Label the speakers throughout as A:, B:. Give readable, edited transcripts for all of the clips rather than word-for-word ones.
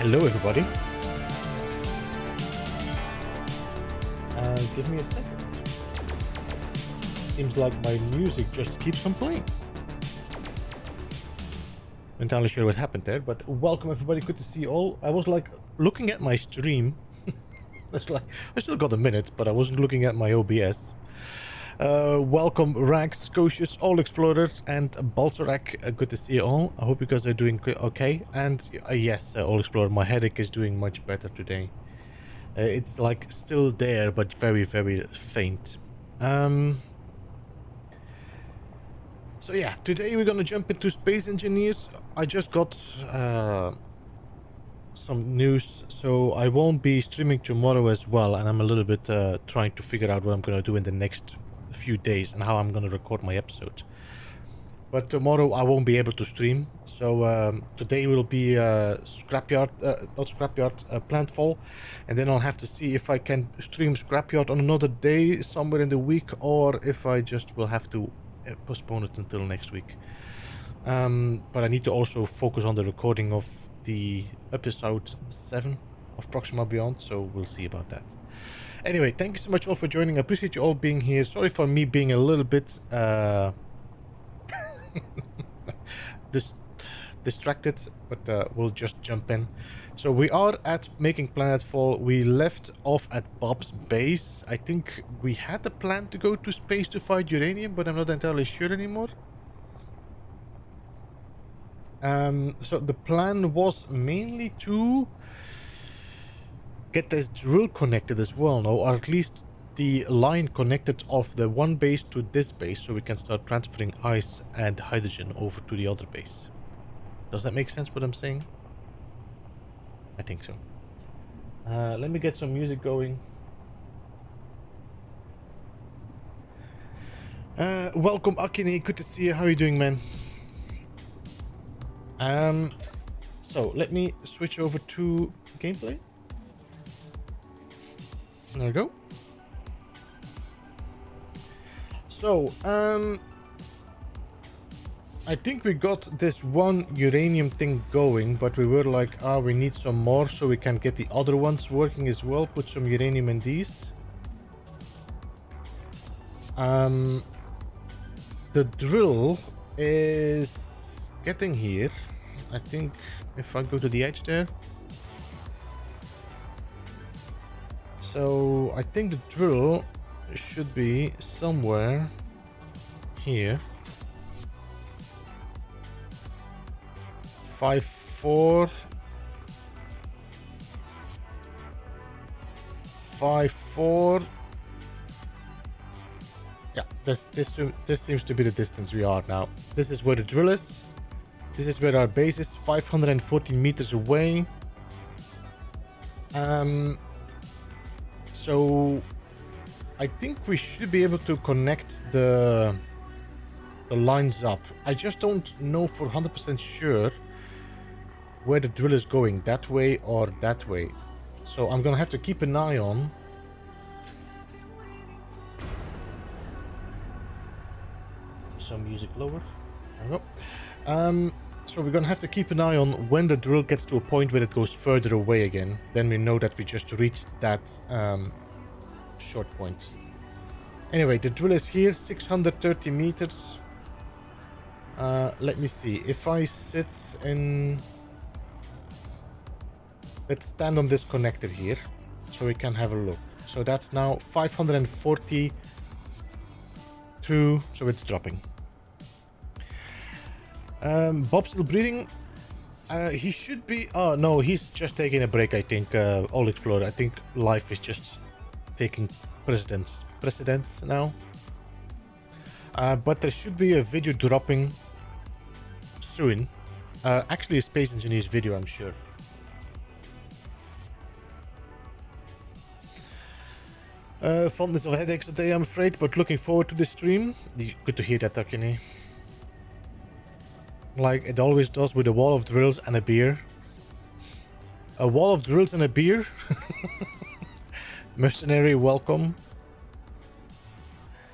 A: Hello everybody. Give me a second. Seems like my music just keeps on playing. Not entirely sure what happened there, but welcome everybody. Good to see you all. I was like looking at my stream. That's like I still got a minute, but I wasn't looking at my OBS. Welcome Rax, Scotius, All Explorer, and Balsarak. Good to see you all. I hope you guys are doing okay. And yes, All Explorer, my headache is doing much better today. It's like still there, but very, very faint. So yeah, today we're gonna jump into Space Engineers. I just got some news, so I won't be streaming tomorrow as well, and I'm a little bit trying to figure out what I'm gonna do in the next few days and how I'm gonna record my episode. But tomorrow I won't be able to stream, so today will be Planetfall, and then I'll have to see if I can stream Scrapyard on another day somewhere in the week, or if I just will have to postpone it until next week. But I need to also focus on the recording of the episode 7 of Proxima Beyond, so we'll see about that. Anyway, thank you so much all for joining. I appreciate you all being here. Sorry for me being a little bit distracted, but we'll just jump in. So we are at making Planetfall. We left off at Bob's base. I think we had a plan to go to space to find uranium, but I'm not entirely sure anymore. So the plan was mainly to get this drill connected as well, no? Or at least the line connected of the one base to this base, so we can start transferring ice and hydrogen over to the other base. Does that make sense what I'm saying? I think so. Let me get some music going. Welcome Akine, good to see you. How are you doing, man? So let me switch over to gameplay. There we go. So, I think we got this one uranium thing going, but we were like, we need some more so we can get the other ones working as well. Put some uranium in these. The drill is getting here. I think if I go to the edge there. So I think the drill should be somewhere here. 5-4 5-4. Yeah, this seems to be the distance we are now. This is where the drill is. This is where our base is, 514 meters away. So I think we should be able to connect the lines up. I just don't know for 100% sure where the drill is going, that way or that way. So I'm gonna have to keep an eye on. Some music lower. There we go. So we're gonna have to keep an eye on when the drill gets to a point where it goes further away again. Then we know that we just reached that short point. Anyway, the drill is here, 630 meters. Let me see. If I sit in... Let's stand on this connector here, so we can have a look. So that's now 542, so it's dropping. Bob's still breathing. He should be... Oh, no, he's just taking a break, I think. All Explorer. I think life is just taking precedence now. But there should be a video dropping soon. Actually, a Space Engineers video, I'm sure. Fondness of headaches today, I'm afraid, but looking forward to the stream. Good to hear that, Takini. Like it always does with a wall of drills and a beer. A wall of drills and a beer? Mercenary, welcome.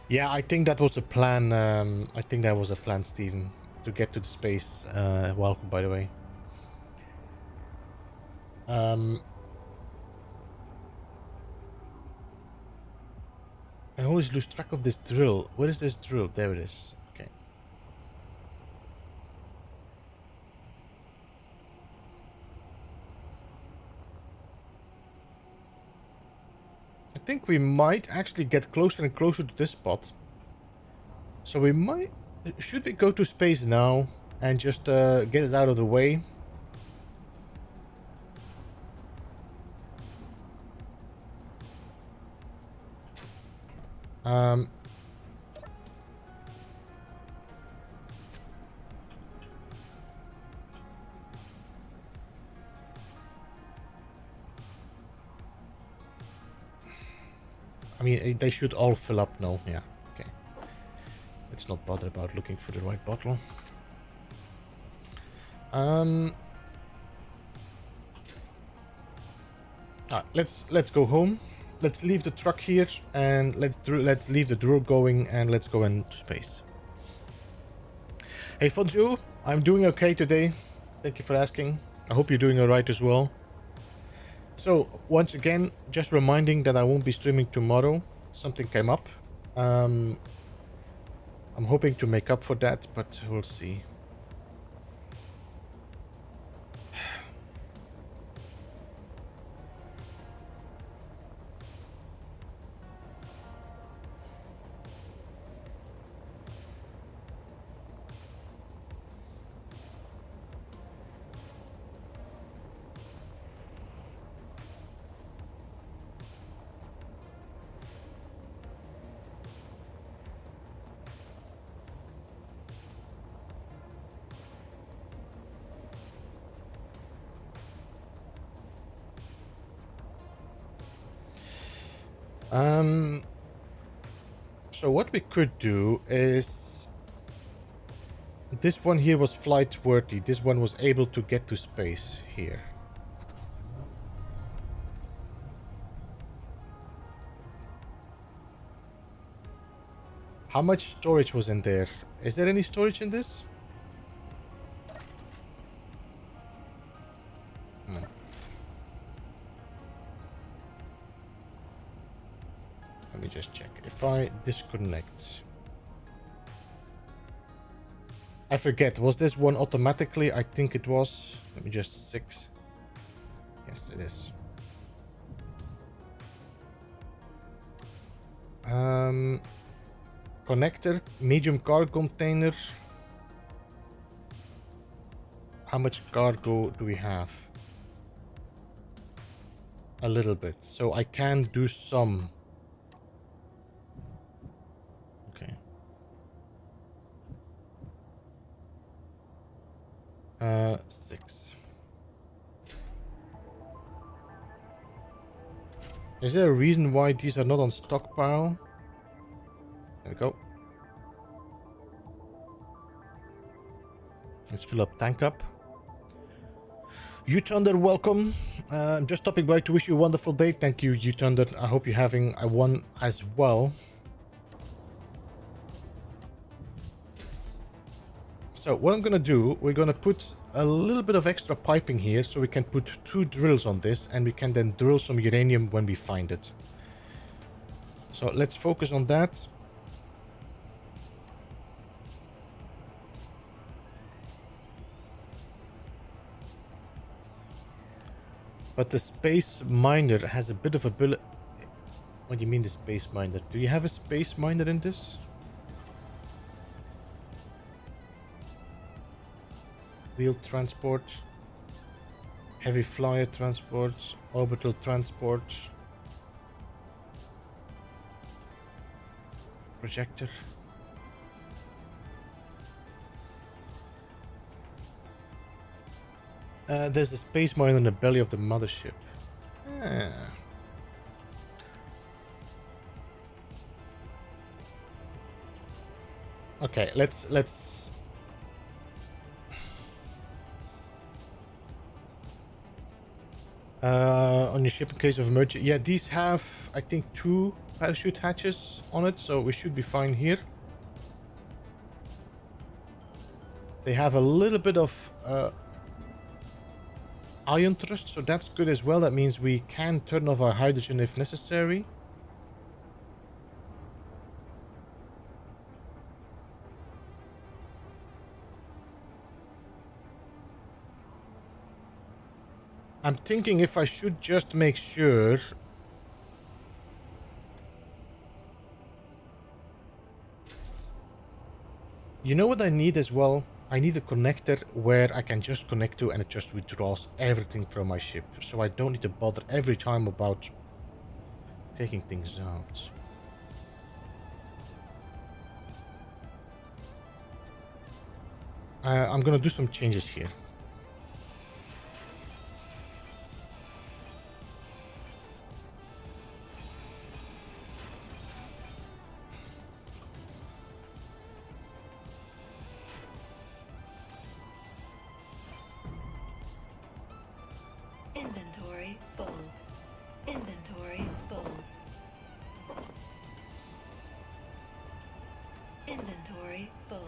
A: Yeah, I think that was the plan. I think that was a plan, Steven, to get to the space. Welcome, by the way. I always lose track of this drill. Where is this drill? There it is. Okay. I think we might actually get closer and closer to this spot. So we might... Should we go to space now and just get it out of the way? I mean, they should all fill up now. Yeah, okay. Let's not bother about looking for the right bottle. Let's go home. Let's leave the truck here and let's leave the drill going and let's go into space. Hey Fonzu, I'm doing okay today. Thank you for asking. I hope you're doing alright as well. So once again, just reminding that I won't be streaming tomorrow. Something came up. I'm hoping to make up for that, but we'll see. So what we could do is... This one here was flight worthy. This one was able to get to space here. How much storage was in there? Is there any storage in this? Let me just check. If I disconnect... I forget, was this one automatically? I think it was. Let me just 6. Yes, it is. Connector, medium cargo container. How much cargo do we have? A little bit. So I can do some. Okay. 6. Is there a reason why these are not on stockpile? There we go. Let's fill up tank up. You Thunder, welcome. I'm just stopping by to wish you a wonderful day. Thank you, You Thunder. I hope you're having a one as well. So what I'm gonna do, we're gonna put a little bit of extra piping here so we can put 2 drills on this and we can then drill some uranium when we find it. So let's focus on that. But the space miner has a bit of a bullet. What do you mean the space miner? Do you have a space miner in this? Wheel transport, heavy flyer transport, orbital transport, projector. There's a space miner in the belly of the mothership. Ah. Okay, let's on your ship in case of emergency. Yeah, these have, I think, 2 parachute hatches on it, so we should be fine here. They have a little bit of ion thrust, so that's good as well. That means we can turn off our hydrogen if necessary. I'm thinking if I should just make sure. You know what I need as well? I need a connector where I can just connect to and it just withdraws everything from my ship. So I don't need to bother every time about taking things out. I'm gonna do some changes here.
B: Inventory full. Inventory full. Inventory full.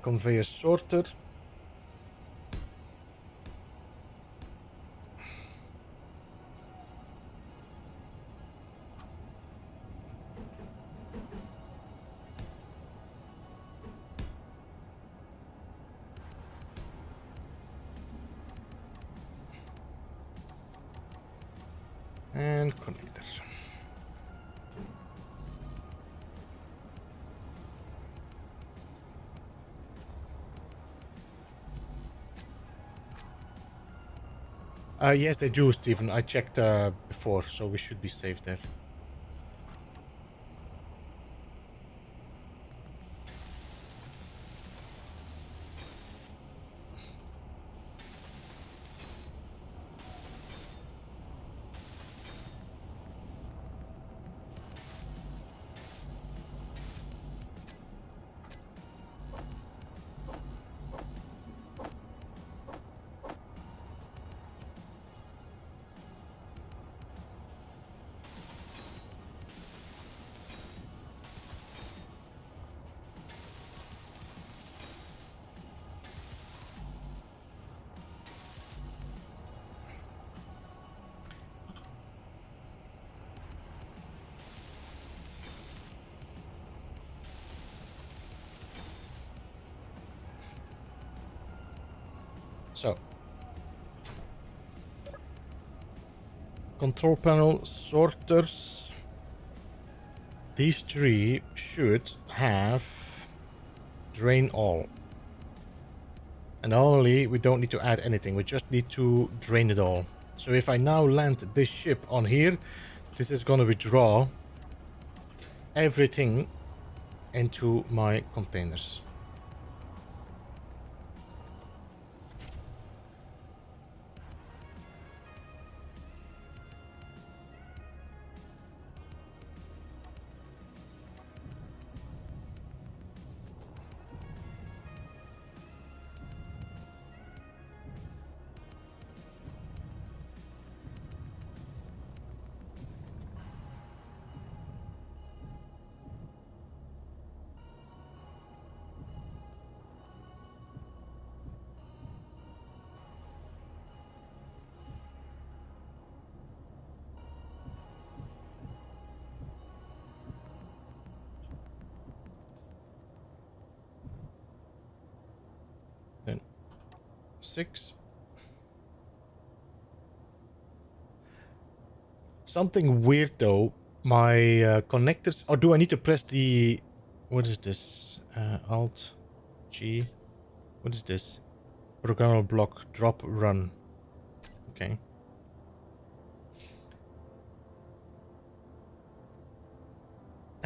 A: Conveyor sorter. And connector. Yes, they do, Stephen. I checked before, so we should be safe there. So, control panel sorters. These three should have drain all. And only we don't need to add anything. We just need to drain it all. So if I now land this ship on here, this is going to withdraw everything into my containers. Then 6. Something weird though. My connectors. Or do I need to press the? What is this? Alt G. What is this? Programmable block drop run. Okay.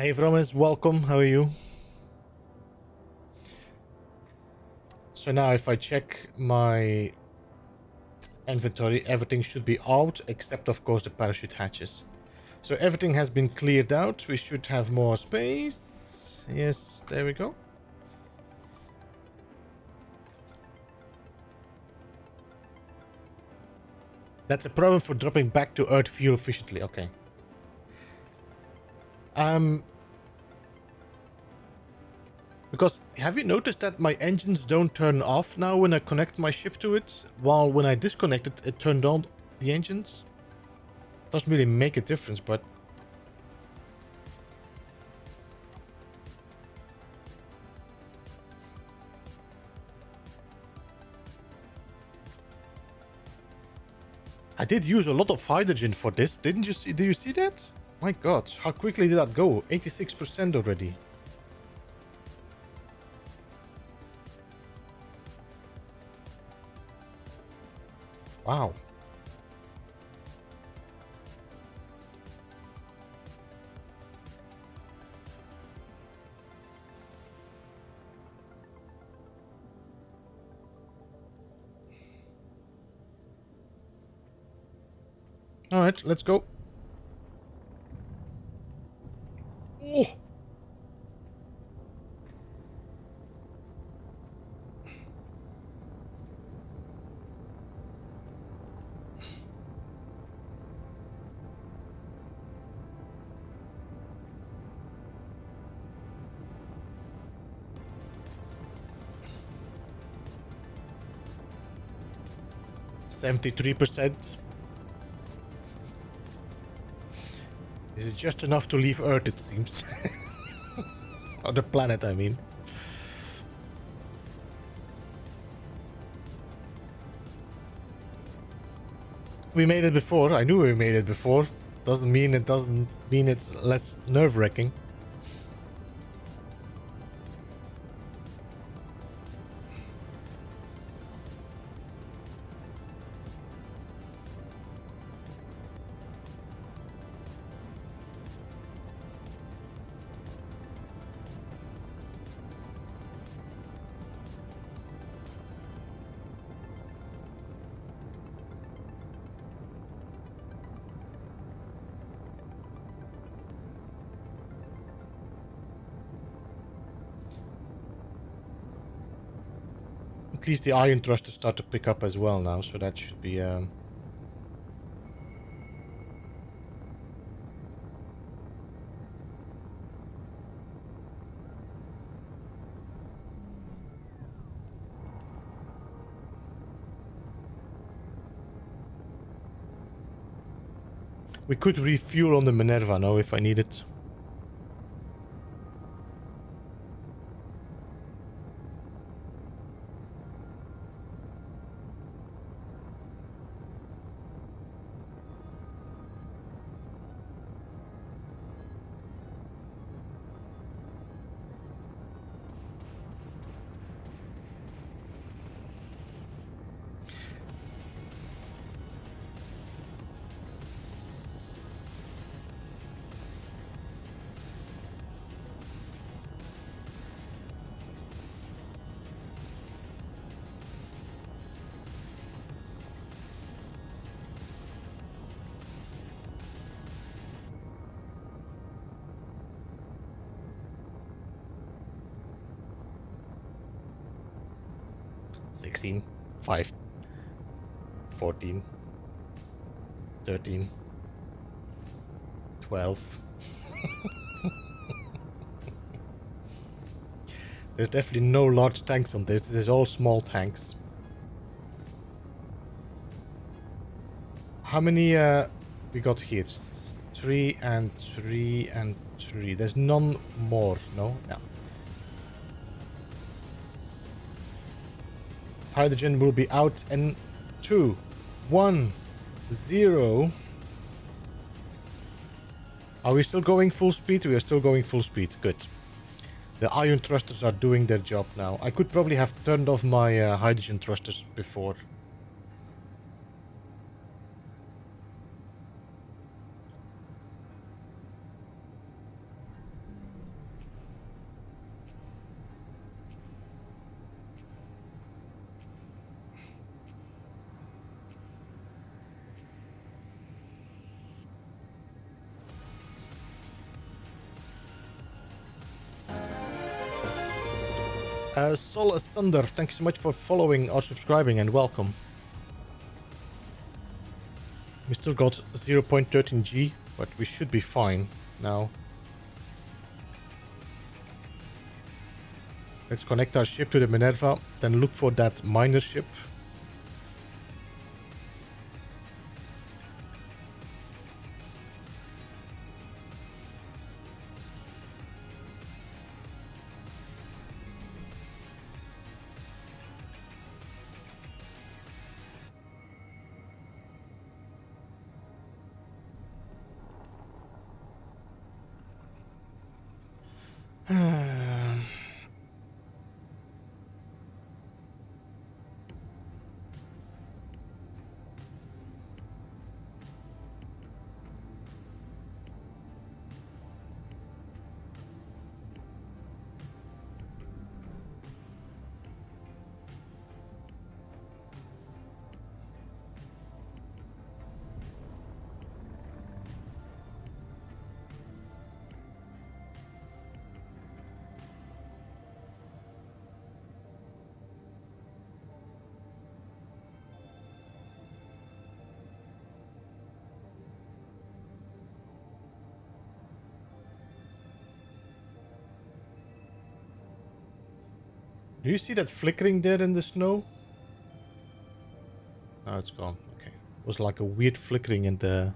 A: Hey Vromis, welcome. How are you? So now if I check my inventory, everything should be out, except of course the parachute hatches. So everything has been cleared out. We should have more space. Yes, there we go. That's a problem for dropping back to Earth fuel efficiently. Okay. Because have you noticed that my engines don't turn off now when I connect my ship to it, while when I disconnect it, it turned on the engines? Doesn't really make a difference, but I did use a lot of hydrogen for this. Didn't you see? Did you see that? My God, how quickly did that go? 86% already. Wow. All right, let's go. Oh. %73%. This is just enough to leave Earth, it seems. Or the planet, I mean. We made it before. I knew we made it before. Doesn't mean it's less nerve-wracking. At least the iron thrusters start to pick up as well now, so that should be... We could refuel on the Minerva now if I need it. $16, $5, $14, $13, $12. There's definitely no large tanks on this. This is all small tanks. How many we got here? 3 and 3 and 3. There's none more, no? Yeah. Hydrogen will be out in 2, 1, 0. Are we still going full speed? We are still going full speed. Good. The iron thrusters are doing their job now. I could probably have turned off my hydrogen thrusters before. Sol Asunder, thank you so much for following or subscribing, and welcome. We still got 0.13G, but we should be fine now. Let's connect our ship to the Minerva, then look for that miner ship. Do you see that flickering there in the snow? Oh, it's gone. Okay. It was like a weird flickering in the...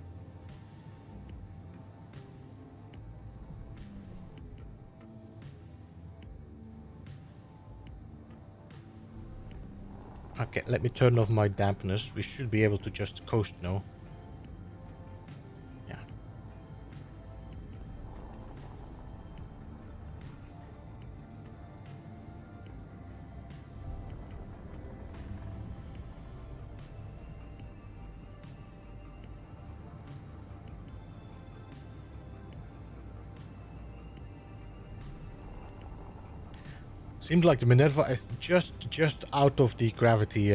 A: Okay, let me turn off my dampness. We should be able to just coast now. Yeah. Seems like the Minerva is just out of the gravity.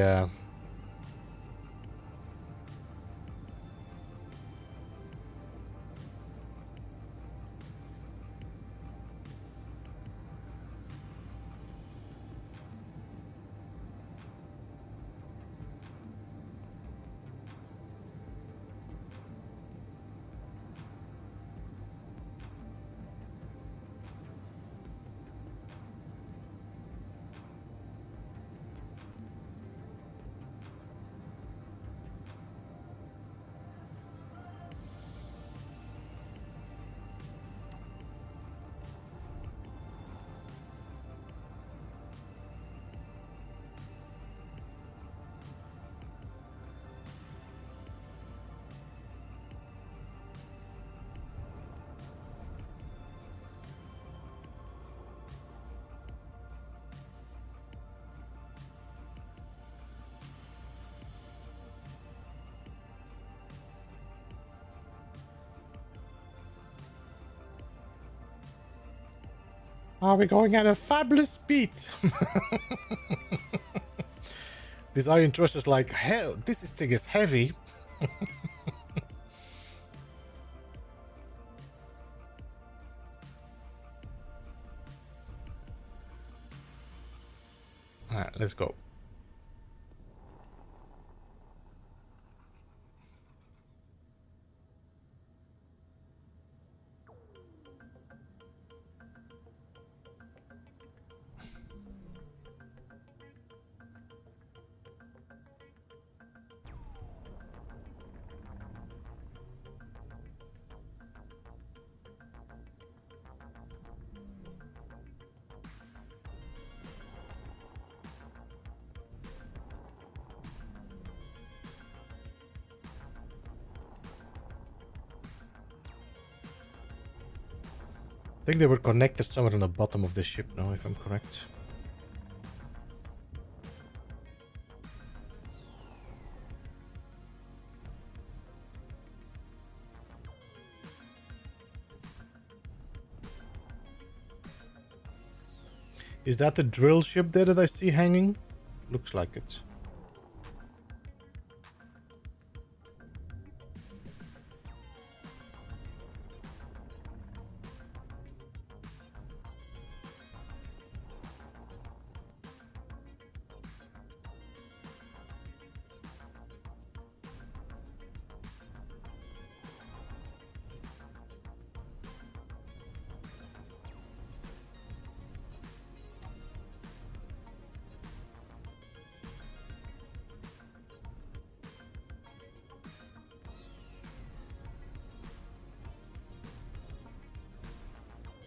A: Alright, are we going at a fabulous speed? This iron truss is like, hell, this thing is heavy. Alright, let's go. I think they were connected somewhere on the bottom of the ship now, if I'm correct. Is that the drill ship there that I see hanging? Looks like it.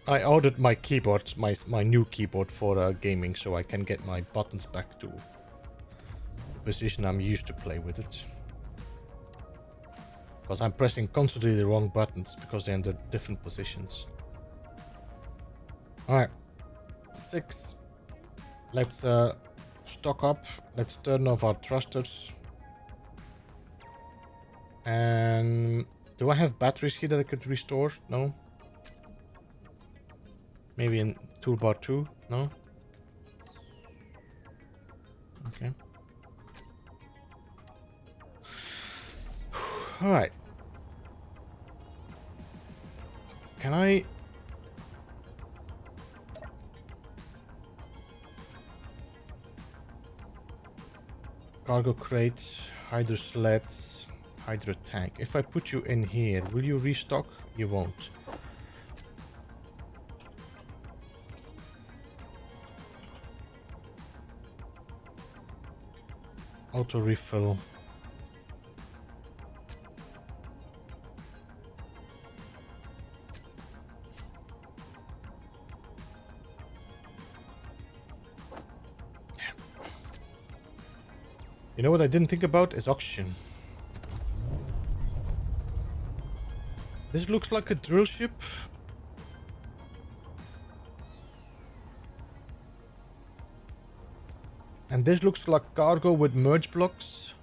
A: I ordered my keyboard, my new keyboard for gaming, so I can get my buttons back to the position I'm used to play with it. Because I'm pressing constantly the wrong buttons because they're in the different positions. Alright. 6. Let's stock up. Let's turn off our thrusters. And do I have batteries here that I could restore? No. Maybe in toolbar 2? No. Okay. Alright. Can I... Cargo crates, hydro sleds, hydro tank. If I put you in here, will you restock? You won't. Auto refill. You know what I didn't think about is oxygen. This looks like a drill ship. And this looks like cargo with merge blocks.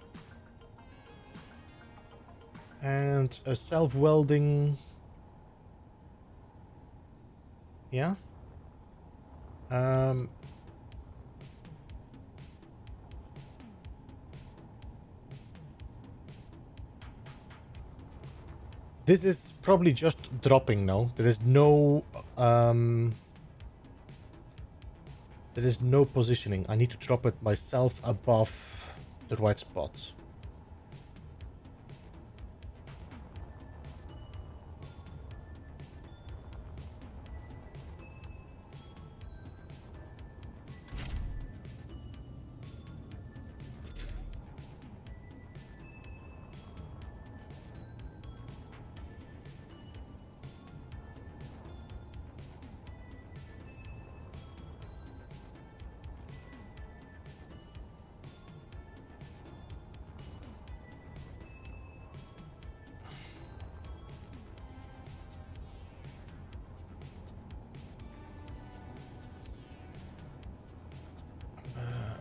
A: And a self-welding... Yeah. This is probably just dropping now. There is no positioning. I need to drop it myself above the right spot.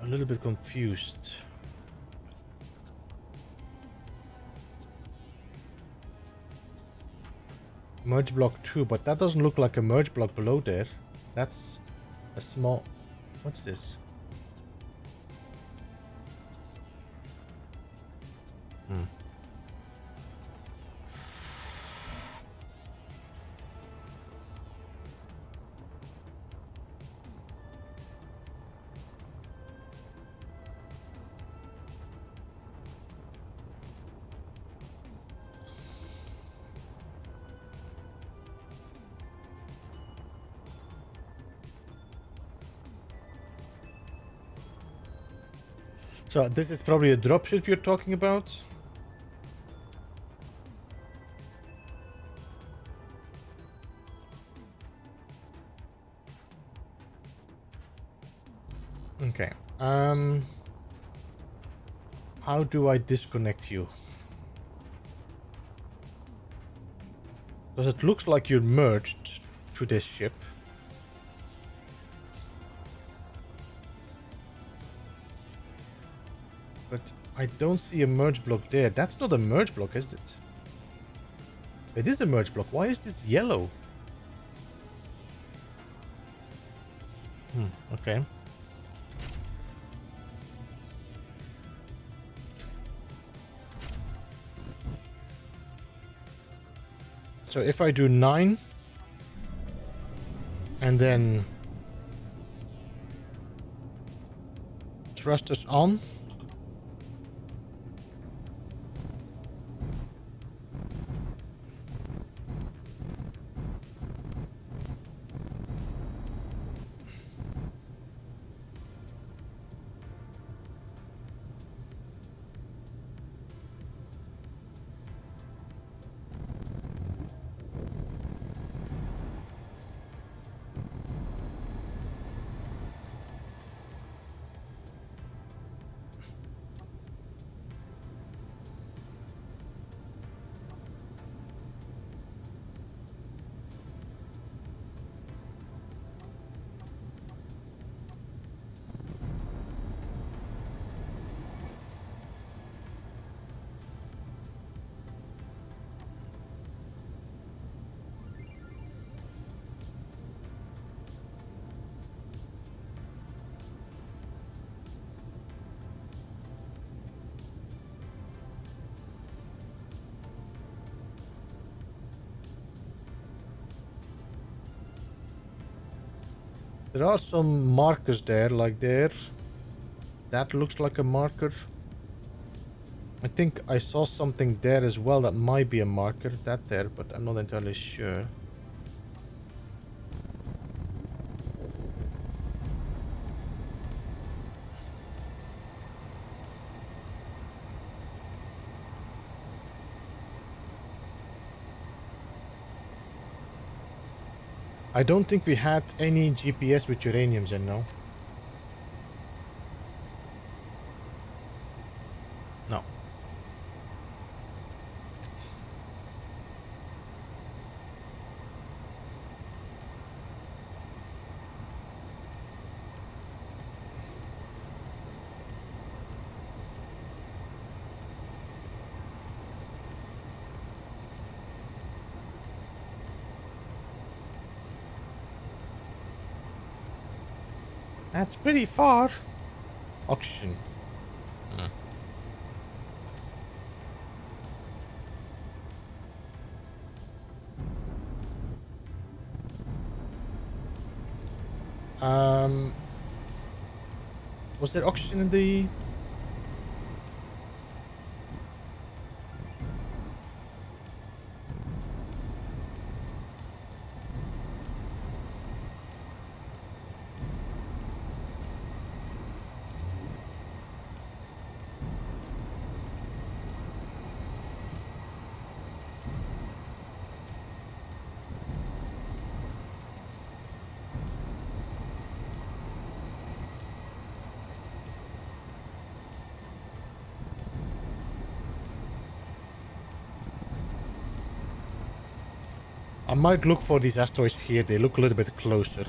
A: A little bit confused. Merge block 2, but that doesn't look like a merge block below there. That's a small... What's this? So this is probably a dropship you're talking about? Okay. How do I disconnect you? Because it looks like you're merged to this ship. But I don't see a merge block there. That's not a merge block, is it? It is a merge block. Why is this yellow? Okay. So if I do 9 and then thrusters on, There are some markers there, like there. That looks like a marker. I think I saw something there as well that might be a marker. That there, but I'm not entirely sure. I don't think we had any GPS with uraniums in, no. No. That's pretty far. Oxygen. Was there oxygen in the... I might look for these asteroids here. They look a little bit closer.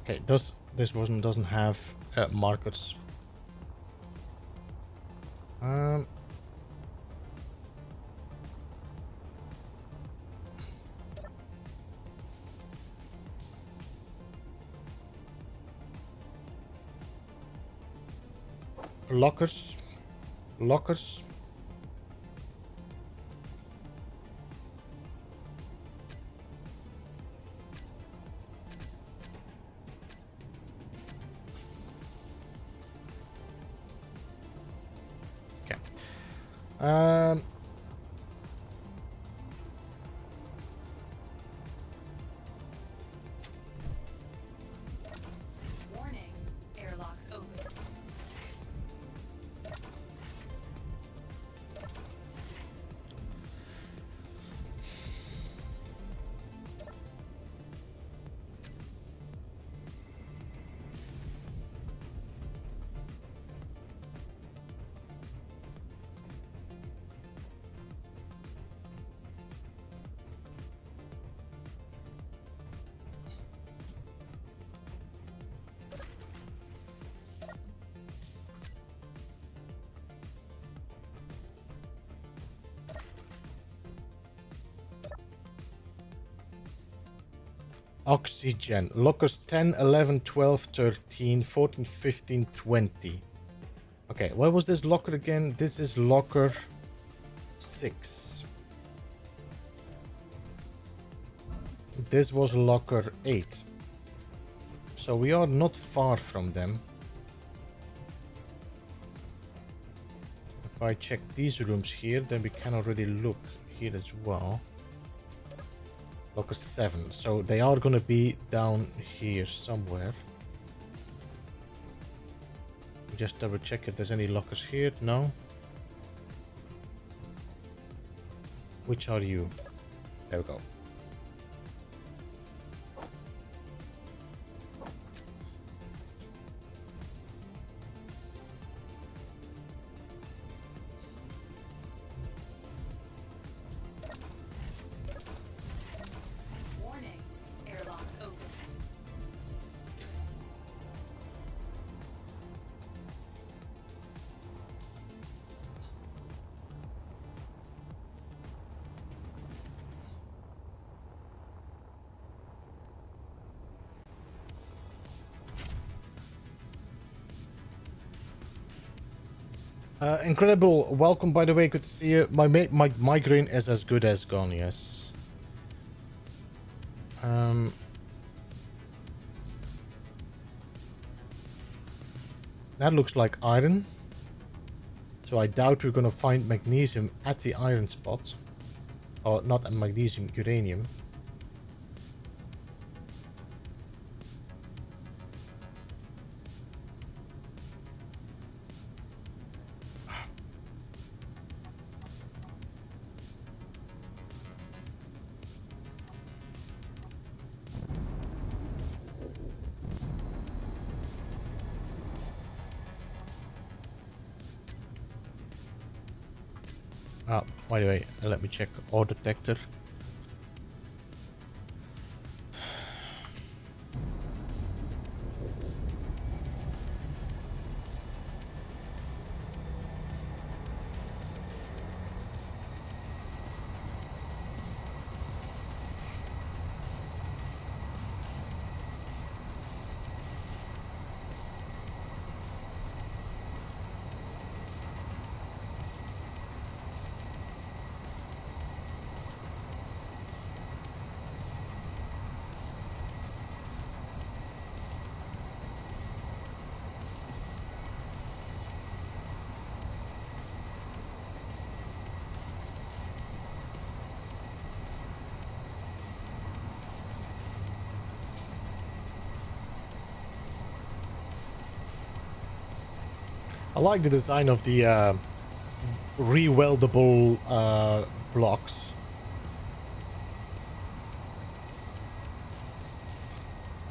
A: Okay, this one doesn't have markers. Lockers. Lockers. Okay.
C: Warning, airlocks open.
A: Oxygen. Lockers 10, 11, 12, 13, 14, 15, 20. Okay, what was this locker again? This is locker 6. This was locker 8. So we are not far from them. If I check these rooms here, then we can already look here as well. Locker 7. So they are gonna be down here somewhere. Just double check if there's any lockers here. No. Which are you? There we go. Incredible. Welcome, by the way. Good to see you. My migraine is as good as gone. Yes. That looks like iron. So I doubt we're gonna find magnesium at the iron spot. Or not a magnesium, uranium. By the way, let me check ore detector. I like the design of the re-weldable blocks.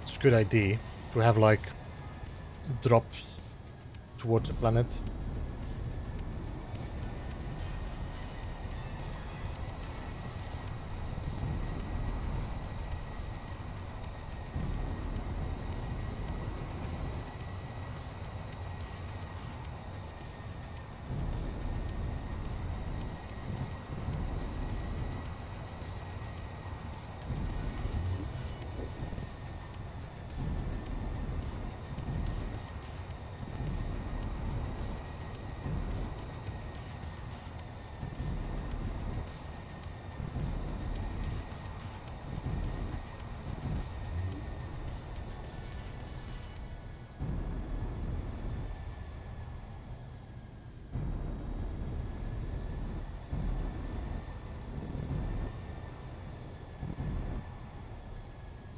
A: It's a good idea to have like drops towards the planet.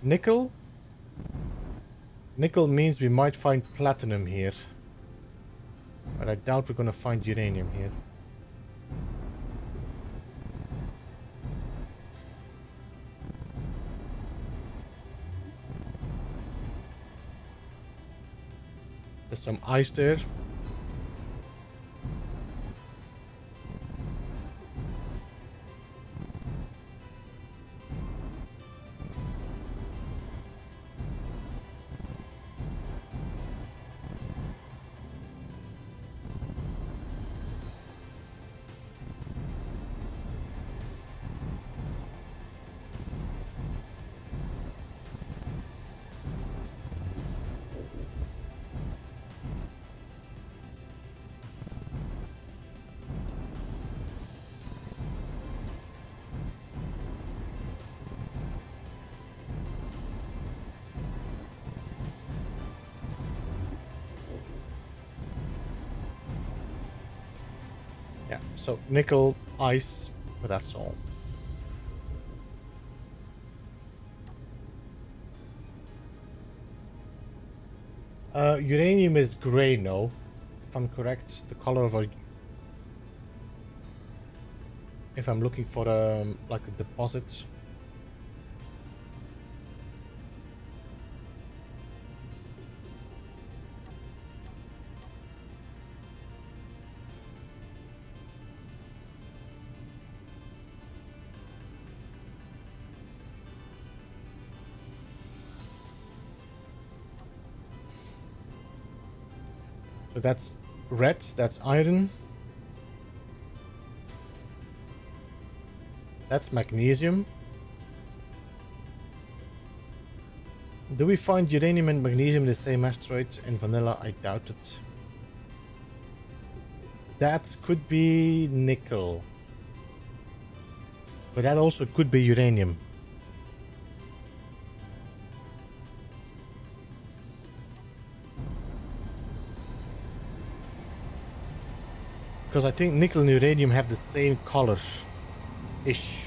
A: Nickel? Nickel means we might find platinum here. But I doubt we're gonna find uranium here. There's some ice there. Yeah, so nickel, ice, but that's all. Uranium is gray, no? If I'm correct, the color of a... If I'm looking for like a deposit. So that's red, that's iron. That's magnesium. Do we find uranium and magnesium in the same asteroid? In vanilla, I doubt it. That could be nickel. But that also could be uranium. Because I think nickel and uranium have the same color-ish.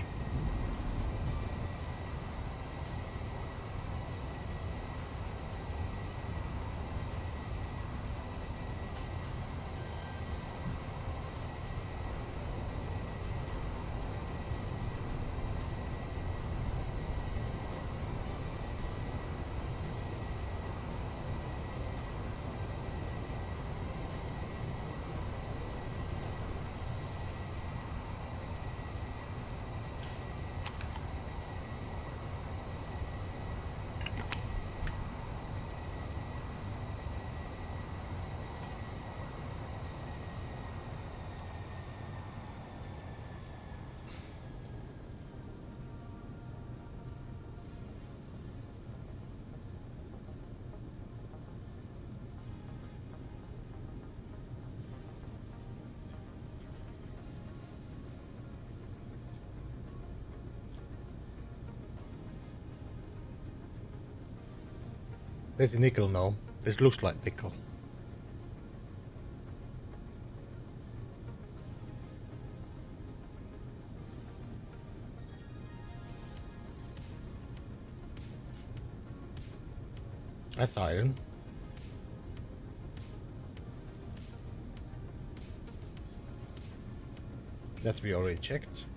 A: There's a nickel now. This looks like nickel. That's iron. That we already checked.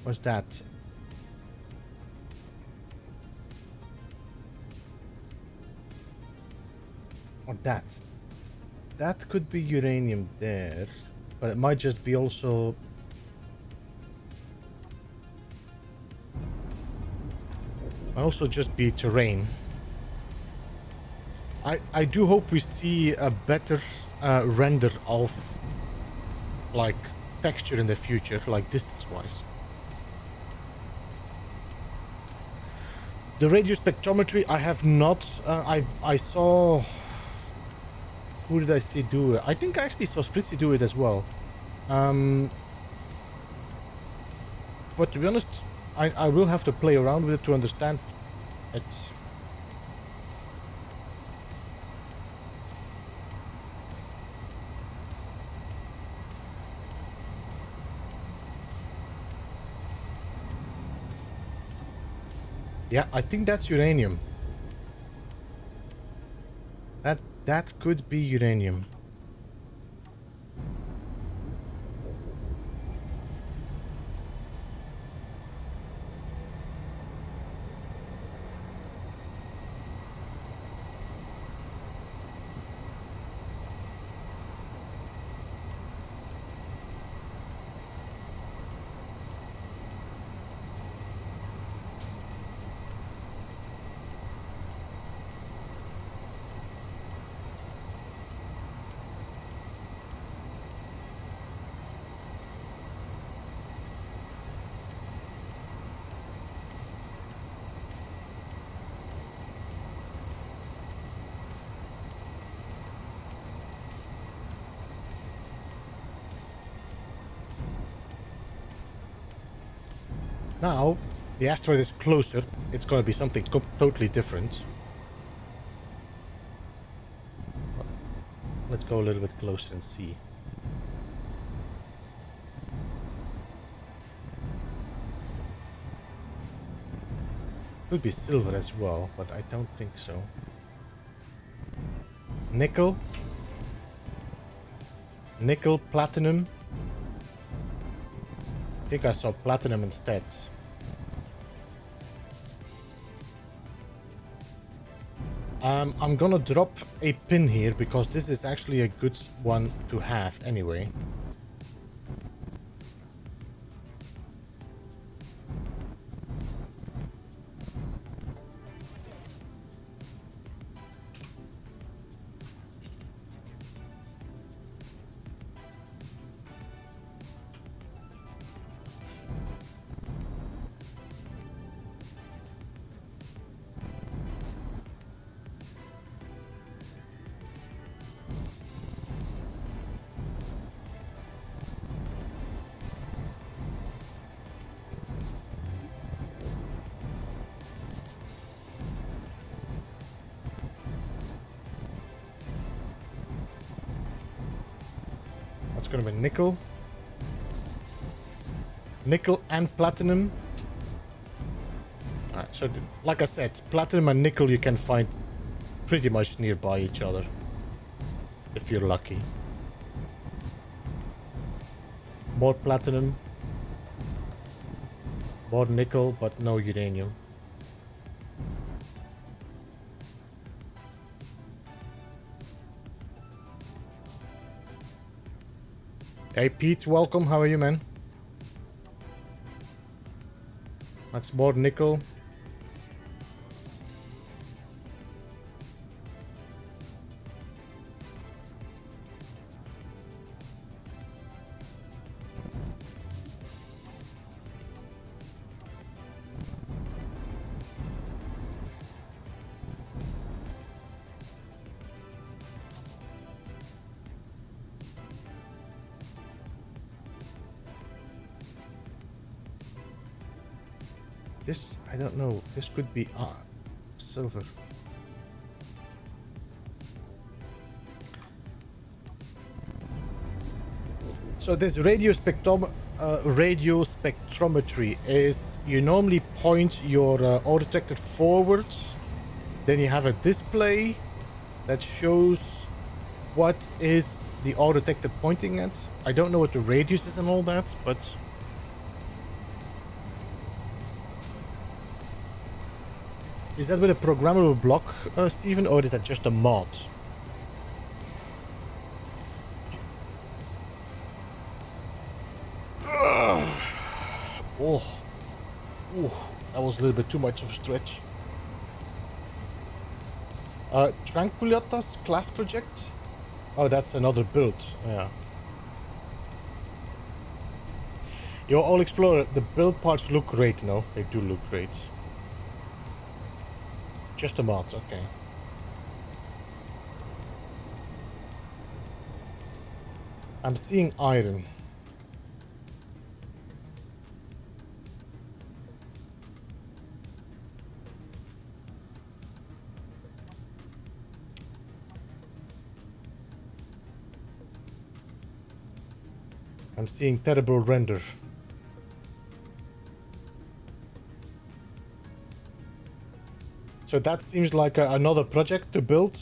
A: What's that? Or that? That could be uranium there, but it might just be also... Might also just be terrain. I do hope we see a better render of like texture in the future, like distance-wise. The radio spectrometry I have not. I saw. Who did I see do it? I think I actually saw Spritzy do it as well. But to be honest, I will have to play around with it to understand it. Yeah, I think that's uranium. That could be uranium. Now, the asteroid is closer. It's going to be something totally different. Let's go a little bit closer and see. Could be silver as well, but I don't think so. Nickel. Nickel, platinum. I think I saw platinum instead. I'm gonna drop a pin here because this is actually a good one to have anyway. gonna be nickel. Nickel and platinum. Alright, so like I said, platinum and nickel you can find pretty much nearby each other. If you're lucky. More platinum. More nickel, but no uranium. Hey Pete, welcome. How are you, man? That's more nickel. This, I don't know. This could be silver. So this radio spectrometry is you normally point your auto detector forwards, then you have a display that shows what is the auto detector pointing at. I don't know what the radius is and all that, but is that with a programmable block, Steven, or is that just a mod? Oh, that was a little bit too much of a stretch. Tranquilitas class project? Oh, that's another build, yeah. Yo, All Explorer, the build parts look great, no? They do look great. Just a mod, okay. I'm seeing iron. I'm seeing terrible render. So that seems like another project to build.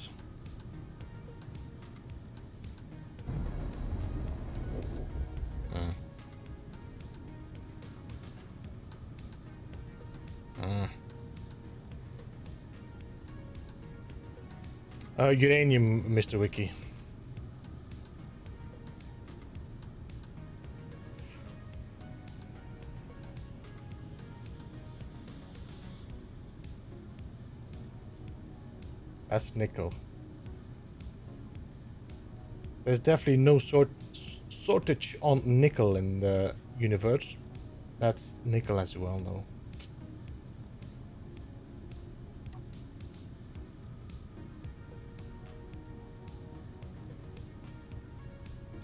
A: Uranium, Mr. Wiki. That's nickel. There's definitely no shortage on nickel in the universe. That's nickel as well, though.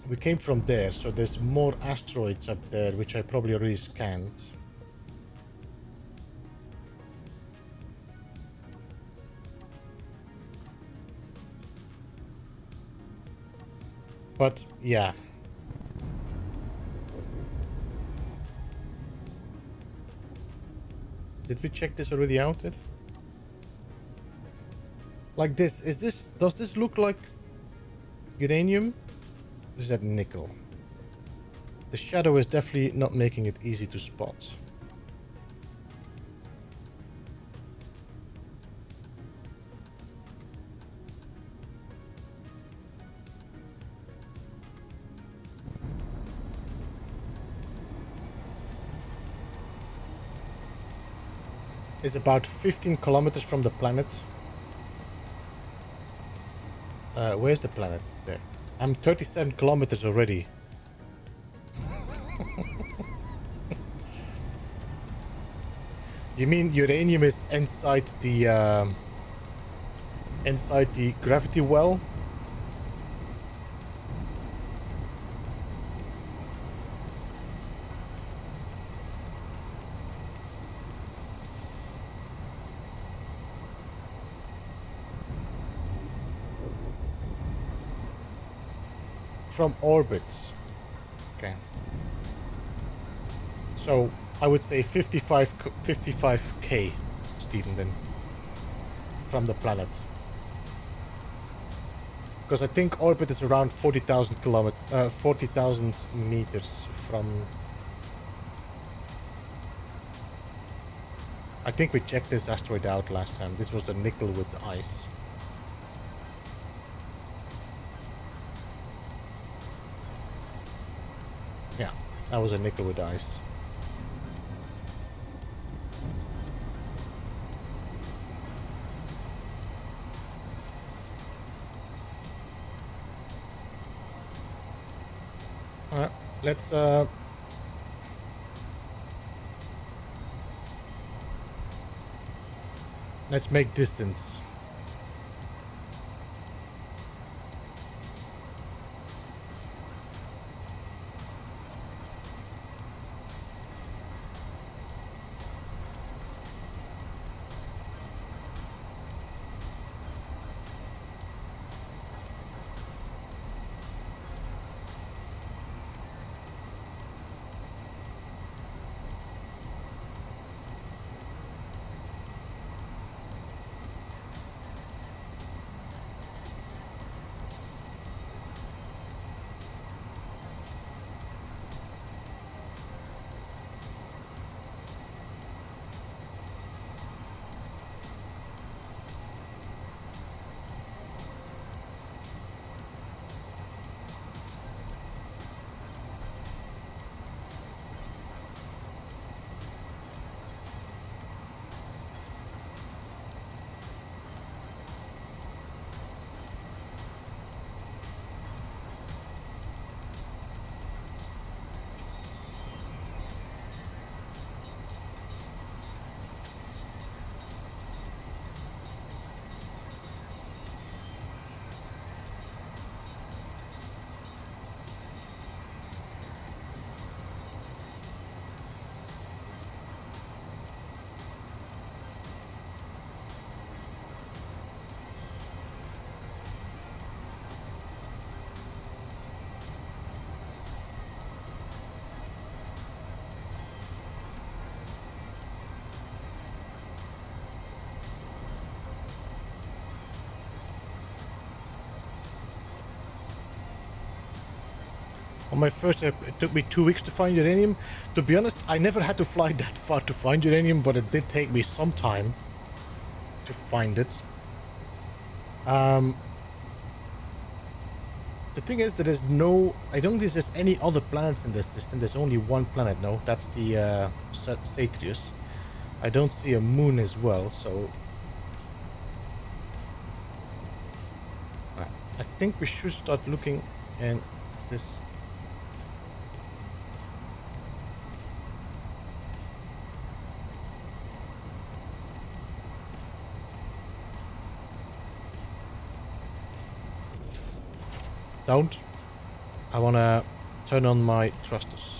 A: We came from there, so there's more asteroids up there, which I probably already scanned. But, yeah. Did we check this already out there? Like this, does this look like uranium? Or is that nickel? The shadow is definitely not making it easy to spot. Is about 15 kilometers from the planet. Where's the planet? There. I'm 37 kilometers already. You mean uranium is inside the gravity well? From orbit. So I would say 55k, Stephen, then from the planet. Because I think orbit is around 40,000 kilometers, 40,000 meters from. I think we checked this asteroid out last time. This was the nickel with the ice. Yeah, that was a nickel with ice. Let's make distance. On my first trip, it took me 2 weeks to find uranium. To be honest, I never had to fly that far to find uranium, but it did take me some time to find it. The thing is, there is no... I don't think there's any other planets in this system. There's only one planet, no. That's the Satrius. I don't see a moon as well, so... I think we should start looking in this... Don't. I want to turn on my thrusters.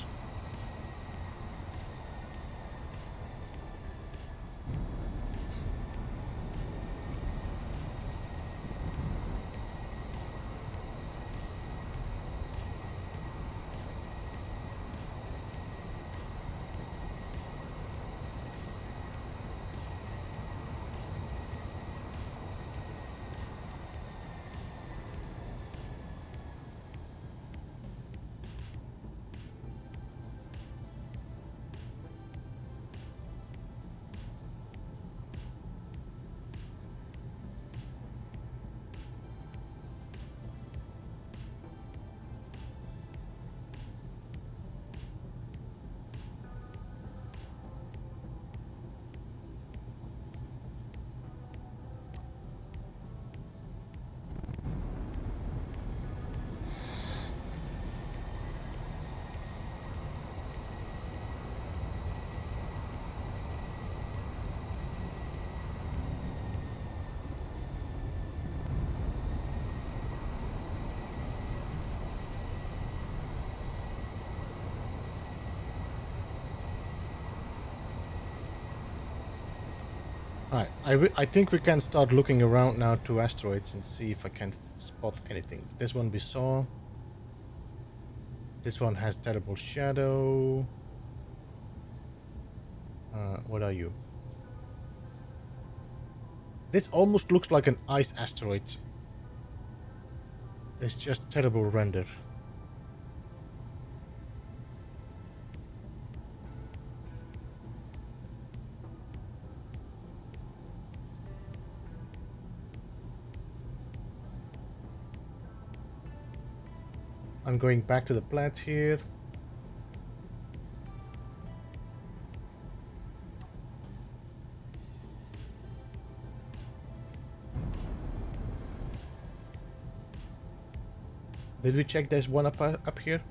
A: Alright, I think we can start looking around now to asteroids and see if I can spot anything. This one we saw. This one has terrible shadow. What are you? This almost looks like an ice asteroid. It's just terrible render. I'm going back to the planet here. Did we check there's one up here?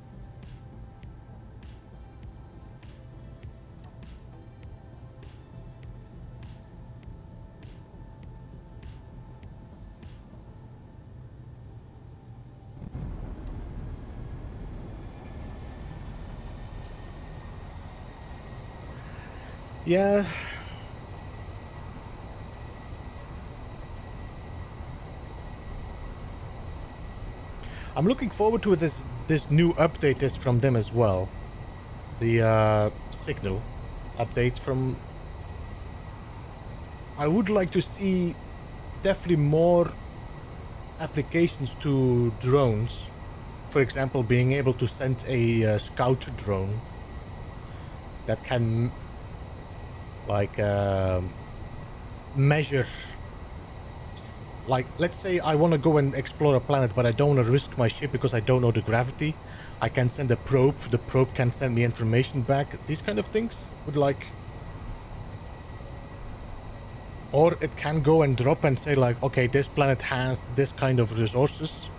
A: Yeah. I'm looking forward to this new update is from them as well. The signal update from... I would like to see definitely more applications to drones. For example, being able to send a scout drone that can like measure, like let's say I want to go and explore a planet but I don't want to risk my ship because I don't know the gravity. I can send a probe, the probe can send me information back, these kind of things would like... Or it can go and drop and say like, okay, this planet has this kind of resources.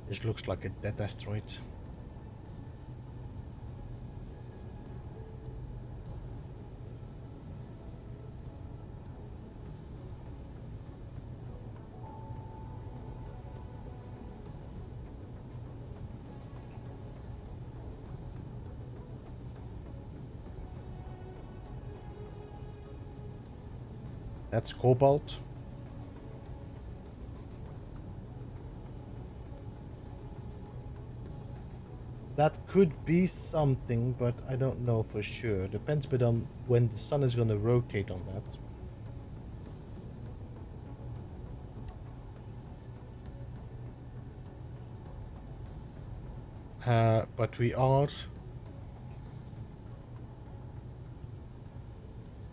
A: This looks like a dead asteroid. That's cobalt. That could be something, but I don't know for sure. Depends a bit on when the sun is going to rotate on that. But we are...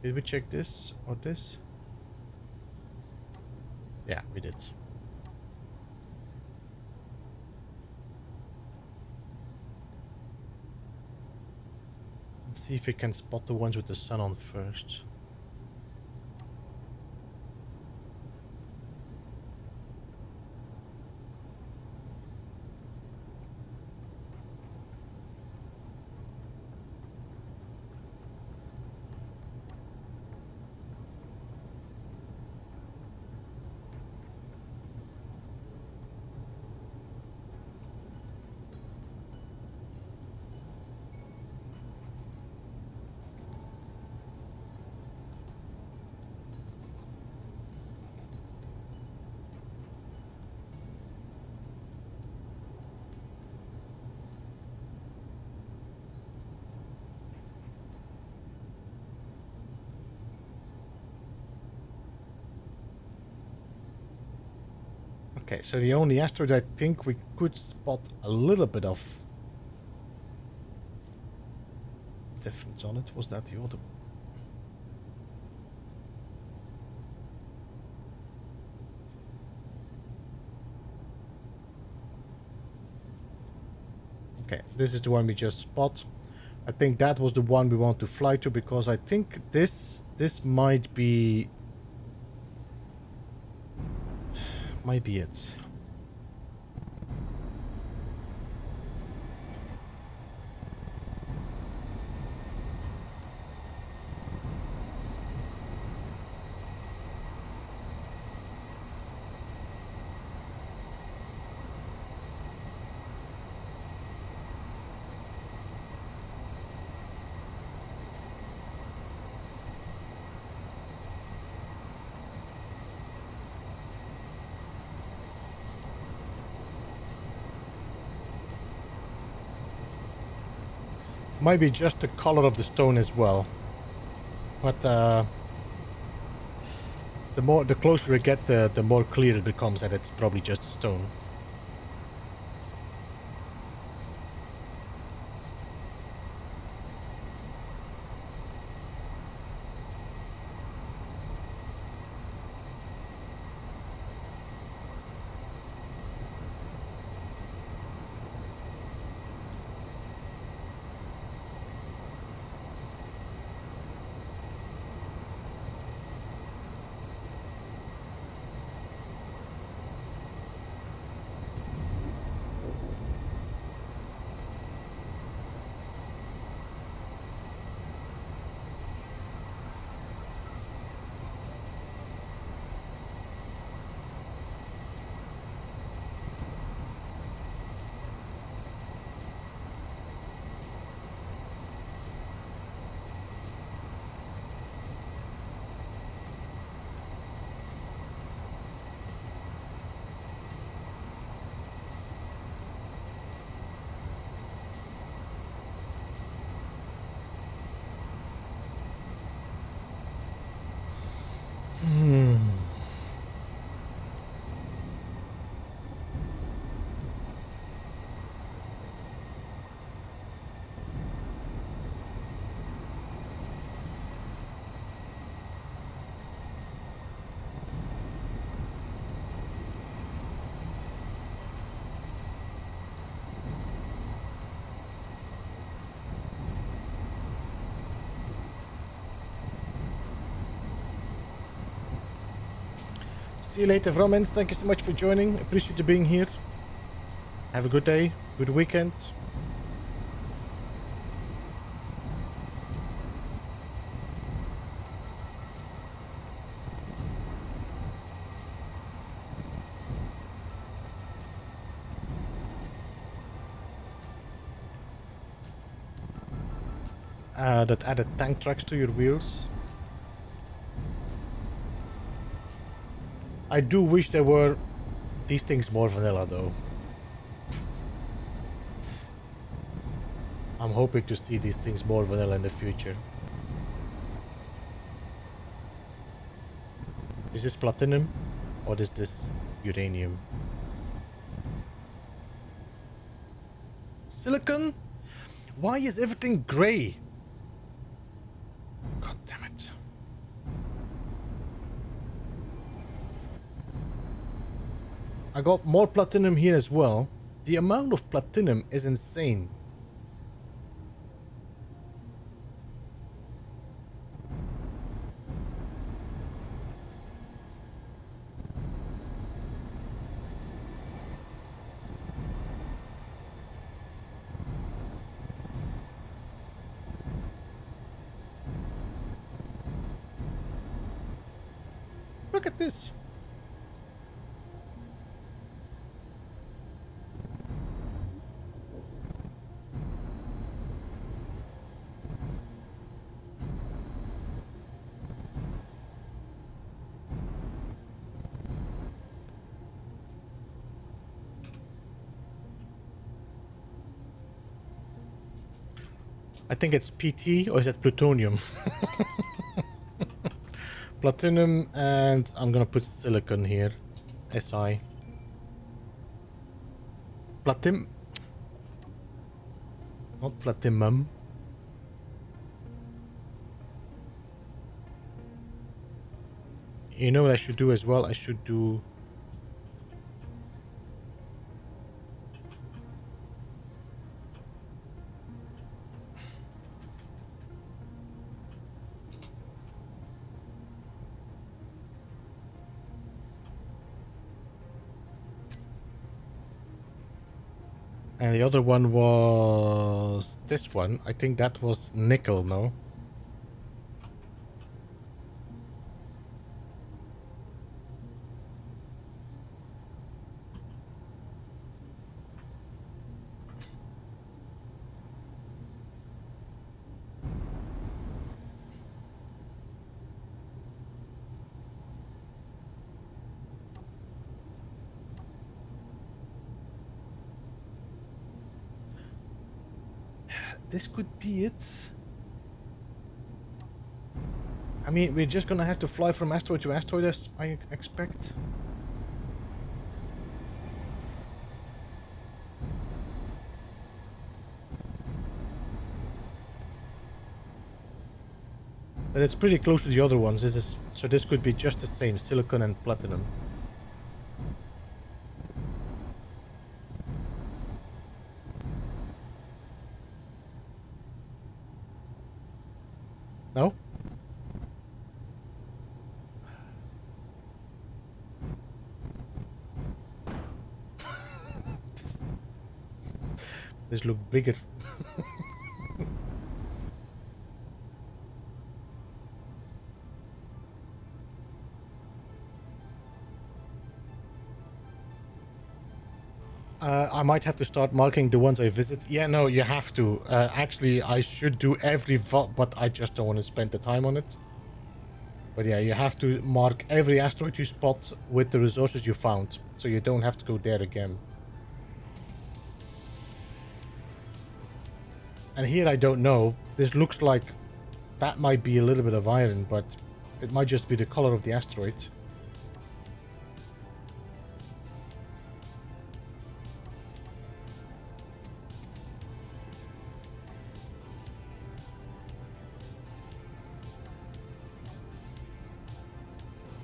A: Did we check this or this? Yeah, we did. Let's see if we can spot the ones with the sun on first. Okay, so the only asteroid I think we could spot a little bit of difference on it was that the other. Okay, this is the one we just spot. I think that was the one we want to fly to because I think this might be it. Might be just the color of the stone as well. But the closer we get, the more clear it becomes that it's probably just stone. See you later, Vromens. Thank you so much for joining. Appreciate you being here. Have a good day, good weekend. That added tank tracks to your wheels. I do wish there were these things more vanilla though. I'm hoping to see these things more vanilla in the future. Is this platinum or is this uranium? Silicon? Why is everything grey? God damn it. I got more platinum here as well. The amount of platinum is insane. Look at this. I think it's PT or is it plutonium? Platinum, and I'm gonna put silicon here. Si. Platinum. Not platinum. You know what I should do as well? I should do... And the other one was this one. I think that was nickel, no? this could be it. I mean, we're just gonna have to fly from asteroid to asteroid, as I expect. But it's pretty close to the other ones. So this could be just the same, silicon and platinum. No? This look bigger. I might have to start marking the ones I visit. Yeah, no, you have to. Actually, I should do every but I just don't want to spend the time on it. But yeah, you have to mark every asteroid you spot with the resources you found, so you don't have to go there again. And here I don't know. This looks like that might be a little bit of iron, but it might just be the color of the asteroid.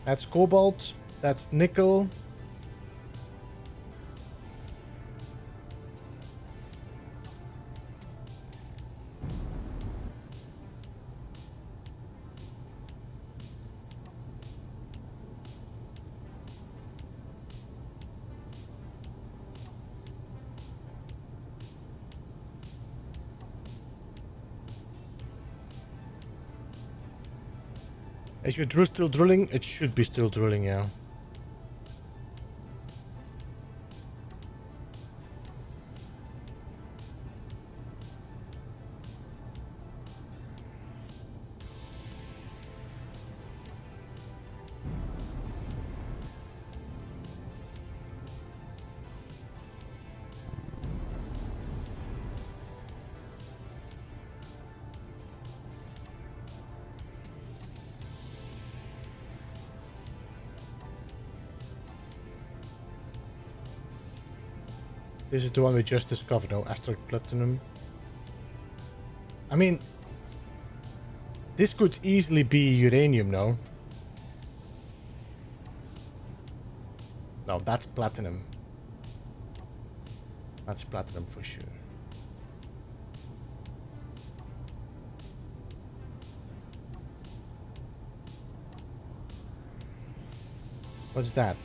A: That's cobalt, that's nickel. Is your drill still drilling? It should be still drilling, yeah. This is the one we just discovered, no? Asteroid platinum. I mean, this could easily be uranium, no? No, that's platinum. That's platinum for sure. What's that?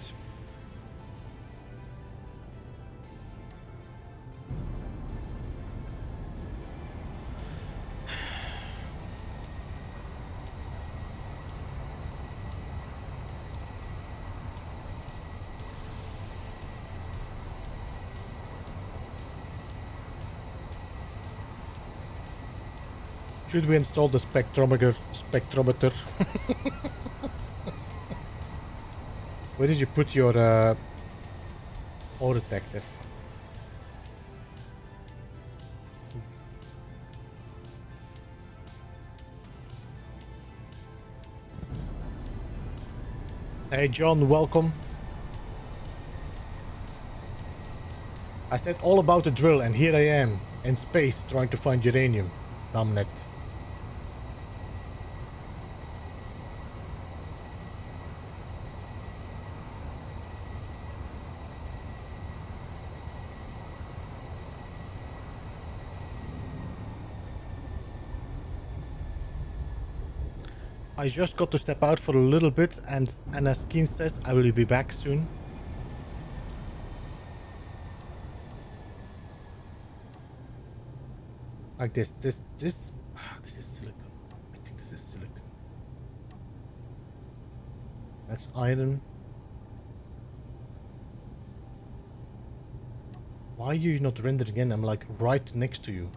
A: Should we install the spectrometer? Where did you put your ore detector? Hey John, welcome. I said all about the drill and here I am in space trying to find uranium. Damn it. I just got to step out for a little bit, and as Keen says, I will be back soon. Like this is silicon. I think this is silicon. That's iron. Why are you not rendered again? I'm like right next to you.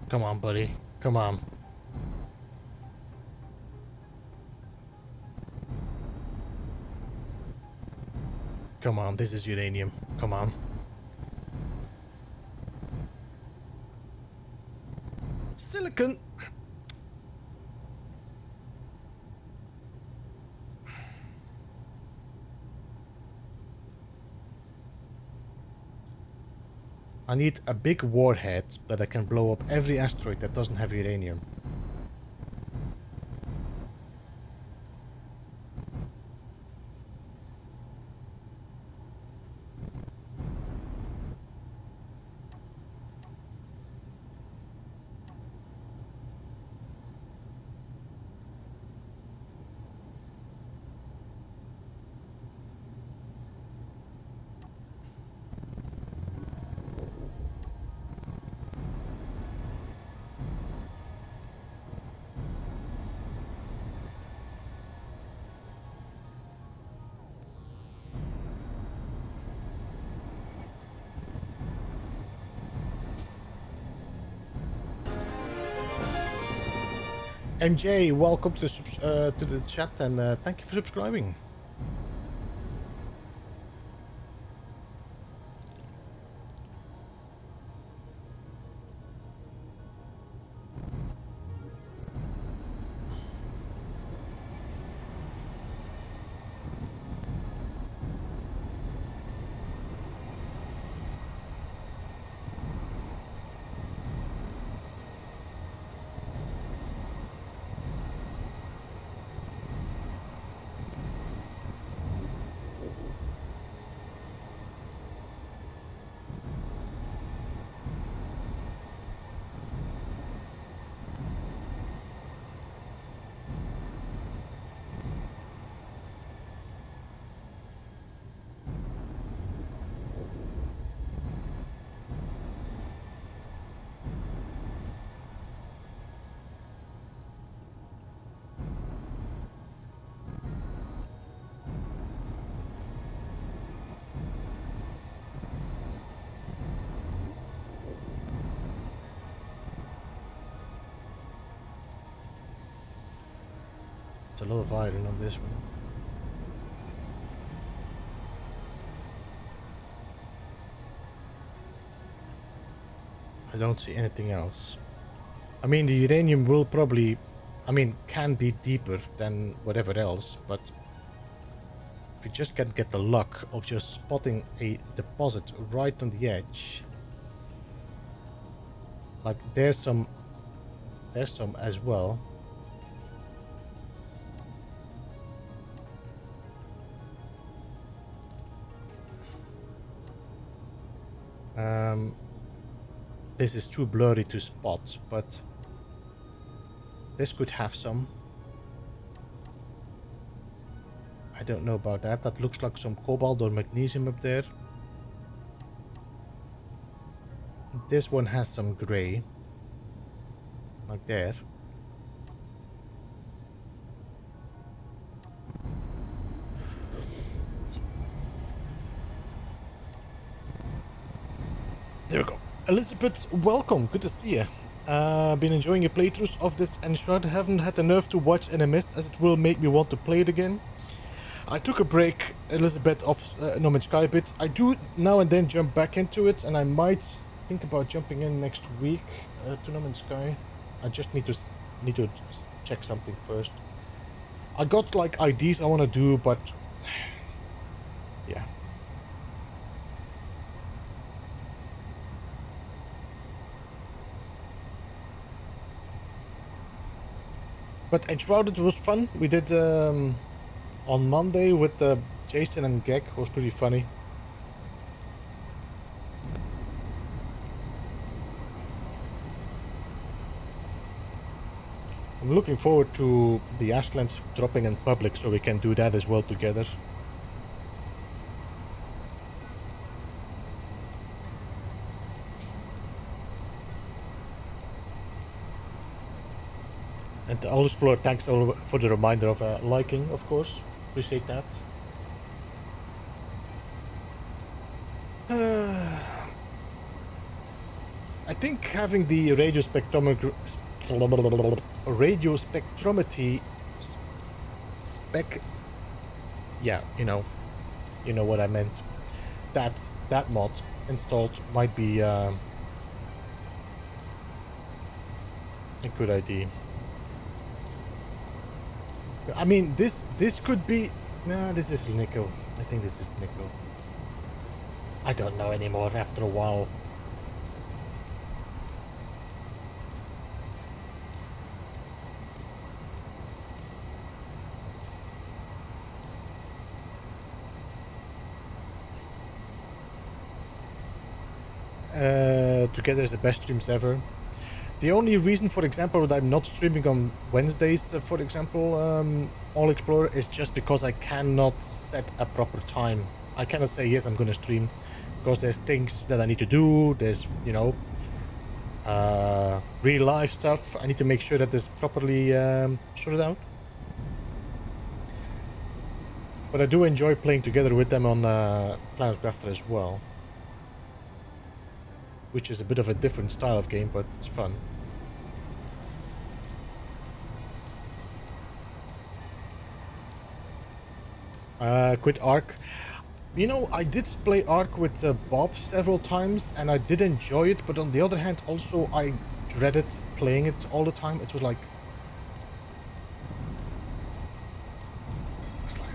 A: Come on, buddy. Come on. Come on, this is uranium. Come on. Silicon! I need a big warhead that I can blow up every asteroid that doesn't have uranium. MJ, welcome to the chat and thank you for subscribing. A lot of iron on this one. I don't see anything else. I mean, the uranium will probably, can be deeper than whatever else, but if you just can get the luck of just spotting a deposit right on the edge, like there's some as well. This is too blurry to spot, but this could have some. I don't know about that. That looks like some cobalt or magnesium up there. This one has some gray, like there. There we go. Elizabeth, welcome. Good to see you. Been enjoying your playthroughs of this Enshrouded. Haven't had the nerve to watch NMS as it will make me want to play it again. I took a break, Elizabeth, of No Man's Sky bits. I do now and then jump back into it, and I might think about jumping in next week to No Man's Sky. I just need to check something first. I got like ideas I want to do, but yeah. But Enshrouded was fun. We did on Monday with Jason and Gek. It was pretty funny. I'm looking forward to the Ashlands dropping in public so we can do that as well together. And I'll explore. Thanks for the reminder of liking, of course. Appreciate that. I think having the radio spectrometry spec, yeah, you know what I meant. That mod installed might be a good idea. I mean, this could be. Nah, this is nickel. I think this is nickel. I don't know anymore after a while. Together is the best streams ever. The only reason, for example, that I'm not streaming on Wednesdays, for example, All Explorer, is just because I cannot set a proper time. I cannot say, yes, I'm going to stream, because there's things that I need to do, there's, real life stuff. I need to make sure that this properly sorted out. But I do enjoy playing together with them on Planet Crafter as well. Which is a bit of a different style of game, but it's fun. Quit Ark. I did play Ark with Bob several times, and I did enjoy it, but on the other hand, also I dreaded playing it all the time. It was like...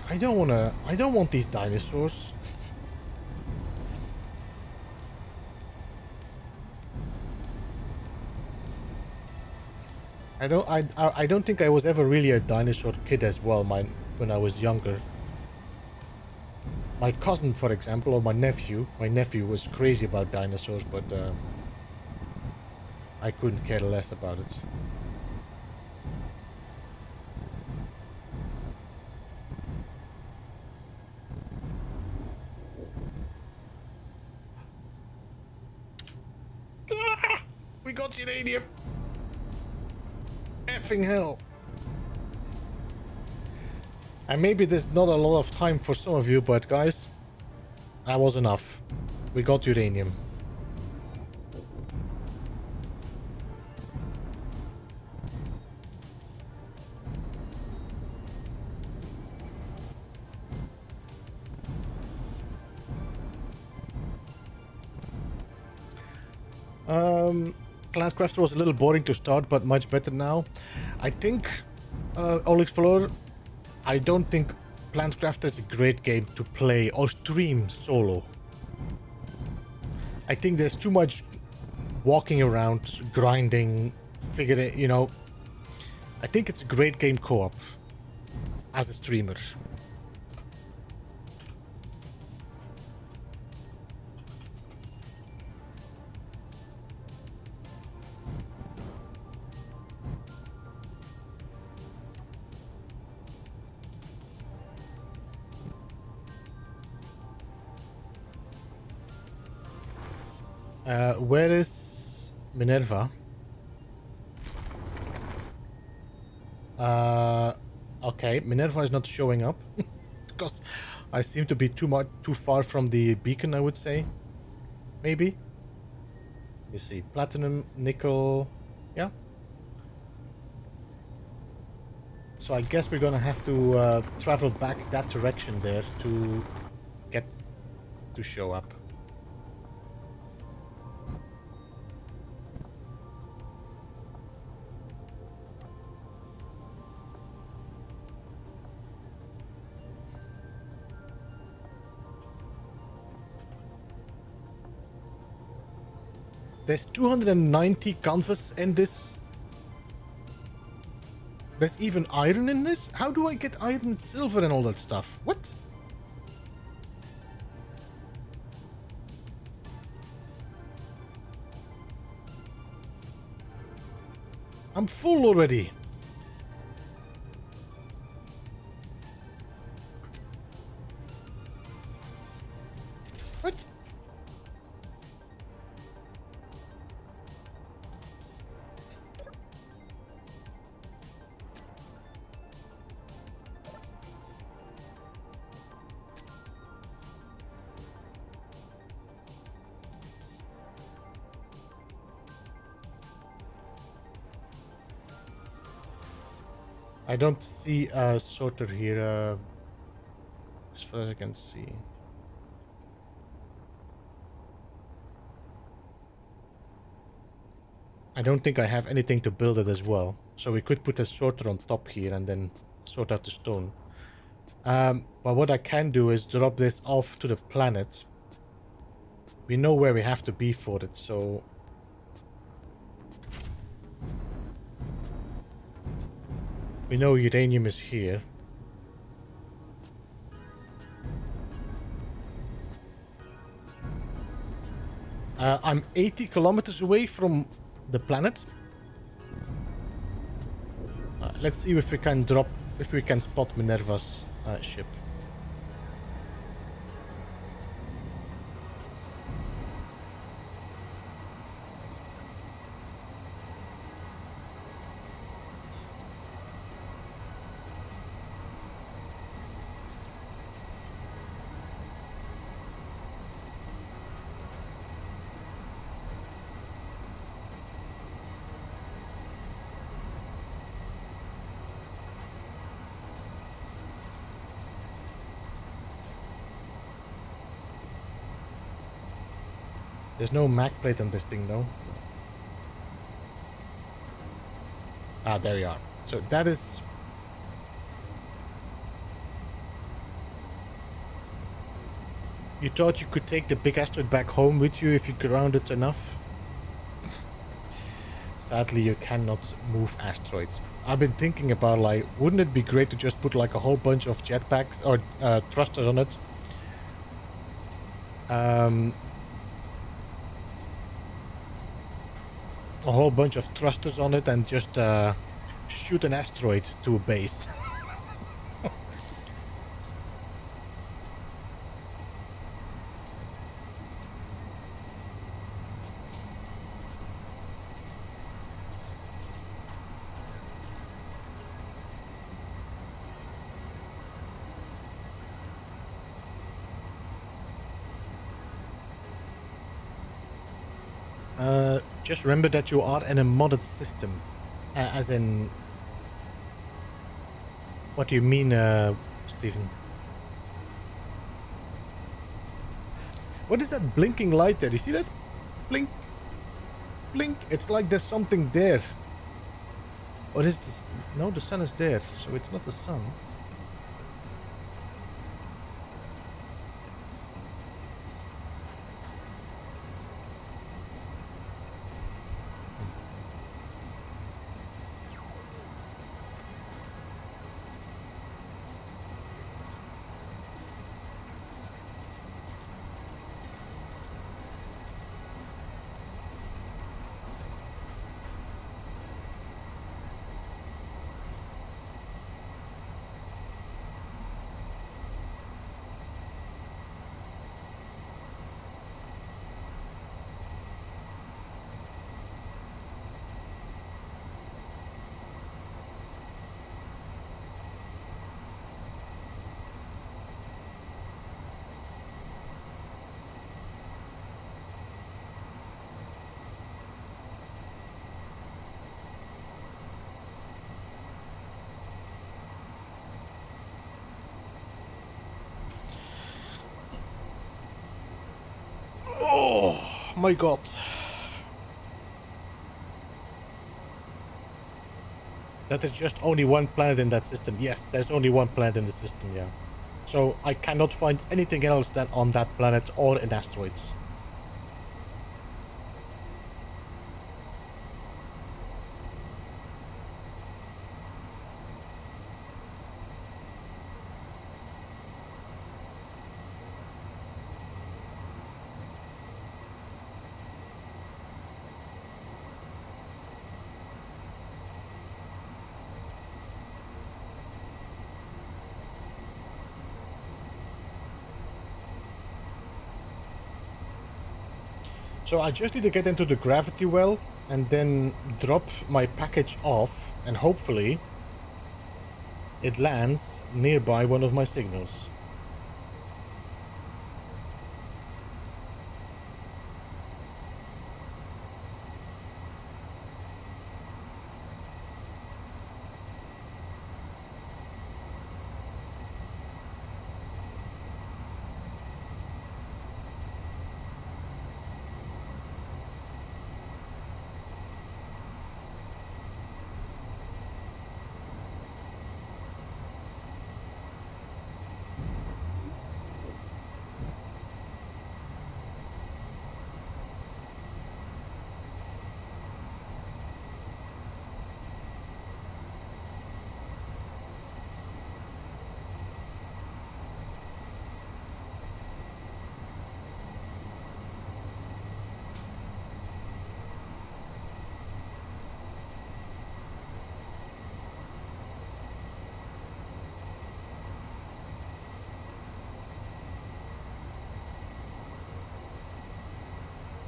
A: I don't want these dinosaurs. I don't think I was ever really a dinosaur kid as well, when I was younger. My cousin, for example, or my nephew was crazy about dinosaurs, but I couldn't care less about it. We got uranium! Effing hell. And maybe there's not a lot of time for some of you, but guys, that was enough. We got uranium. Planetcraft was a little boring to start, but much better now. I think All Explorer, I don't think Planetcraft is a great game to play or stream solo. I think there's too much walking around, grinding, figuring, I think it's a great game co-op as a streamer. Where is Minerva? Okay, Minerva is not showing up because I seem to be too far from the beacon, I would say. Maybe. You see, platinum, nickel, yeah. So I guess we're gonna have to travel back that direction there to get to show up. There's 290 canvas in this. There's even iron in this? How do I get iron and silver and all that stuff? What? I'm full already. What? I don't see a sorter here, as far as I can see. I don't think I have anything to build it as well. So we could put a sorter on top here and then sort out the stone. But what I can do is drop this off to the planet. We know where we have to be for it, so... We know uranium is here. I'm 80 kilometers away from the planet. Let's see if we can spot Minerva's ship. There's no mag plate on this thing, though. Ah, there you are. So that is... You thought you could take the big asteroid back home with you if you ground it enough? Sadly, you cannot move asteroids. I've been thinking about, like, wouldn't it be great to just put, like, a whole bunch of jetpacks or thrusters on it? A whole bunch of thrusters on it and just shoot an asteroid to a base. Just remember that you are in a modded system. As in... What do you mean, Stephen? What is that blinking light there? You see that? Blink. Blink. It's like there's something there. Or is this... No, the sun is there. So it's not the sun. Oh my god. That is just only one planet in that system. Yes, there's only one planet in the system, yeah. So I cannot find anything else than on that planet or in asteroids. So I just need to get into the gravity well and then drop my package off and hopefully it lands nearby one of my signals.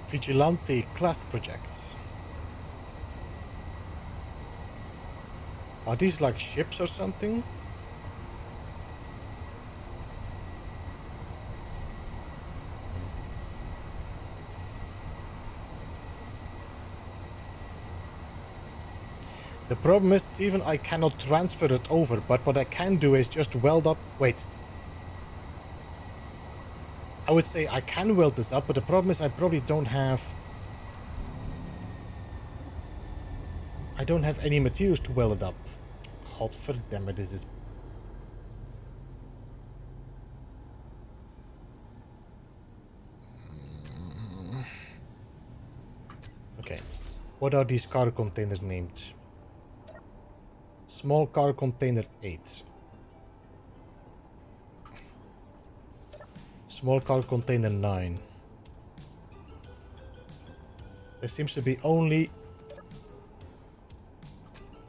A: Vigilante class projects. Are these like ships or something? The problem is, Steven, I cannot transfer it over, but what I can do is just weld up... Wait. I would say I can weld this up, but the problem is I probably don't have... I don't have any materials to weld it up. Godverdamme, this is... Okay. What are these cargo containers named? Small car container 8. Small car container 9. There seems to be only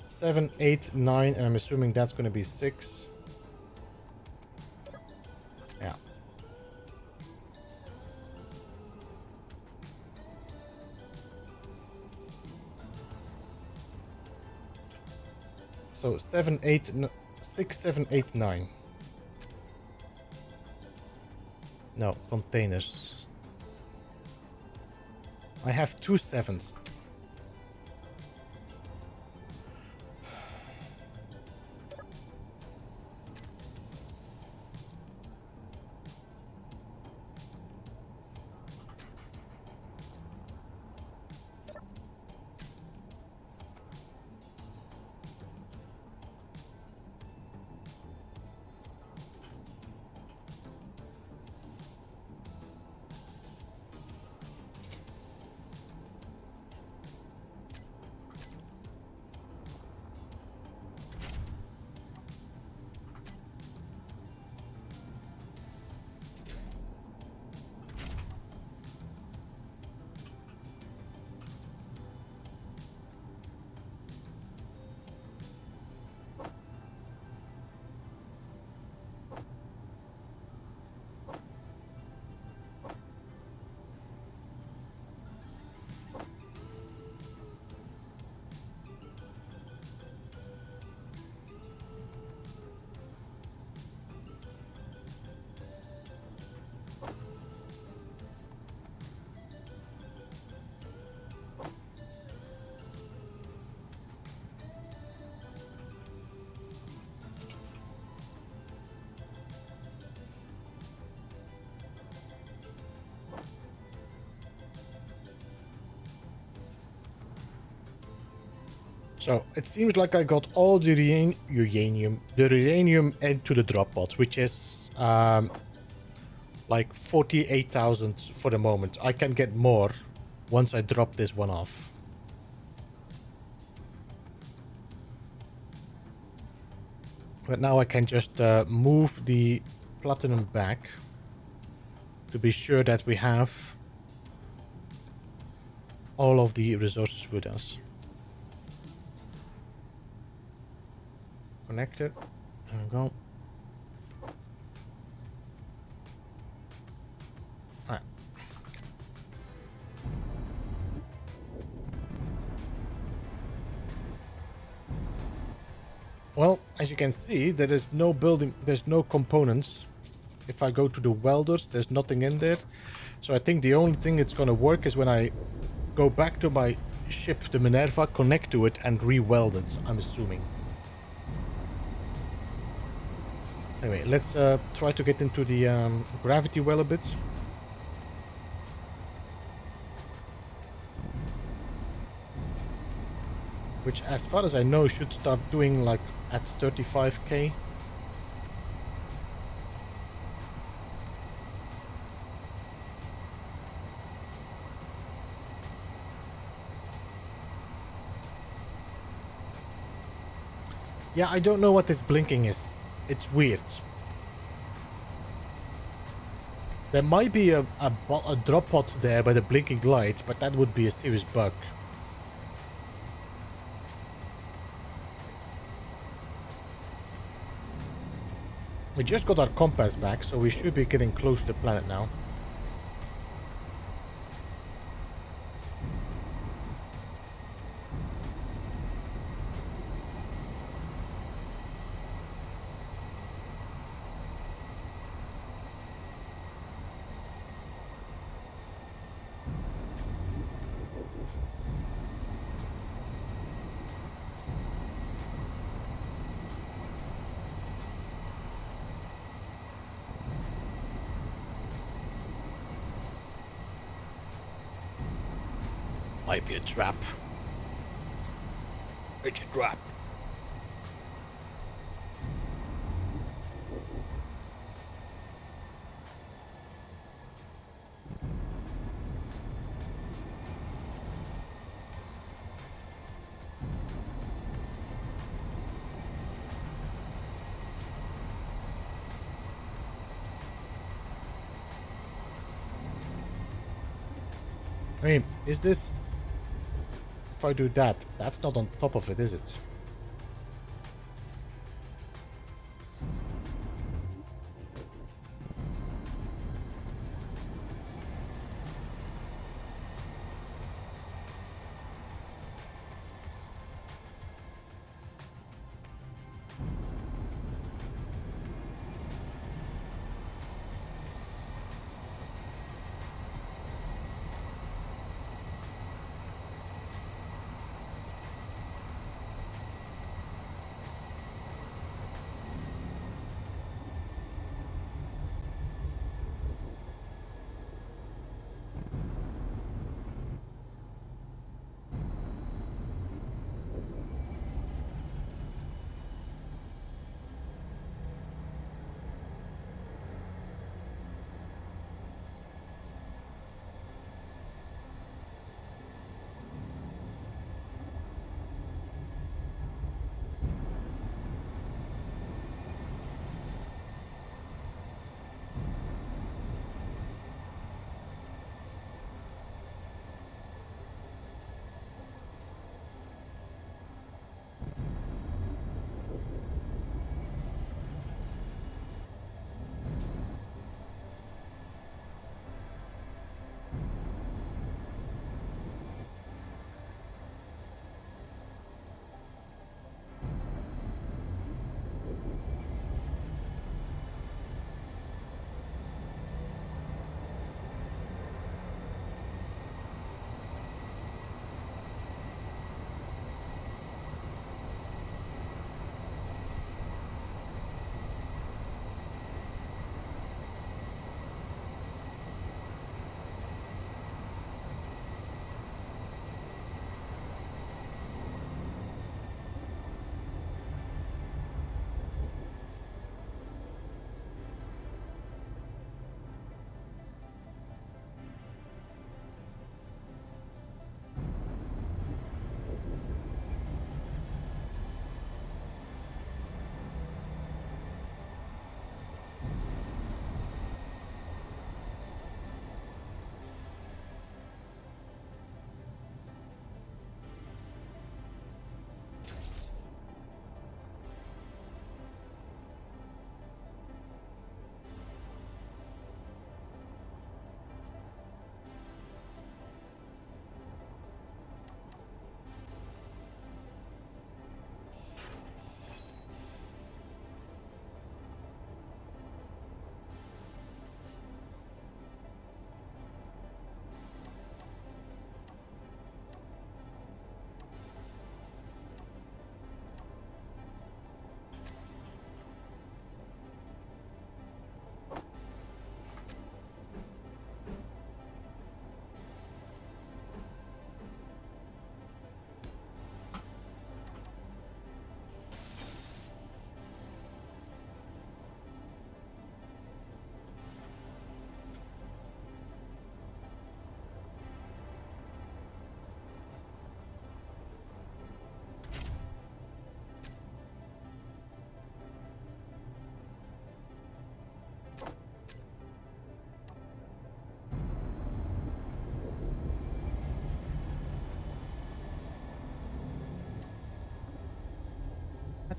A: 7, 8, 9, and I'm assuming that's going to be 6. Yeah. So 7, 8, 6, 7, 8, 9. No, containers. I have 2 7s. So it seems like I got all the uranium into the drop pod, which is like 48,000 for the moment. I can get more once I drop this one off. But now I can just move the platinum back to be sure that we have all of the resources with us. Connected. There we go. Ah. Well, as you can see, there is no building, there's no components. If I go to the welders, there's nothing in there. So I think the only thing that's gonna work is when I go back to my ship, the Minerva, connect to it and re-weld it, I'm assuming. Anyway, let's try to get into the gravity well a bit. Which, as far as I know, should start doing like at 35k. Yeah, I don't know what this blinking is. It's weird. There might be a drop pod there by the blinking light, but that would be a serious bug. We just got our compass back, so we should be getting close to the planet now. Might be a trap. It's a trap. I mean, is this... If I do that, that's not on top of it, is it?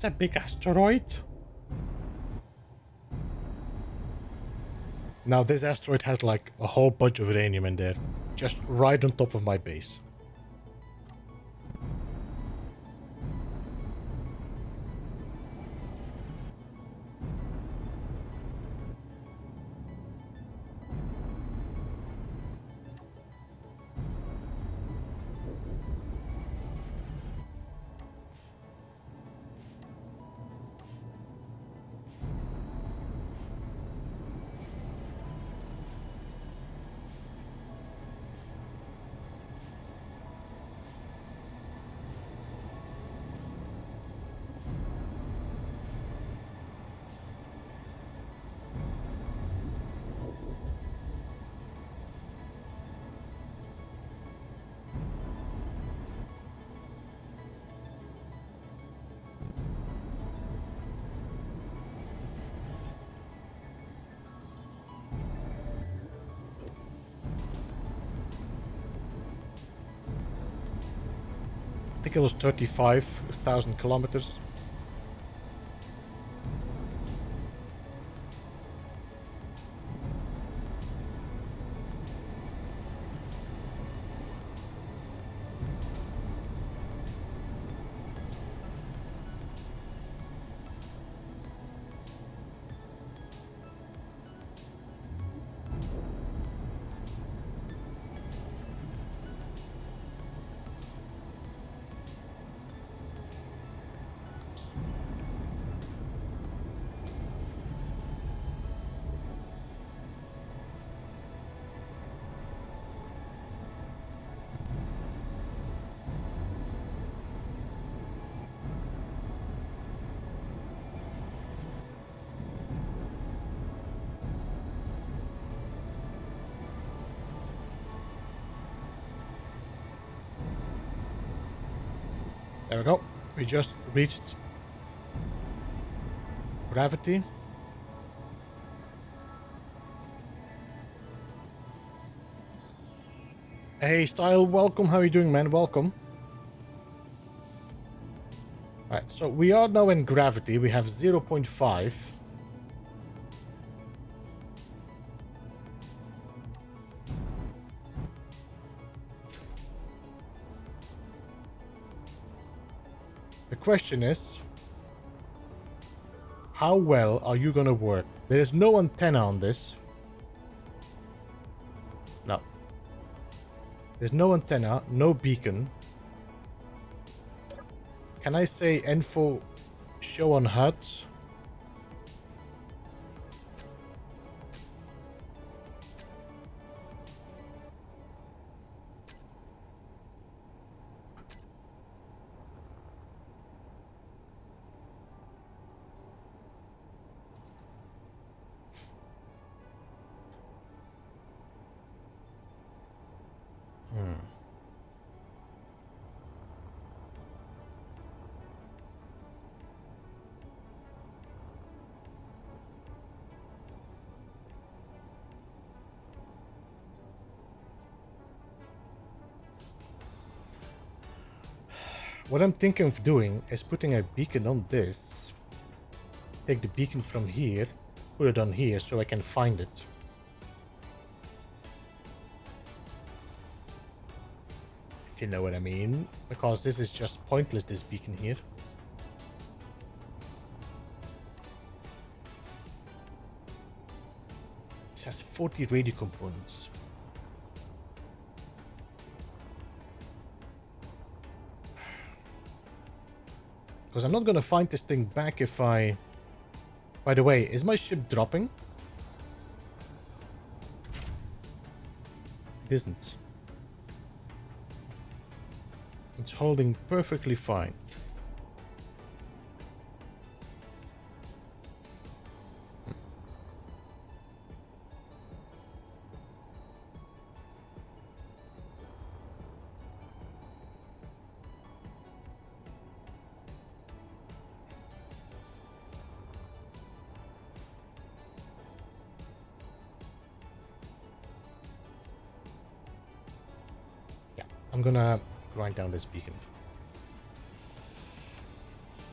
A: That's a big asteroid. Now this asteroid has like a whole bunch of uranium in there. Just right on top of my base. I think it was 35,000 kilometers. There we go. We just reached gravity. Hey, Style, welcome. How are you doing, man? Welcome. Alright, so we are now in gravity. We have 0.5. The question is, how well are you gonna work? There's no antenna on this. No. There's no antenna, no beacon. Can I say info show on HUD? What I'm thinking of doing is putting a beacon on this. Take the beacon from here, put it on here so I can find it. If you know what I mean. Because this is just pointless, this beacon here. It has 40 radio components. Because I'm not gonna find this thing back if I... By the way, is my ship dropping? It isn't. It's holding perfectly fine. I'm gonna grind down this beacon.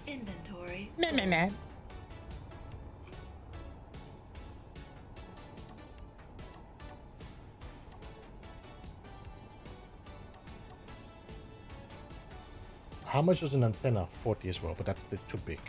B: Inventory.
A: Nah. How much was an antenna? 40 as well, but that's too big.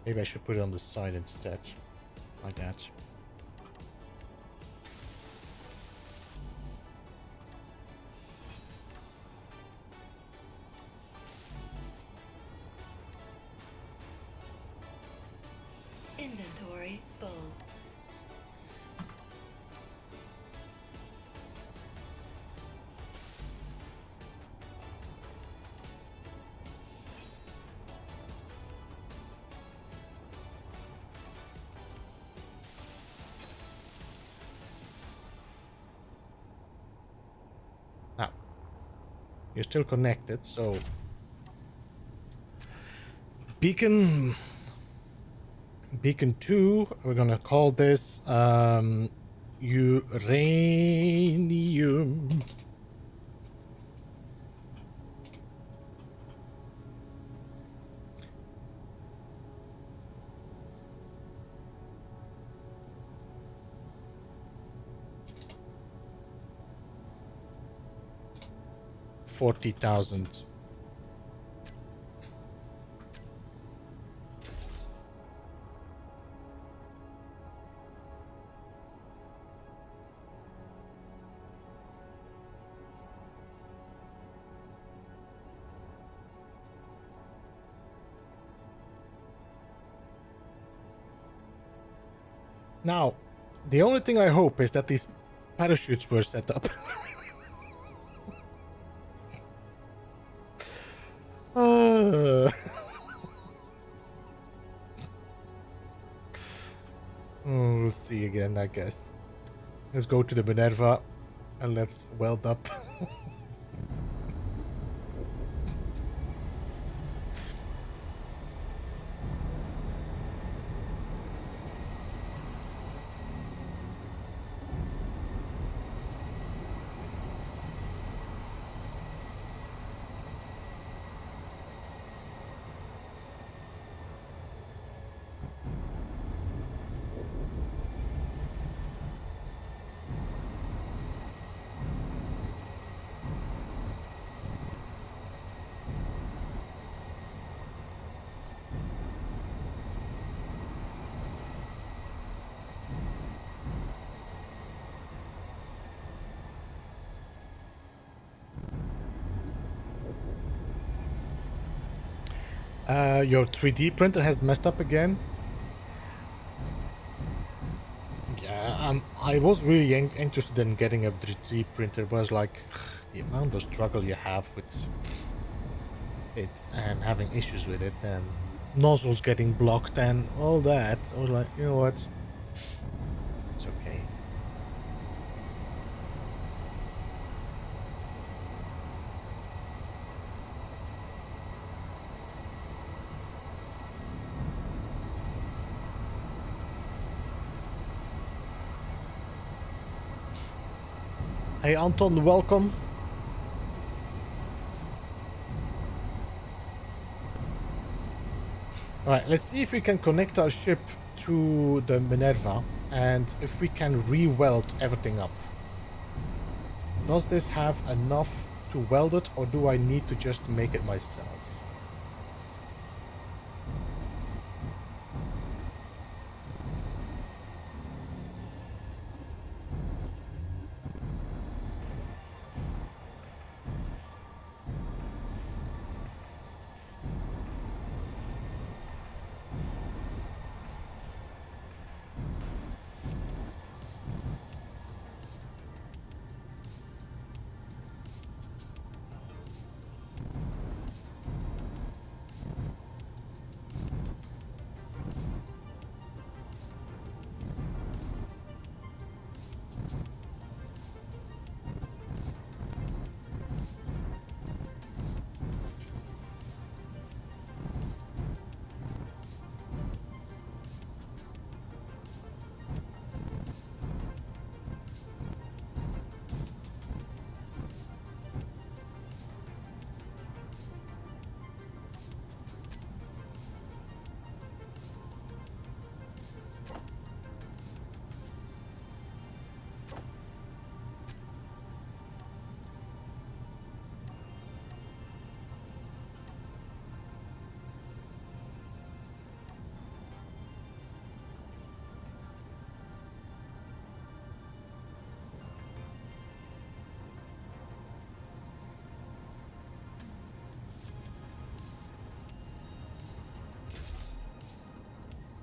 A: Maybe I should put it on the side instead, like that.
B: Inventory full.
A: You're still connected, so... Beacon 2, we're gonna call this uranium. $40,000. Now, the only thing I hope is that these parachutes were set up. We'll see again, I guess. Let's go to the Minerva and let's weld up. Your 3D printer has messed up again. Yeah, I was really interested in getting a 3D printer, but I was like, the amount of struggle you have with it and having issues with it and nozzles getting blocked and all that. I was like, you know what? It's okay. Hey Anton, welcome. Alright, let's see if we can connect our ship to the Minerva and if we can re-weld everything up. Does this have enough to weld it, or do I need to just make it myself?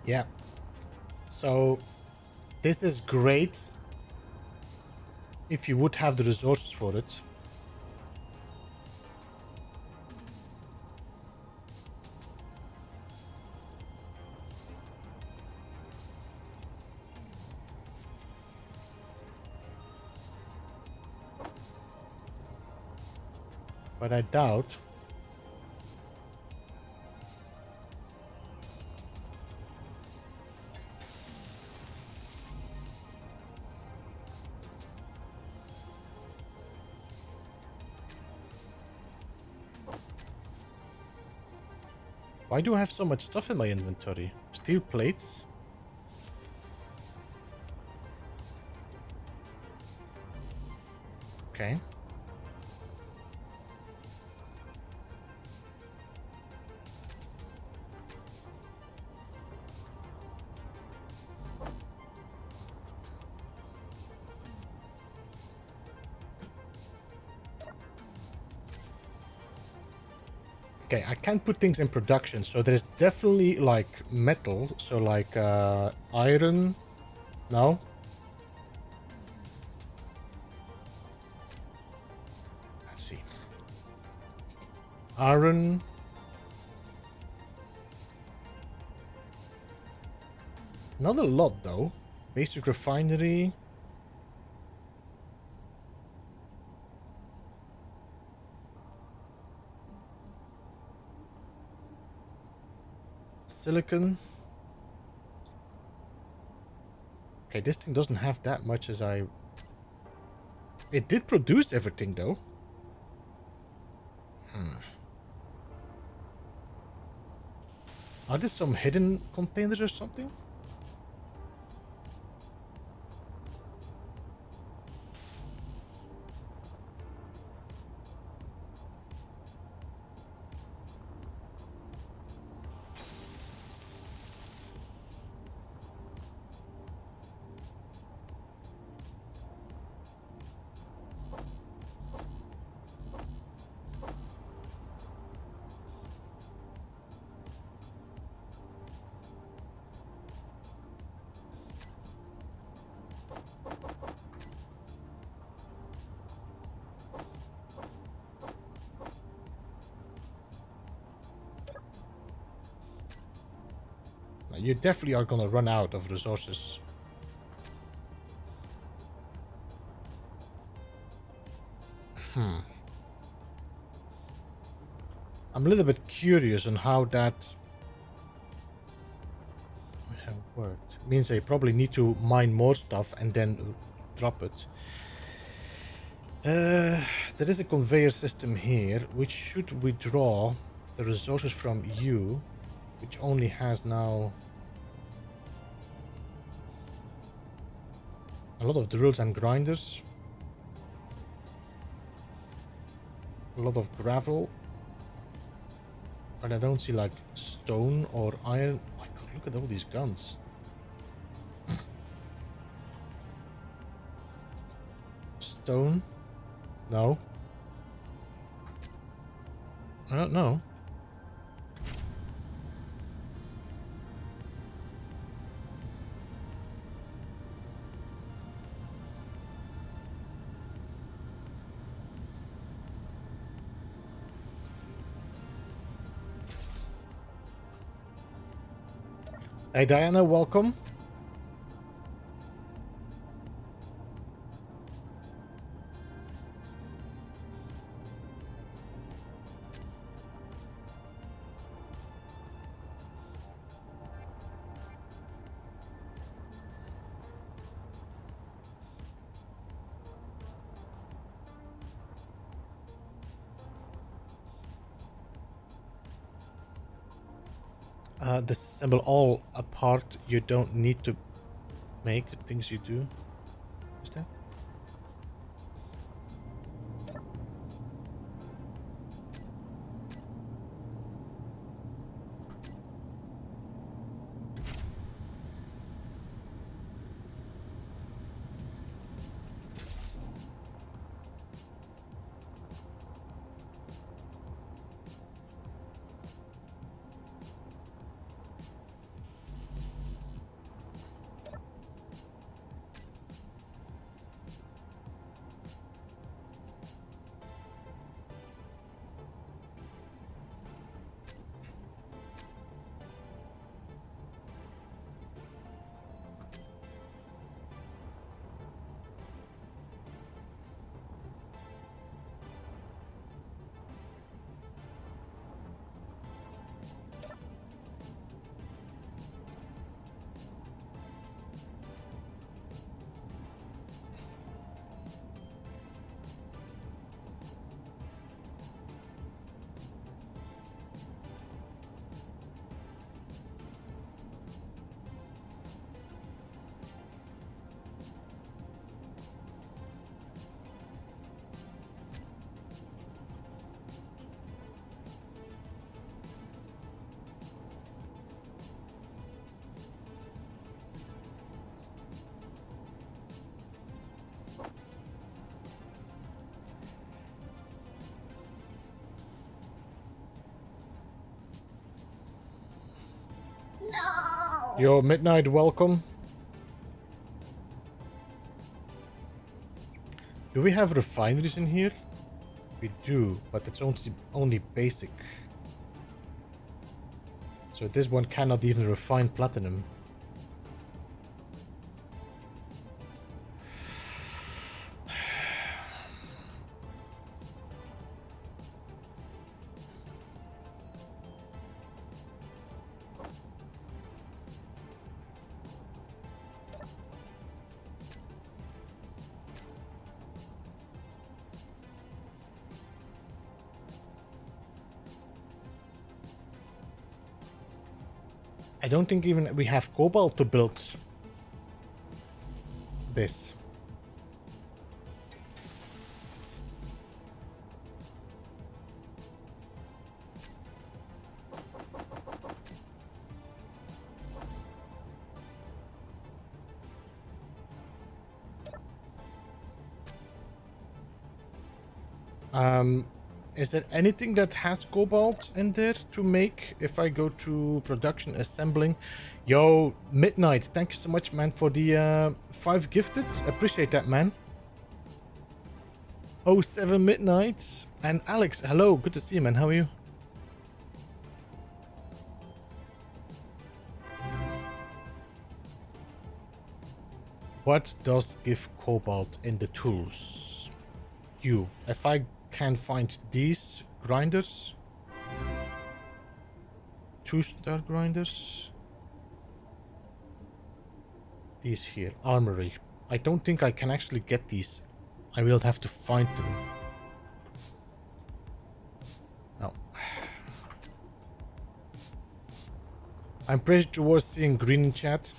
A: Yeah. So this is great if you would have the resources for it. But I doubt. Why do I have so much stuff in my inventory? Steel plates? Okay. Okay, I can't put things in production, so there's definitely like metal, so like iron. No? Let's see. Iron. Not a lot though. Basic refinery. Silicon. Okay, this thing doesn't have that much as I... It did produce everything though. Are there some hidden containers or something? You definitely are gonna run out of resources. I'm a little bit curious on how that have worked. Means I probably need to mine more stuff and then drop it. There is a conveyor system here which should withdraw the resources from you, which only has now a lot of drills and grinders, a lot of gravel, and I don't see like stone or iron. Oh my god, look at all these guns. Stone? No. I don't know. Hey Diana, welcome. Disassemble all apart. You don't need to make the things you do. Is that? Yo, Midnight, welcome. Do we have refineries in here? We do, but it's only basic. So this one cannot even refine platinum. I don't think even we have cobalt to build this. Is there anything that has cobalt in there to make if I go to production assembling? Yo, Midnight, thank you so much, man, for the 5 gifted. Appreciate that, man. 07 Midnight. And Alex, hello, good to see you, man. How are you? What does give cobalt in the tools? If I can find these grinders, 2-star grinders, these here, armory. I don't think I can actually get these. I will have to find them. No. I'm pretty towards seeing green in chat.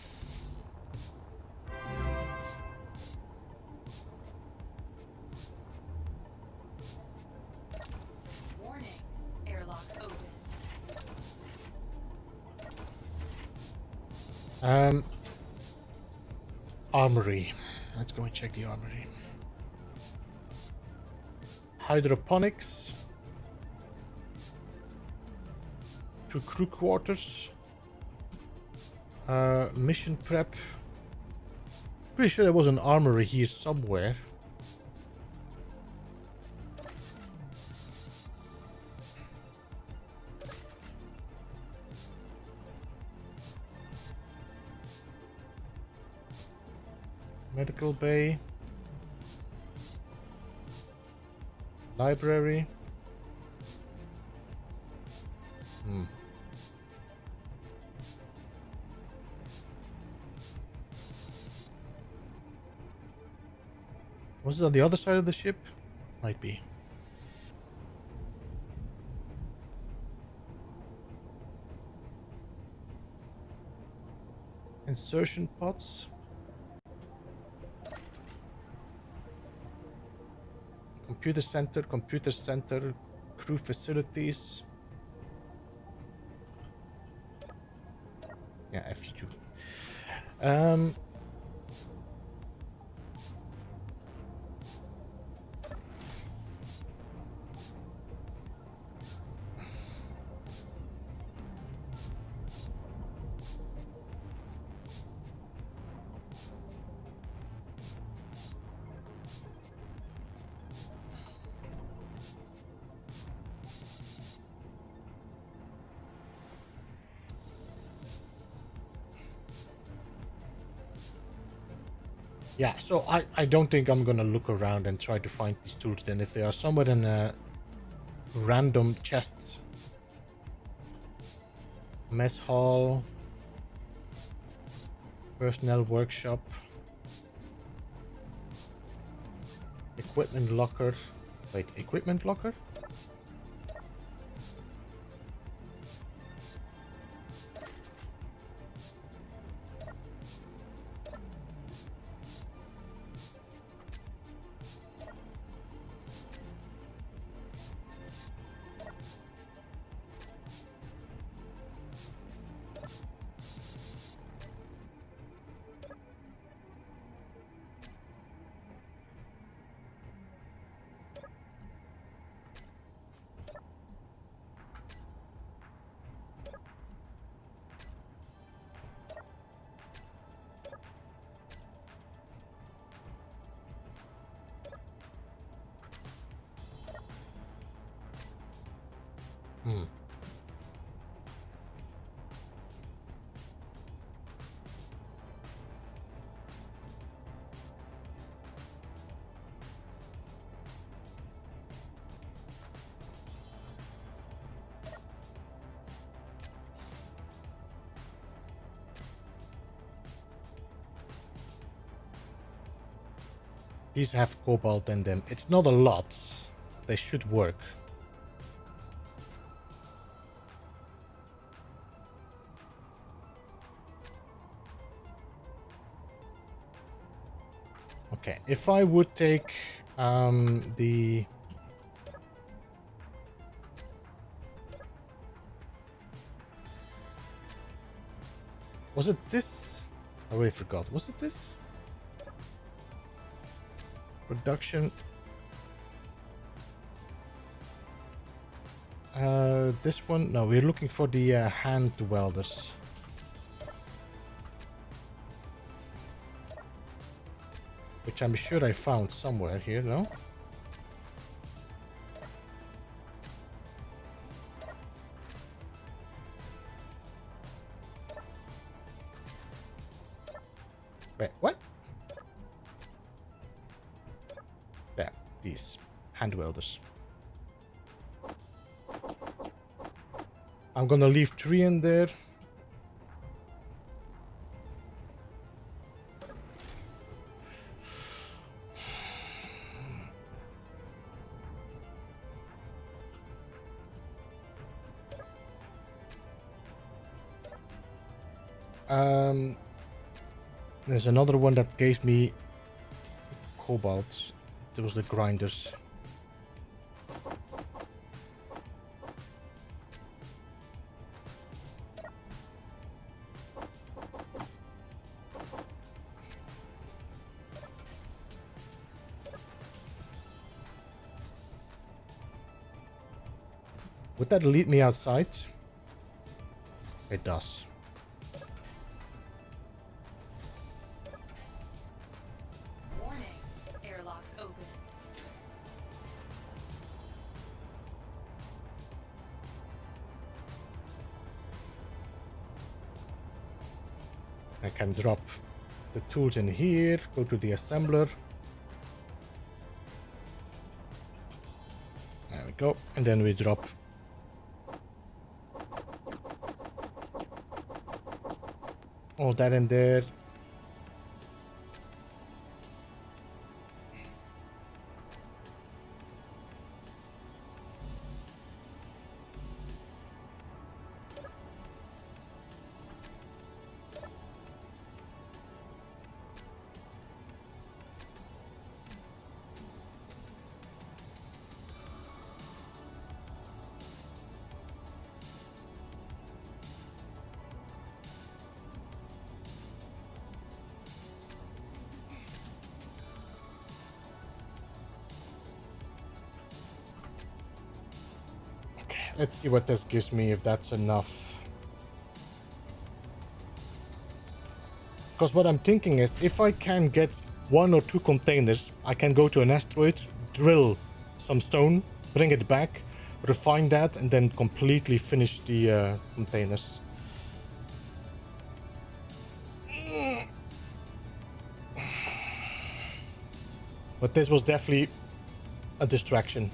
A: Armory. Let's go and check the armory. Hydroponics. 2 crew quarters. Mission prep. Pretty sure there was an armory here somewhere. Medical bay. Library. Was it on the other side of the ship? Might be. Insertion pods. Computer center, crew facilities. Yeah, FU2. Yeah, so I don't think I'm gonna look around and try to find these tools then if they are somewhere in random chests. Mess hall. Personnel workshop. Equipment locker. Wait, equipment locker? Hmm. These have cobalt in them. It's not a lot. They should work. Okay, if I would take the... Was it this? I already forgot. Was it this? Production. This one? No, we're looking for the hand welders. Which I'm sure I found somewhere here, no? Wait, what? There, these hand welders. I'm gonna leave 3 in there. There's another one that gave me cobalt. There was the grinders. Would that lead me outside? It does.
C: Warning. Airlocks open.
A: I can drop the tools in here, go to the assembler. There we go. And then we drop all that in there. Let's see what this gives me, if that's enough. Because what I'm thinking is, if I can get 1 or 2 containers, I can go to an asteroid, drill some stone, bring it back, refine that, and then completely finish the containers. But this was definitely a distraction.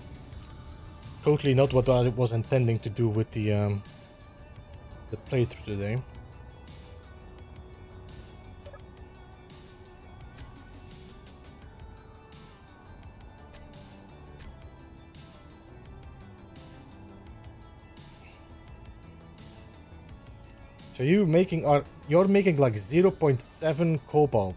A: Totally not what I was intending to do with the playthrough today. So you're making like 0.7 cobalt.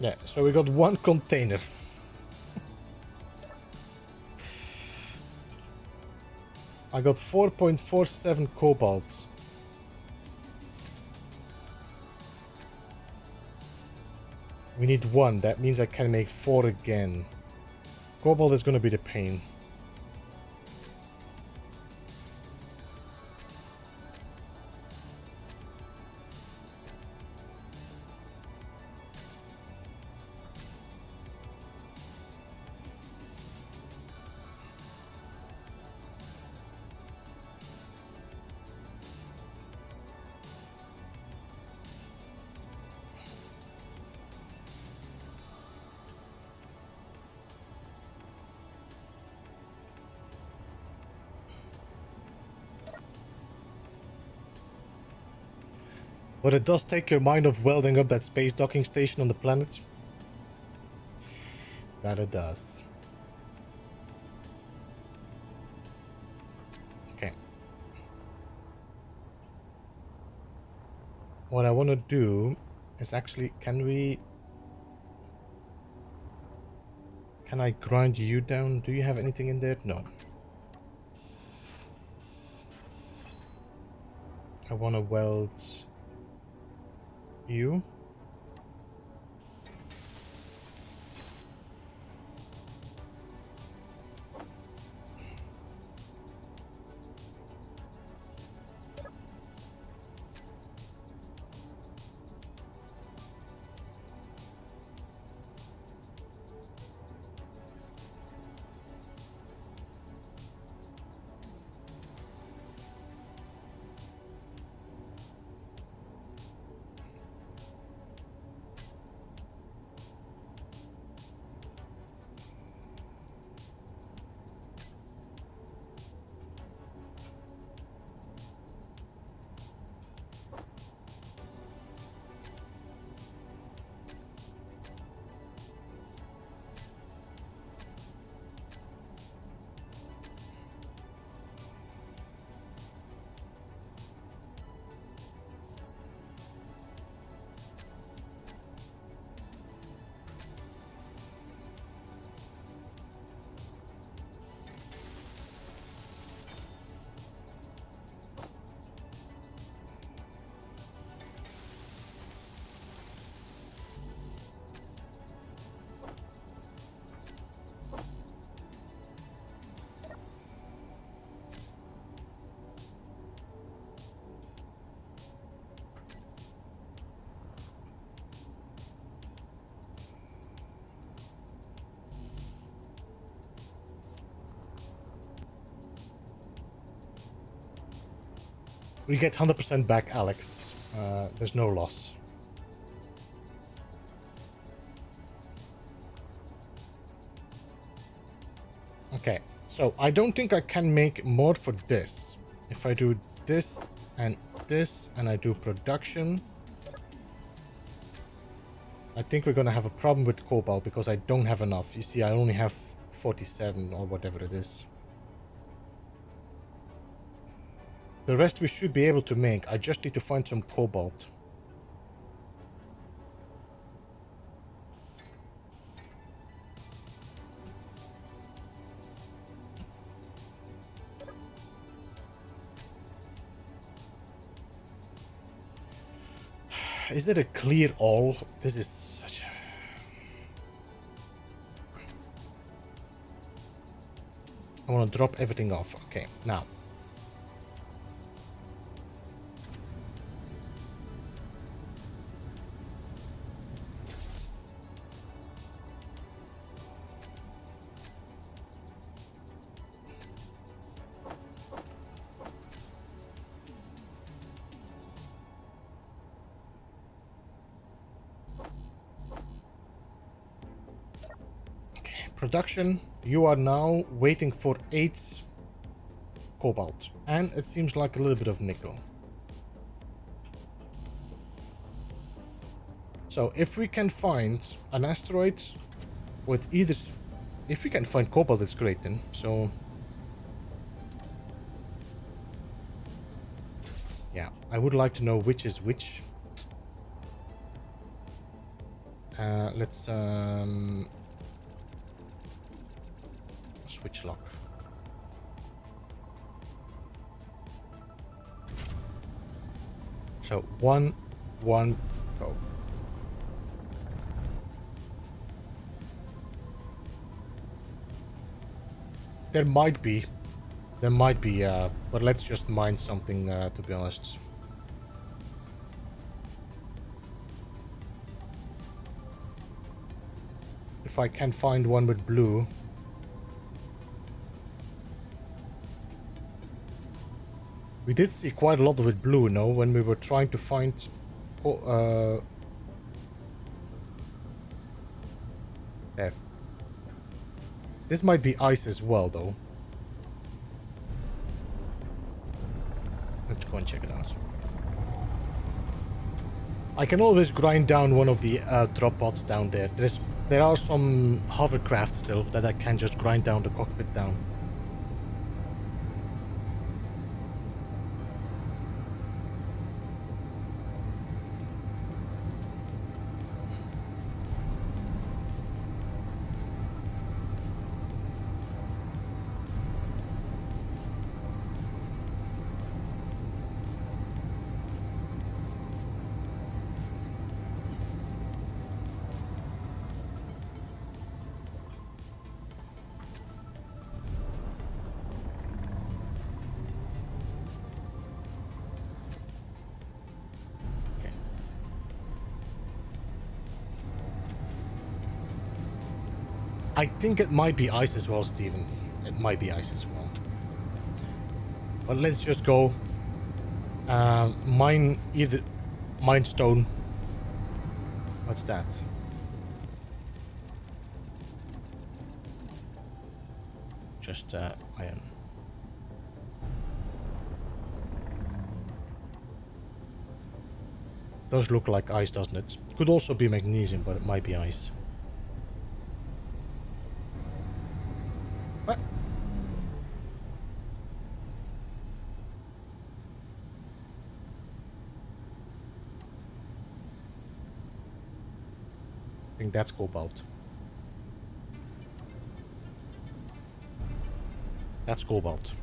A: Yeah, so we got 1 container. I got 4.47 cobalt. We need 1. That means I can make 4 again. Cobalt is going to be the pain. But it does take your mind off welding up that space docking station on the planet. That it does. Okay. What I want to do is actually, can I grind you down? Do you have anything in there? No. I want to weld you. We get 100% back, Alex. There's no loss. Okay, so I don't think I can make more for this. If I do this, and I do production, I think we're gonna have a problem with cobalt because I don't have enough. You see, I only have 47 or whatever it is. The rest we should be able to make. I just need to find some cobalt. Is it a clear all? This is such a... I want to drop everything off. Okay, now. Production, you are now waiting for 8 cobalt, and it seems like a little bit of nickel. So if we can find an asteroid with either, if we can find cobalt, it's great then. So yeah, I would like to know which is which. Let's switch lock. So 1, 1, go. There might be. There might be, but let's just mine something, to be honest. If I can find one with blue. We did see quite a lot of it blue, no? When we were trying to find... there. This might be ice as well, though. Let's go and check it out. I can always grind down one of the drop pods down there. There are some hovercraft still that I can just grind down the cockpit down. I think it might be ice as well, Steven. It might be ice as well. But let's just go mine stone. What's that? Just iron. Does look like ice, doesn't it? Could also be magnesium, but it might be ice. What? I think that's cobalt. That's cobalt.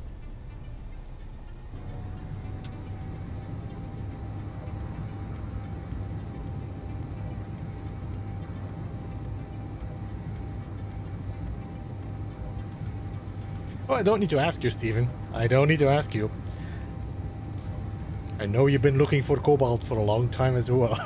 A: Oh, I don't need to ask you, Steven. I don't need to ask you. I know you've been looking for cobalt for a long time as well.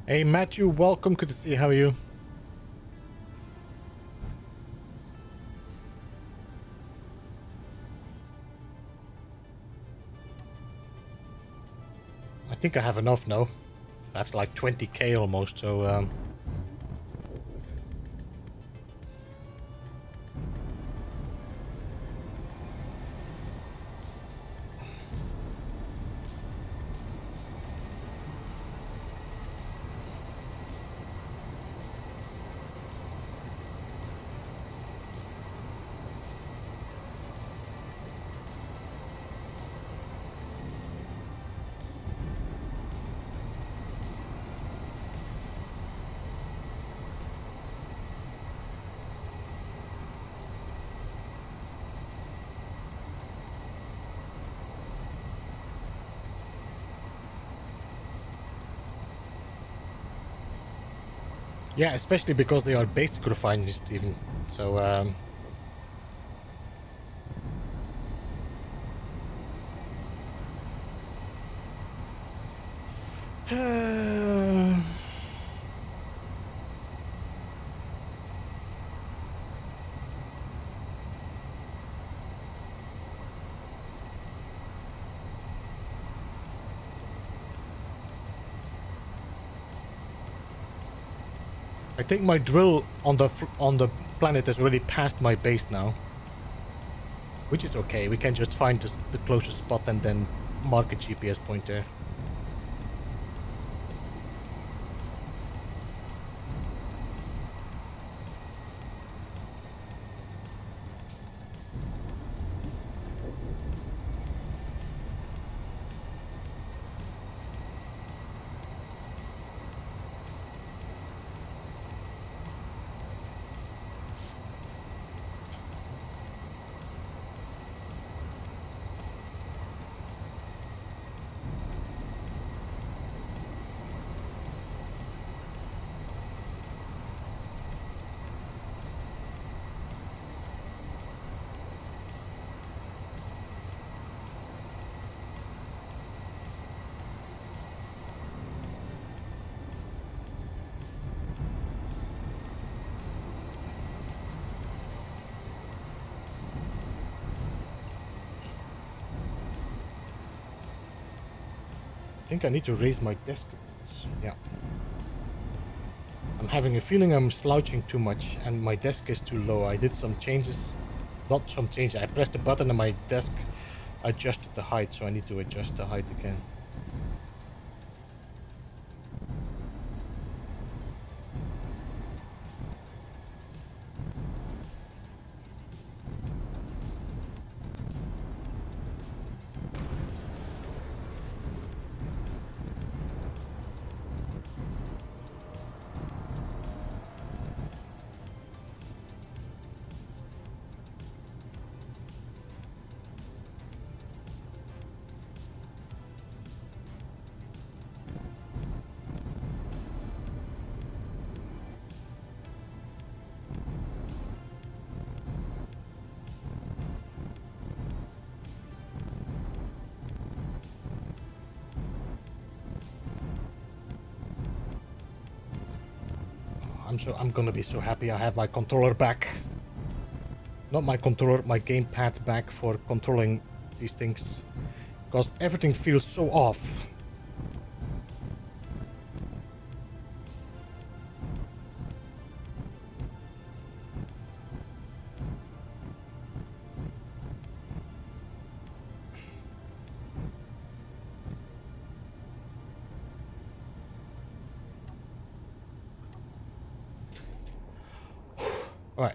A: Hey Matthew, welcome. Good to see you. How are you? I think I have enough now. That's like 20k almost, so Yeah, especially because they are basic refineries, Steven. So, I think my drill on the planet has already passed my base now, which is okay. We can just find the closest spot and then mark a GPS pointer. I think I need to raise my desk a bit. Yeah. I'm having a feeling I'm slouching too much and my desk is too low. I did some changes. Not some changes. I pressed a button and my desk adjusted the height, so I need to adjust the height again. I'm gonna be so happy I have my controller back. Not my controller, my gamepad back for controlling these things. Because everything feels so off. Alright.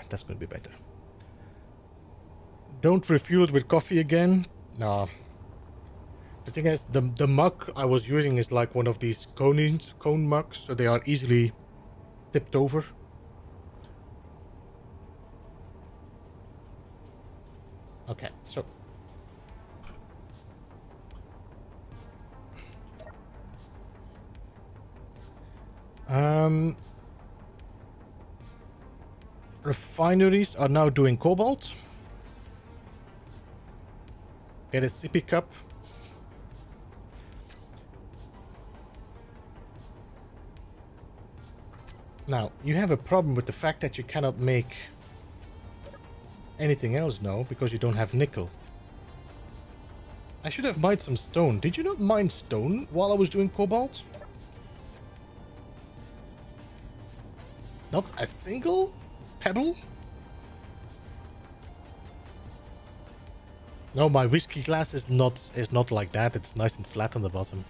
A: That's gonna be better. Don't refuel it with coffee again. No. The thing is, the mug I was using is like one of these cone mugs, so they are easily tipped over. Okay, so refineries are now doing cobalt. Get a sippy cup. Now, you have a problem with the fact that you cannot make anything else now, because you don't have nickel. I should have mined some stone. Did you not mine stone while I was doing cobalt? Not a single pebble? No, my whiskey glass is not like that. It's nice and flat on the bottom.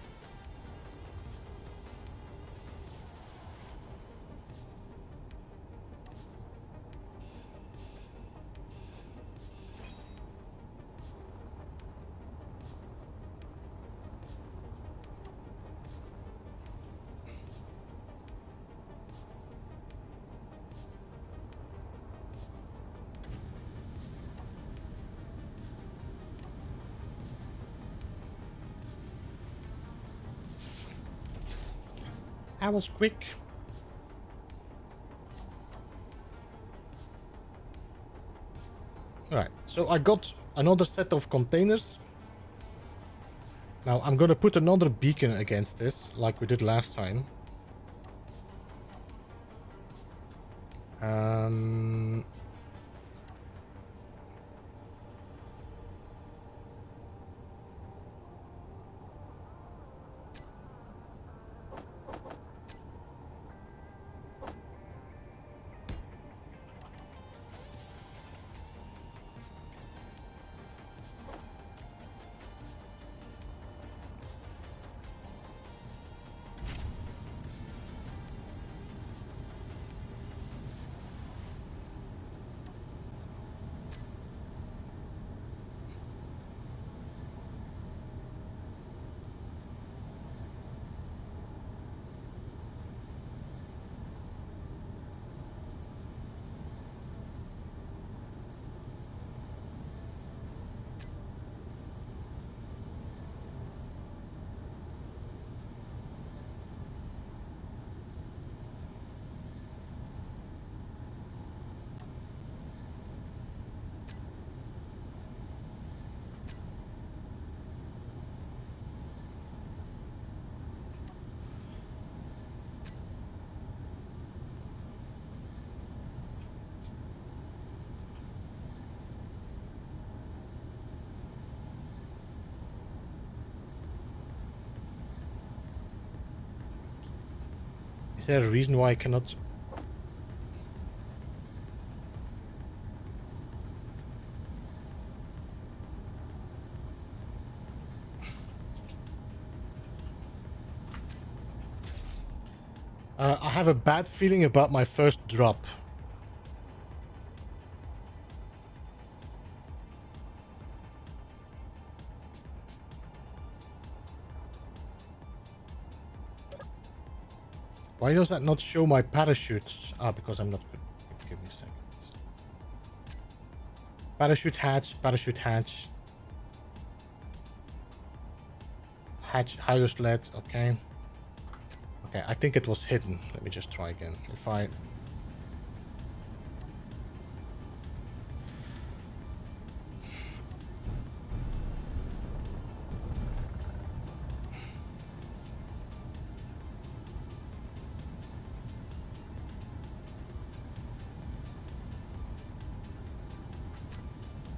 A: I was quick. Alright, so I got another set of containers. Now I'm gonna put another beacon against this, like we did last time. Is there a reason why I cannot... I have a bad feeling about my first drop. Why does that not show my parachutes? Ah, because I'm not good. Give me a second. Parachute hatch, parachute hatch. Hatch, hydro sled, okay. Okay, I think it was hidden. Let me just try again. If I...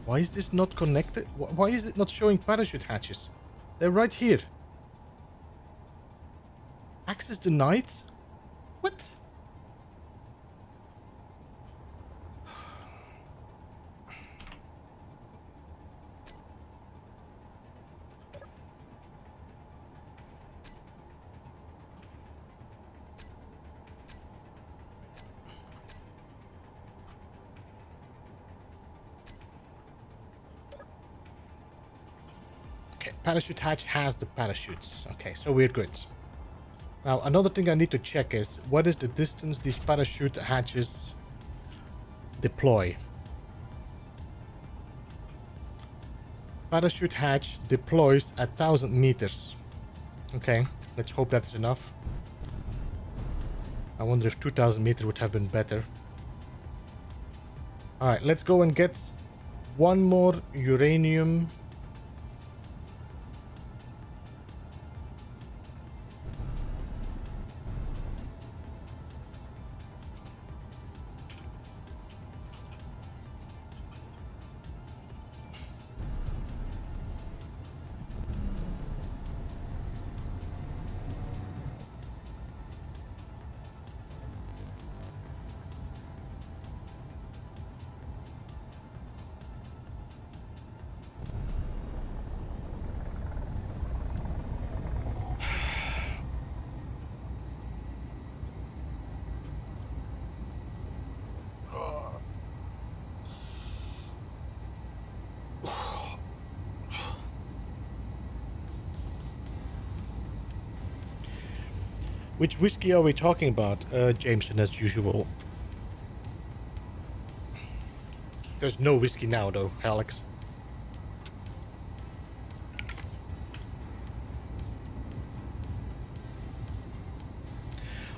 A: Why is this not connected? Why is it not showing parachute hatches? They're right here. Access denied? What? Okay, parachute hatch has the parachutes. Okay, so we're good. Now, another thing I need to check is what is the distance these parachute hatches deploy. Parachute hatch deploys at 1,000 meters. Okay, let's hope that's enough. I wonder if 2,000 meters would have been better. Alright, let's go and get one more uranium. Which whiskey are we talking about? Jameson, as usual. There's no whiskey now, though, Alex.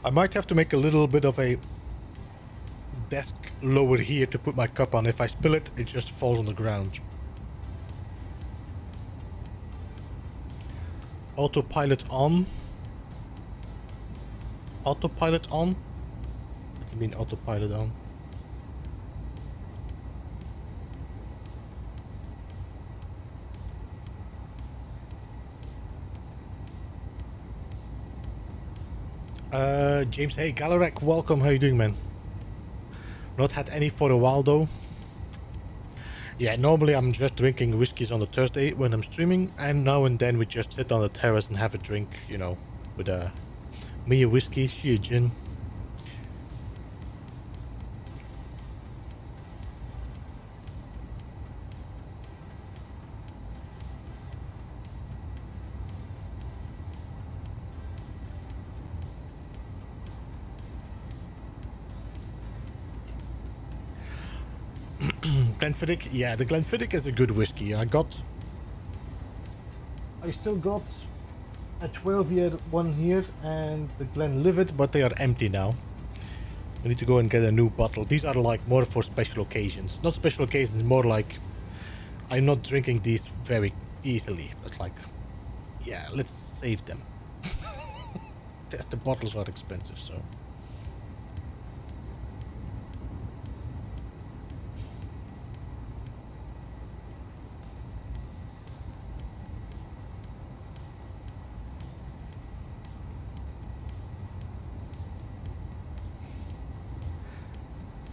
A: I might have to make a little bit of a desk lower here to put my cup on. If I spill it, it just falls on the ground. Autopilot on. Autopilot on? What do you mean autopilot on? James, hey, Galarek, welcome. How you doing, man? Not had any for a while, though. Yeah, normally I'm just drinking whiskeys on the Thursday when I'm streaming, and now and then we just sit on the terrace and have a drink, you know, with me a whiskey, she a gin. Glenfiddich, yeah, the Glenfiddich is a good whiskey. I still got a 12-year one here and the Glenlivet, but they are empty now. I need to go and get a new bottle. These are like more for special occasions. Not special occasions, more like I'm not drinking these very easily. But like, yeah, let's save them. The bottles are expensive, so.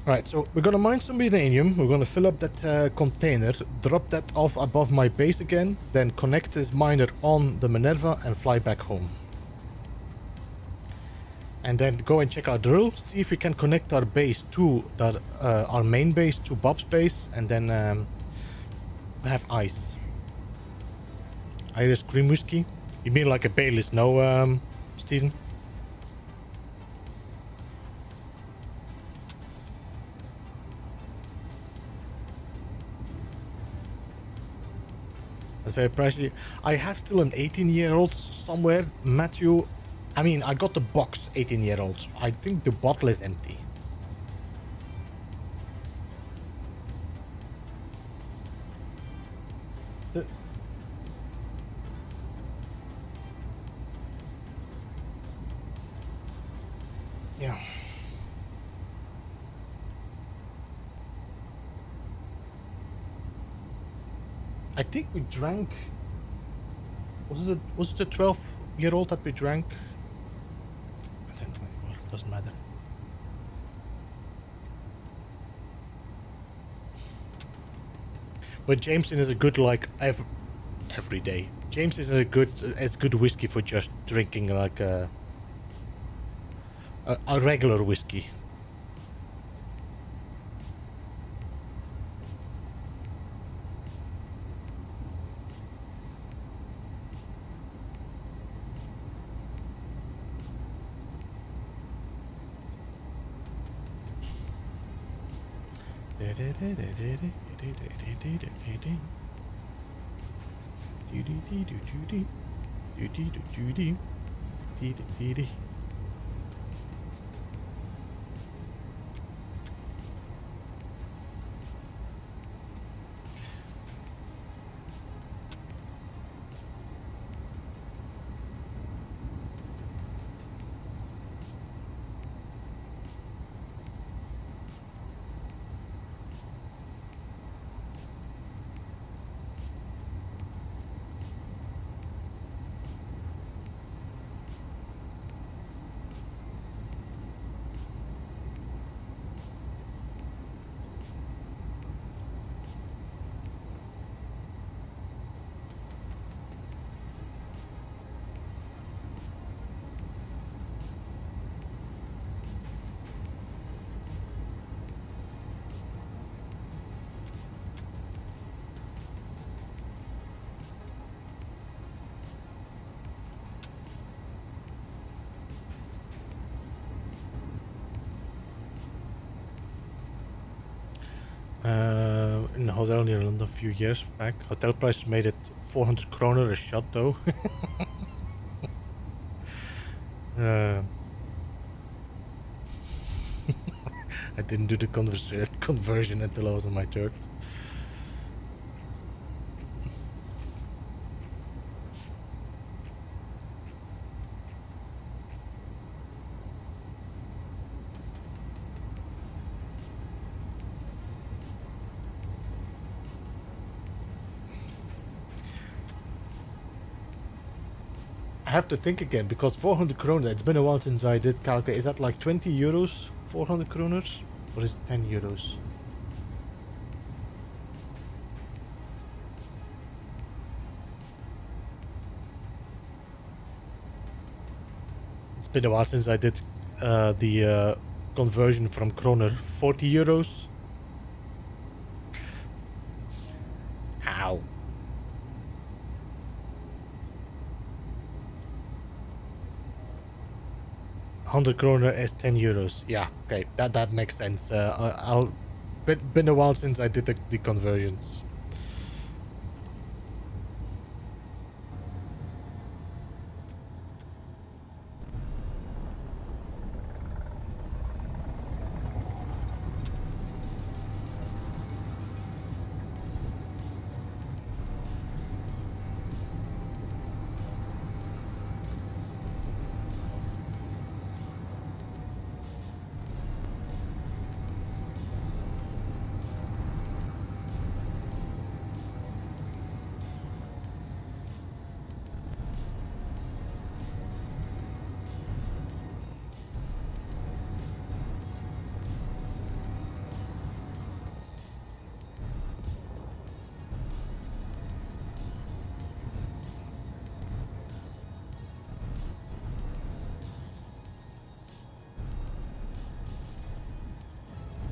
A: Alright, so we're gonna mine some uranium, we're gonna fill up that container, drop that off above my base again, then connect this miner on the Minerva and fly back home. And then go and check our drill, see if we can connect our base to our main base to Bob's base, and then have ice. Irish cream whiskey? You mean like a Baileys, no, Stephen? That's very pricey. I have still an 18-year-old somewhere, Matthew. I mean, I got the box 18-year-old. I think the bottle is empty. Yeah. I think we drank. Was it the 12-year-old that we drank? I don't know anymore. Doesn't matter. But Jameson is a good like every day. Jameson is a good whiskey for just drinking like a regular whiskey. In a hotel near London a few years back. Hotel price made it 400 kroner a shot though. I didn't do the conversion until I was on my third. I have to think again because 400 kroner, it's been a while since I did calculate. Is that like 20 euros? 400 kroner? Or is it 10 euros? It's been a while since I did the conversion from kroner. 40 euros? How? 100 kroner is 10 euros. Yeah, okay, that makes sense. Been a while since I did the conversions.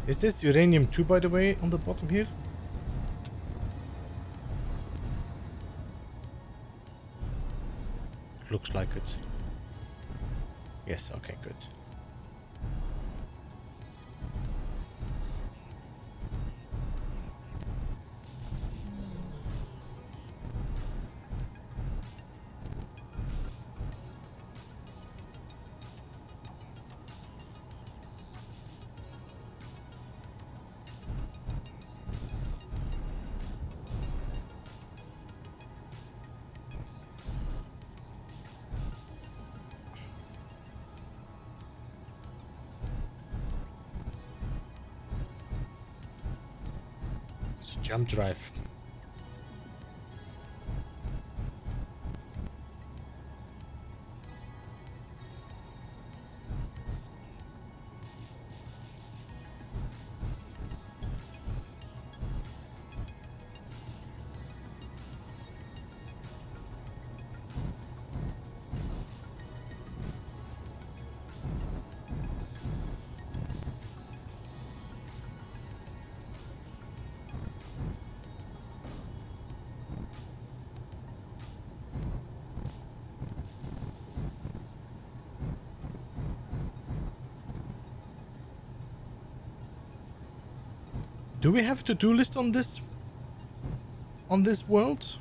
A: Is this uranium 2, by the way, on the bottom here? Looks like it. Yes, okay, good. It's a jump drive. Do we have a to-do list on this world?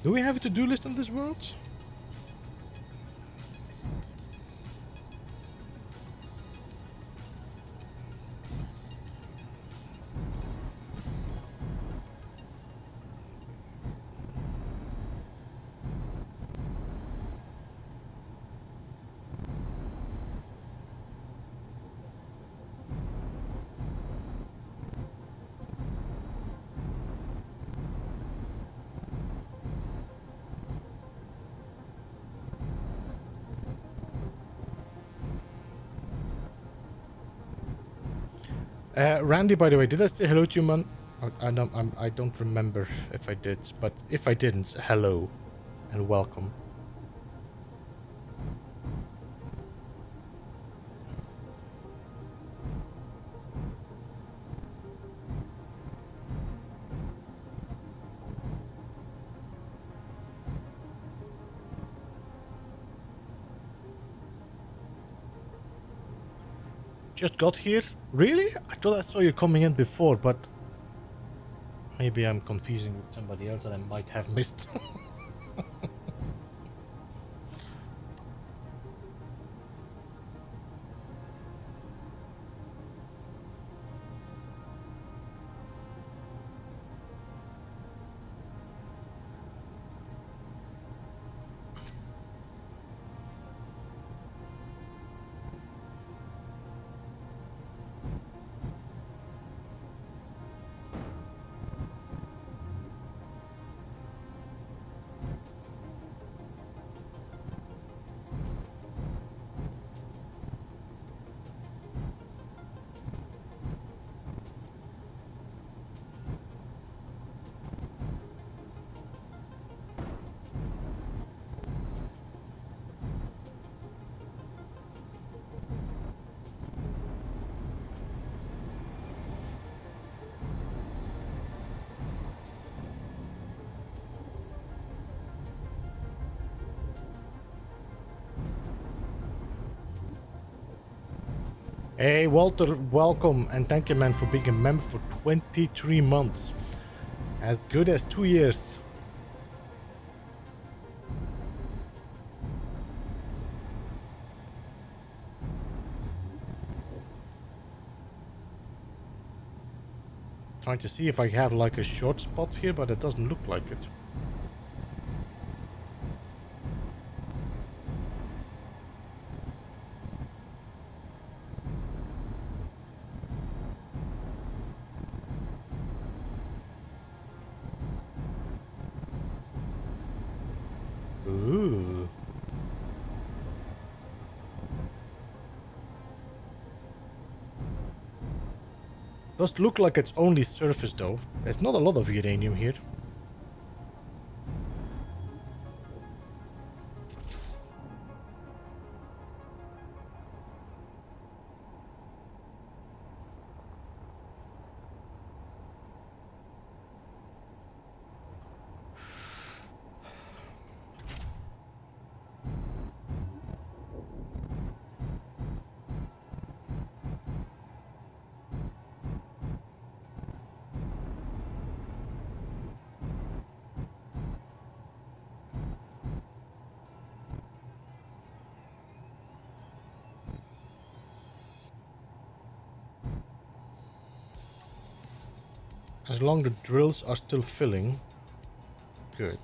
A: Do we have a to-do list on this world? Randy, by the way, did I say hello to you, man? I don't remember if I did, but if I didn't, hello and welcome. just got here? Really? I thought I saw you coming in before, but maybe I'm confusing with somebody else that I might have missed. Hey Walter, welcome and thank you man for being a member for 23 months. As good as 2 years. Trying to see if I have like a short spot here, but it doesn't look like it. Ooh. Does look like it's only surface though. There's not a lot of uranium here. As long as the drills are still filling, good.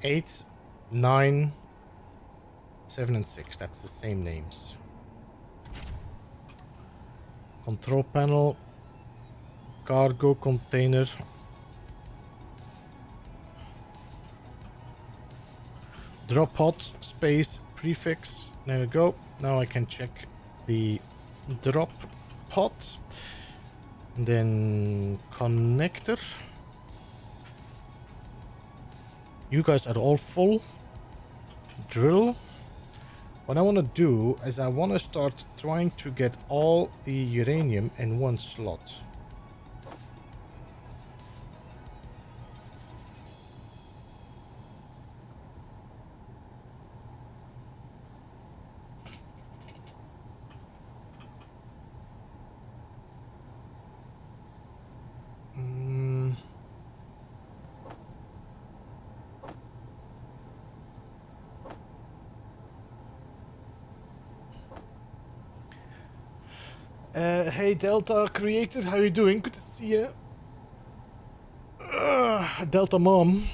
A: Eight, 9, 7 and 6. That's the same names. Control panel. Cargo container. Drop pod space prefix. There we go. Now I can check the drop. pot. And then connector. You guys are all full. Drill. What I want to do is I want to start trying to get all the uranium in one slot. Hey Delta Creator, how you doing? Good to see you. Delta Mom.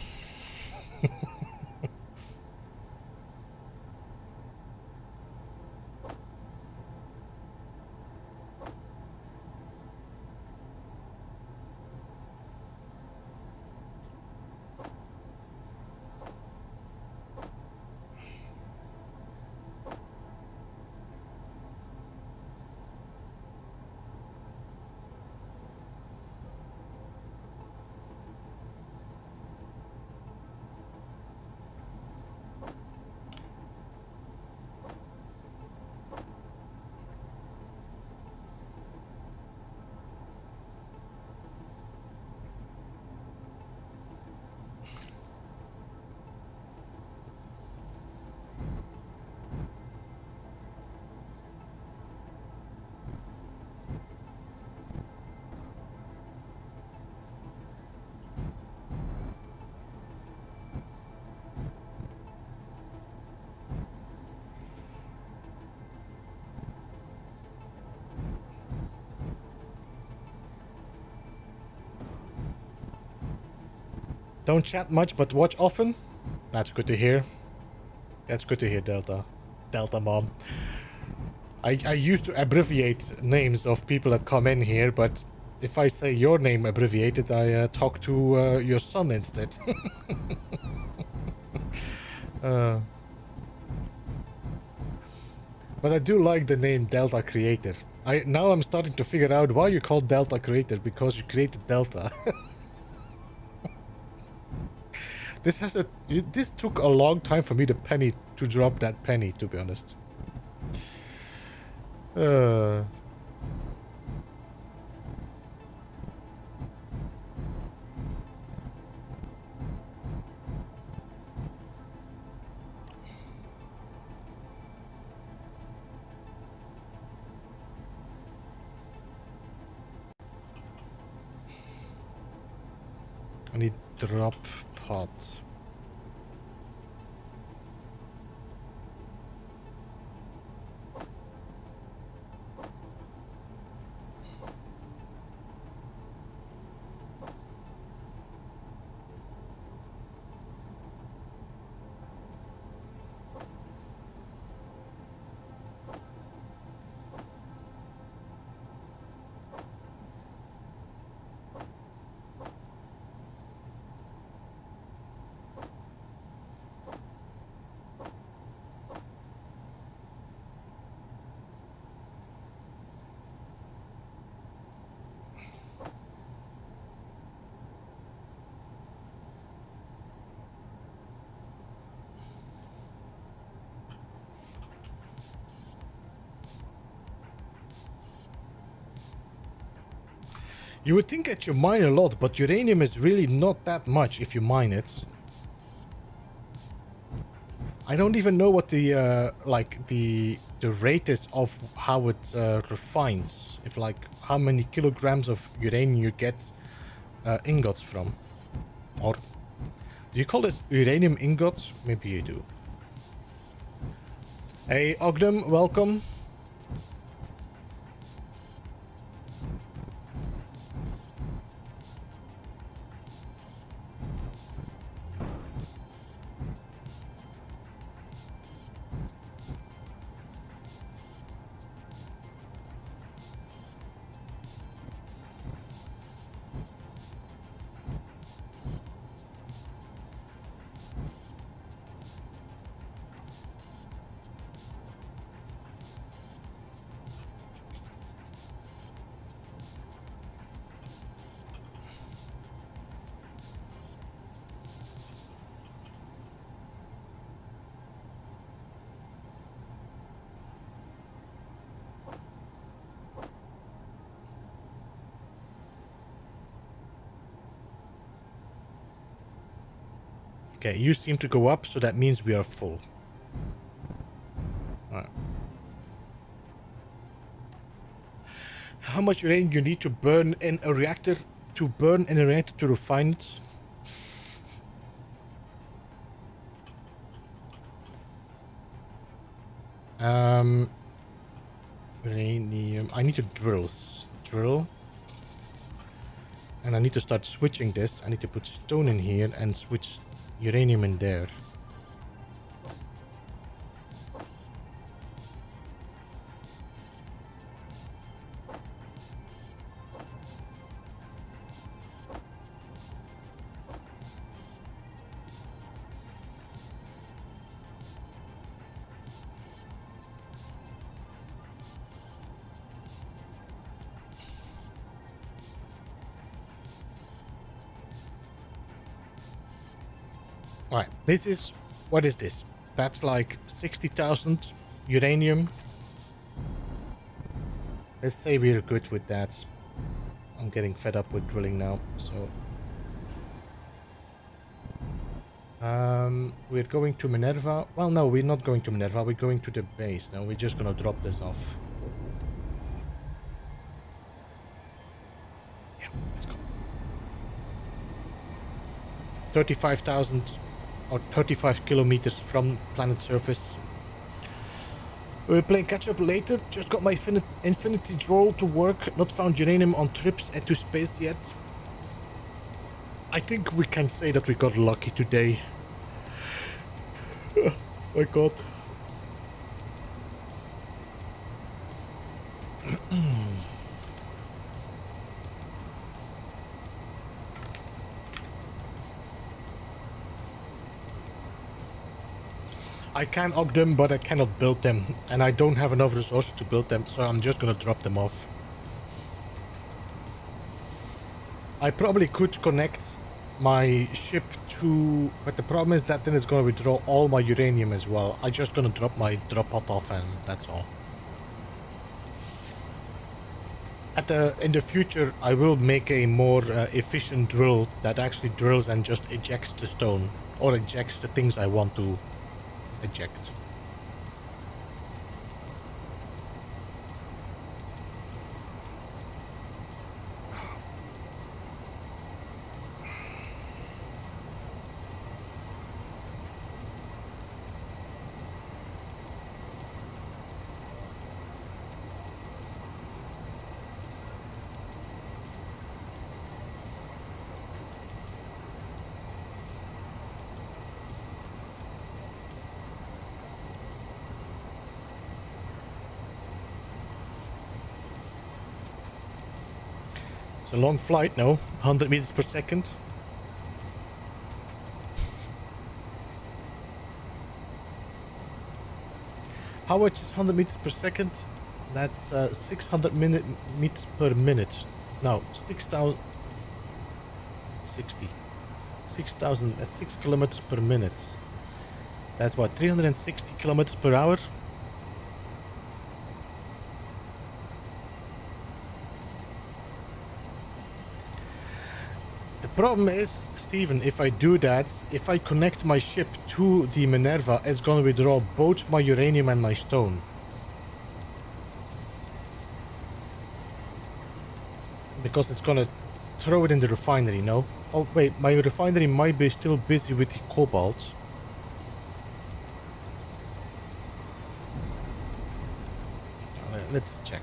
A: Don't chat much, but watch often. That's good to hear. That's good to hear, Delta. Delta Mom. I used to abbreviate names of people that come in here, but if I say your name abbreviated, I talk to your son instead. But I do like the name Delta Creator. Now I'm starting to figure out why you call Delta Creator, because you created Delta. This took a long time for me to drop that penny, to be honest. I need drop pod. You would think that you mine a lot, but uranium is really not that much if you mine it. I don't even know what the rate is of how it refines. If like how many kilograms of uranium you get ingots from, or do you call this uranium ingot? Maybe you do. Hey Ogdom, welcome. Okay, you seem to go up, so that means we are full. Alright. How much uranium you need to burn in a reactor to refine it? Uranium. I need to drill. And I need to start switching this. I need to put stone in here and switch uranium in there. Alright, this is... What is this? That's like 60,000 uranium. Let's say we're good with that. I'm getting fed up with drilling now, so... we're going to Minerva. Well, no, we're not going to Minerva. We're going to the base. No, we're just gonna drop this off. Yeah, let's go. 35,000 or 35 kilometers from planet surface. We're playing catch up later. Just got my infinity droll to work. Not found uranium on trips into space yet. I think we can say that we got lucky today. Oh my god. I can og them, but I cannot build them. And I don't have enough resources to build them, so I'm just gonna drop them off. I probably could connect my ship to... But the problem is that then it's gonna withdraw all my uranium as well. I'm just gonna drop my drop pod off and that's all. In the future, I will make a more efficient drill that actually drills and just ejects the stone. Or ejects the things I want to eject. It's a long flight, no? 100 meters per second. How much is 100 meters per second? That's 600 meters per minute. No, 6,000... 60. 6,000... That's 6 kilometers per minute. That's what, 360 kilometers per hour? The problem is, Steven, if I do that, if I connect my ship to the Minerva, it's gonna withdraw both my uranium and my stone. Because it's gonna throw it in the refinery, no? Oh wait, my refinery might be still busy with the cobalt. Let's check.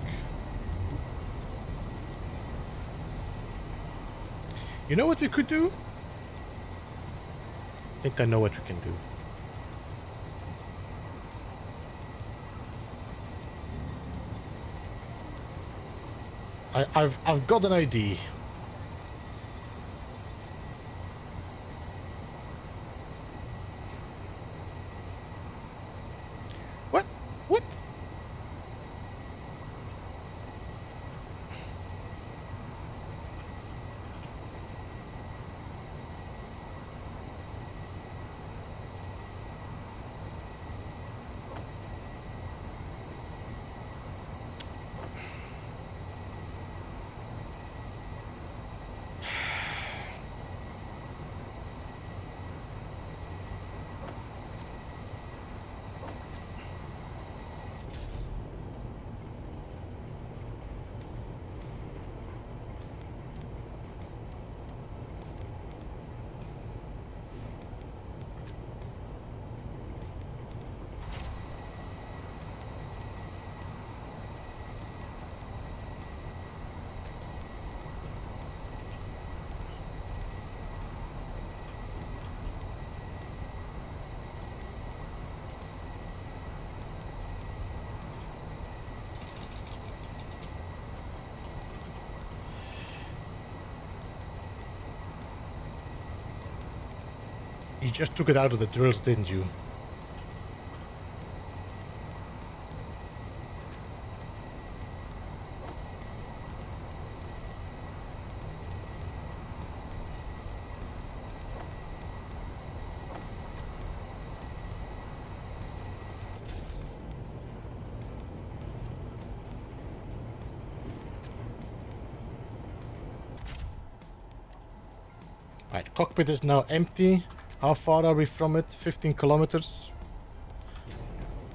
A: You know what we could do? I think I know what we can do. I've got an idea. What? What? You just took it out of the drills, didn't you? Right, cockpit is now empty. How far are we from it? 15 kilometers.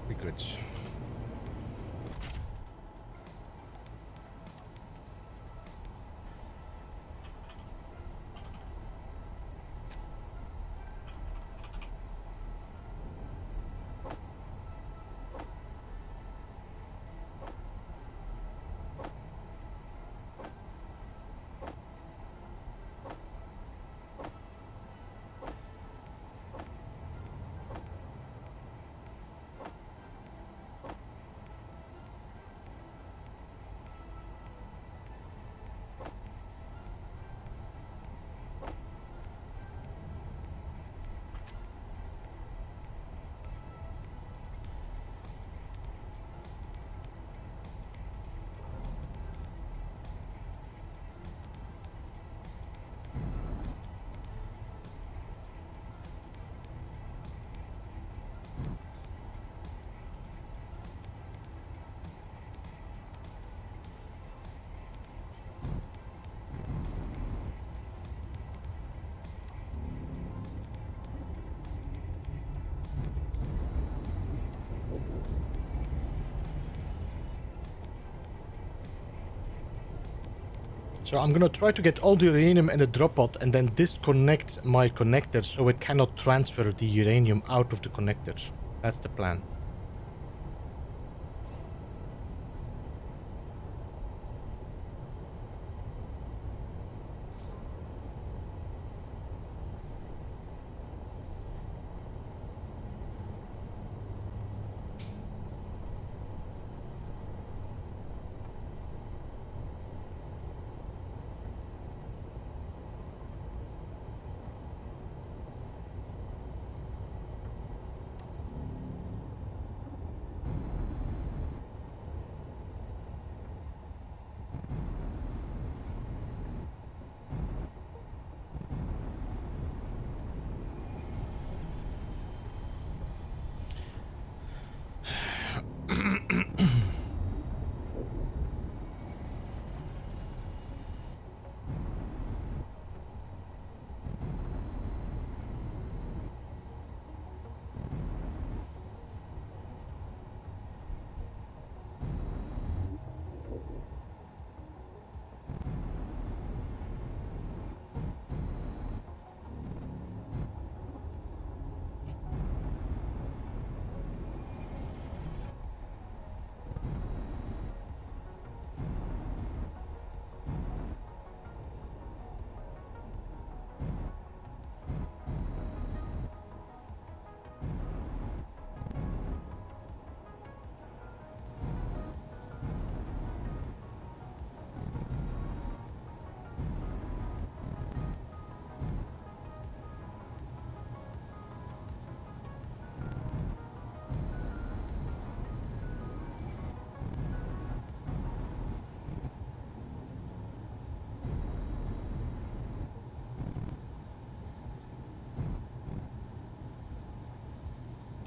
A: Be good. So I'm gonna try to get all the uranium in the drop pod and then disconnect my connector so it cannot transfer the uranium out of the connector. That's the plan.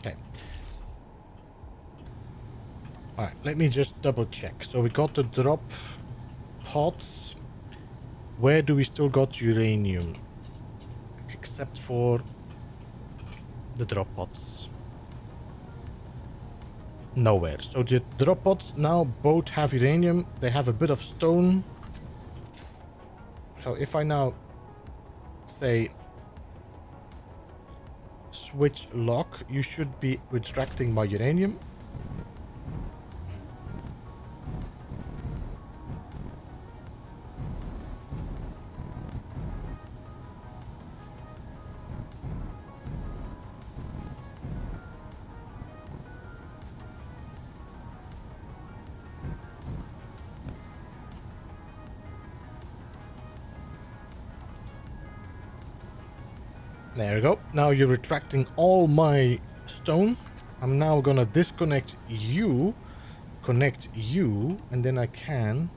A: Okay. Alright, let me just double check. So we got the drop pods. Where do we still got uranium? Except for the drop pods. Nowhere. So the drop pods now both have uranium. They have a bit of stone. So if I now say switch lock, you should be retracting my uranium. There we go. Now you're retracting all my stone. I'm now gonna disconnect you, connect you, and then I can...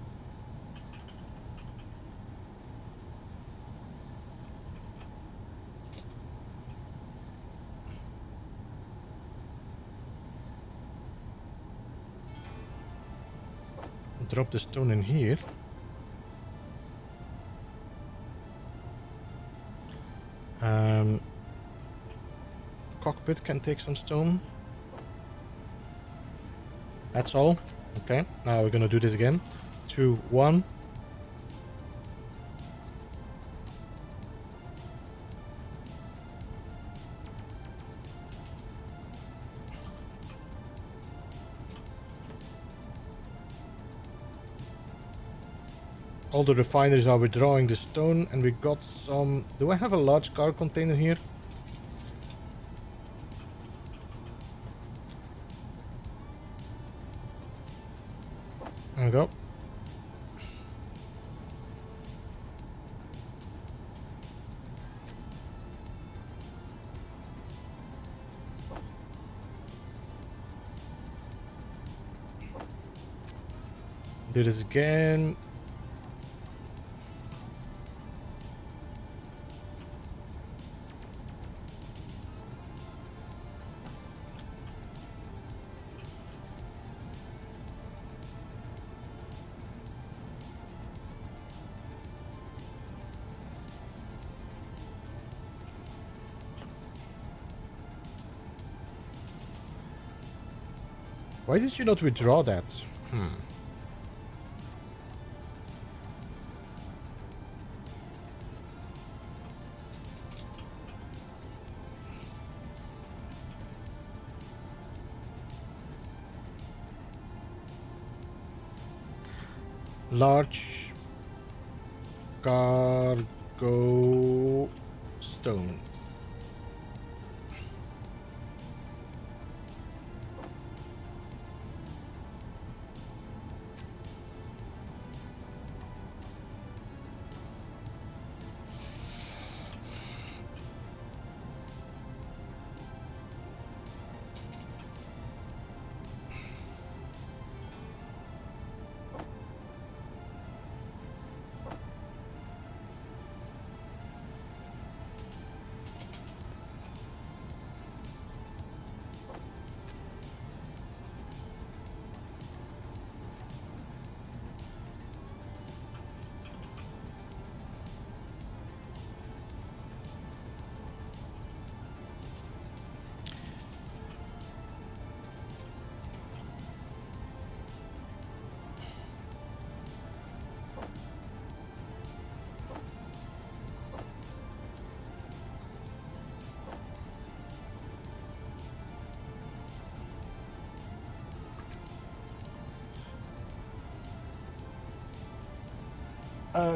A: drop the stone in here. Cockpit can take some stone. That's all. Okay, now we're gonna do this again. 2, 1. All the refineries are withdrawing the stone, and we got some... Do I have a large car container here? There we go. Do this again. Why did you not withdraw that? Large cargo stone.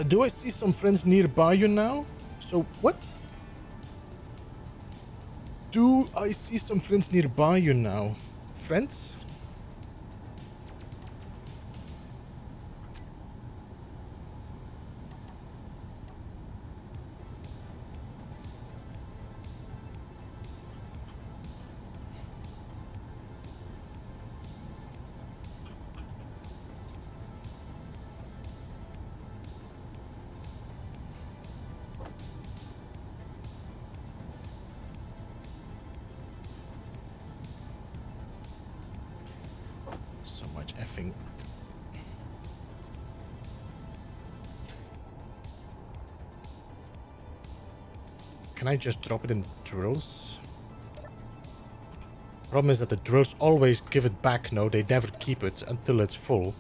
A: Do I see some friends nearby you now? So, what? Do I see some friends nearby you now? Friends? So much effing. Can I just drop it in the drills? Problem is that the drills always give it back. No, they never keep it until it's full.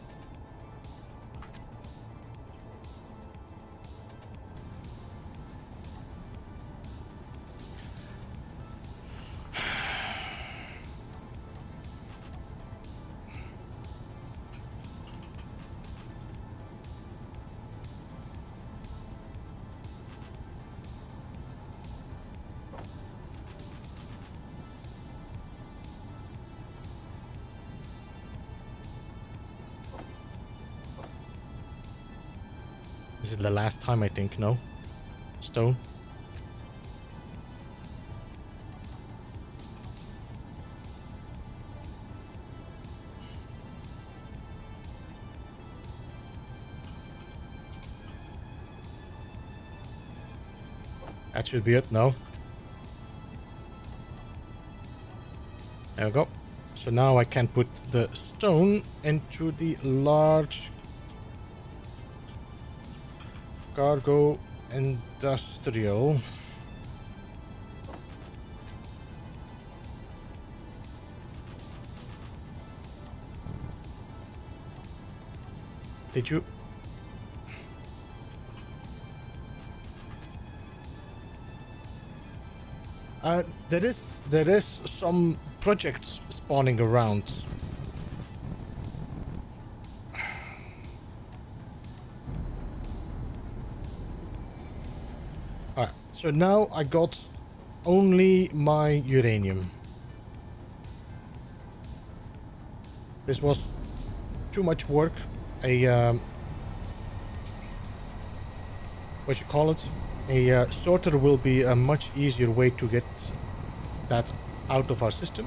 A: This is the last time, I think, no? Stone? That should be it now. There we go. So now I can put the stone into the large cargo industrial. Did you? There is some projects spawning around. Alright, so now I got only my uranium. This was too much work. What you call it? A sorter will be a much easier way to get that out of our system.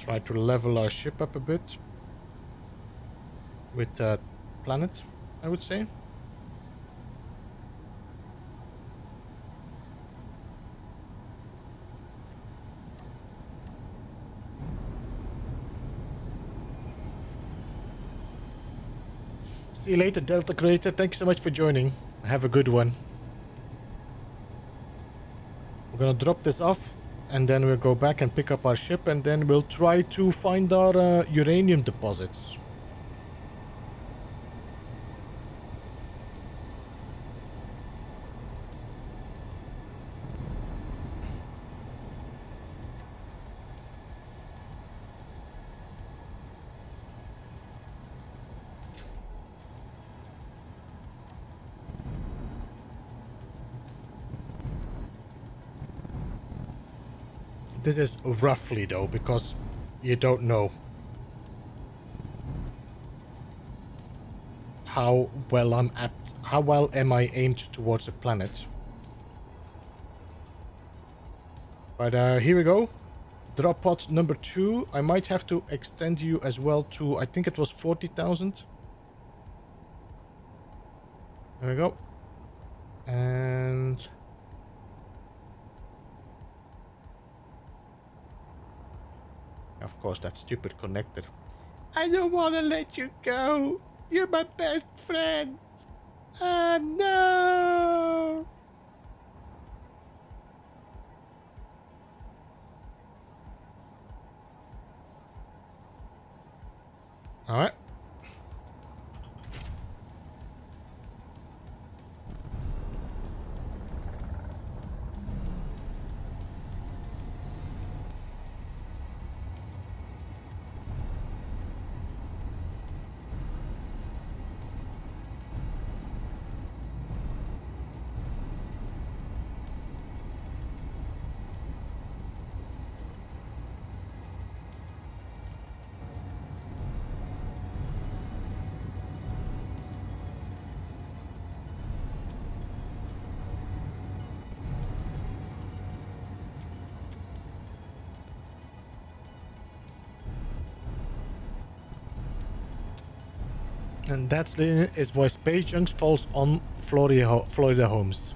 A: Try to level our ship up a bit with that planet, I would say. See you later, Delta Creator. Thank you so much for joining. Have a good one. We're gonna drop this off, and then we'll go back and pick up our ship, and then we'll try to find our uranium deposits. This is roughly though, because you don't know how well am I aimed towards the planet. But here we go. Drop pod number 2. I might have to extend you as well to, I think it was 40,000. There we go. And of course, that stupid connector. I don't want to let you go. You're my best friend. Ah, no. All right. And that's is why Space Junk falls on Florida homes.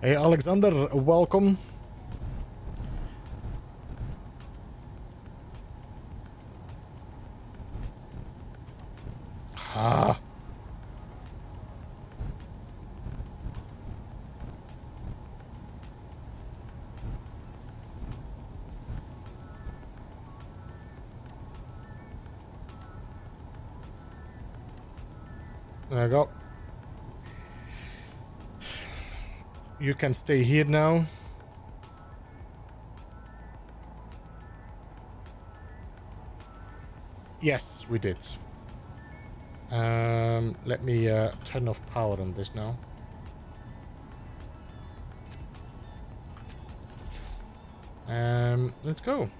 A: Hey Alexander, welcome. Ah. There I go. You can stay here now. Yes, we did. Let me turn off power on this now. Let's go.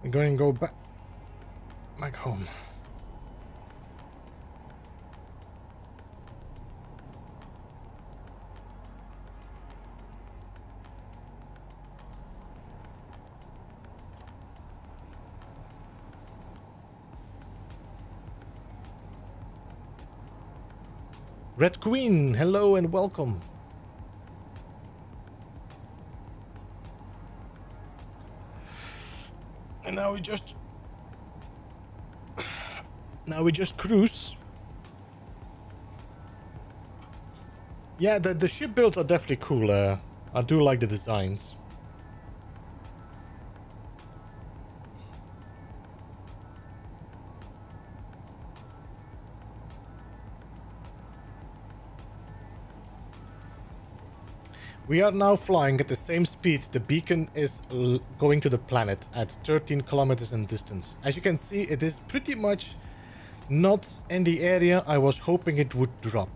A: I'm going to go back home. Red Queen, hello and welcome. And now we just cruise. Yeah, the ship builds are definitely cool. I do like the designs. We are now flying at the same speed the beacon is going to the planet at 13 kilometers in distance. As you can see, it is pretty much not in the area I was hoping it would drop.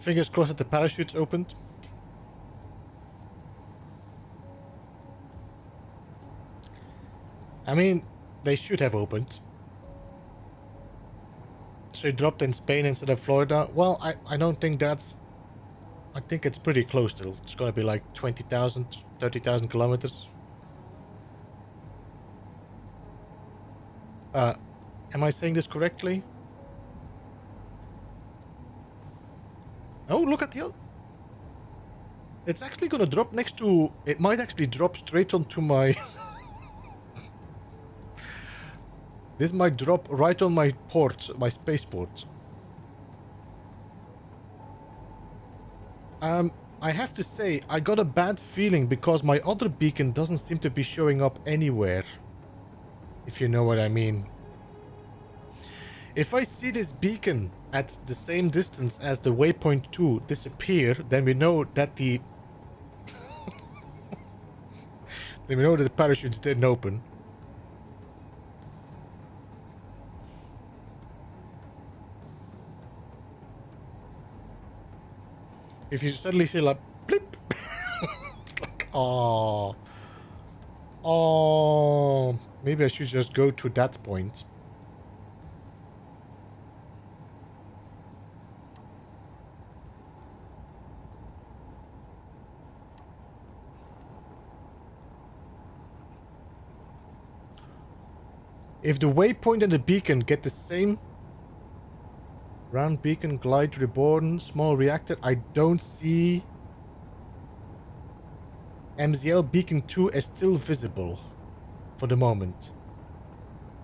A: Fingers crossed that the parachutes opened. I mean, they should have opened. So it dropped in Spain instead of Florida. Well, I don't think that's... I think it's pretty close still. It's gonna be like 20,000, 30,000 kilometers. Am I saying this correctly? Oh, look at the... It's actually gonna drop next to... It might actually drop straight onto my... This might drop right on my port, my spaceport. I have to say, I got a bad feeling because my other beacon doesn't seem to be showing up anywhere. If you know what I mean. If I see this beacon at the same distance as the waypoint 2 disappear, then we know that the... then we know that the parachutes didn't open. If you suddenly see like blip, it's like, oh, maybe I should just go to that point. If the waypoint and the beacon get the same round beacon, glide reborn, small reactor, I don't see MZL Beacon 2 is still visible for the moment.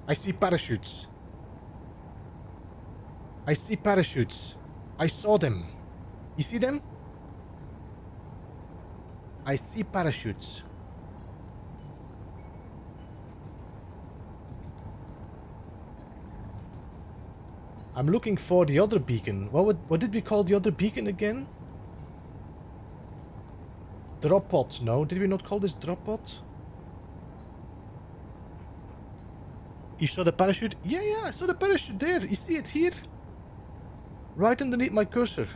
A: I see parachutes. I see parachutes. I saw them. You see them? I see parachutes. I'm looking for the other beacon. What did we call the other beacon again? Drop pod. No, did we not call this drop pod? You saw the parachute? Yeah, I saw the parachute there. You see it here? Right underneath my cursor.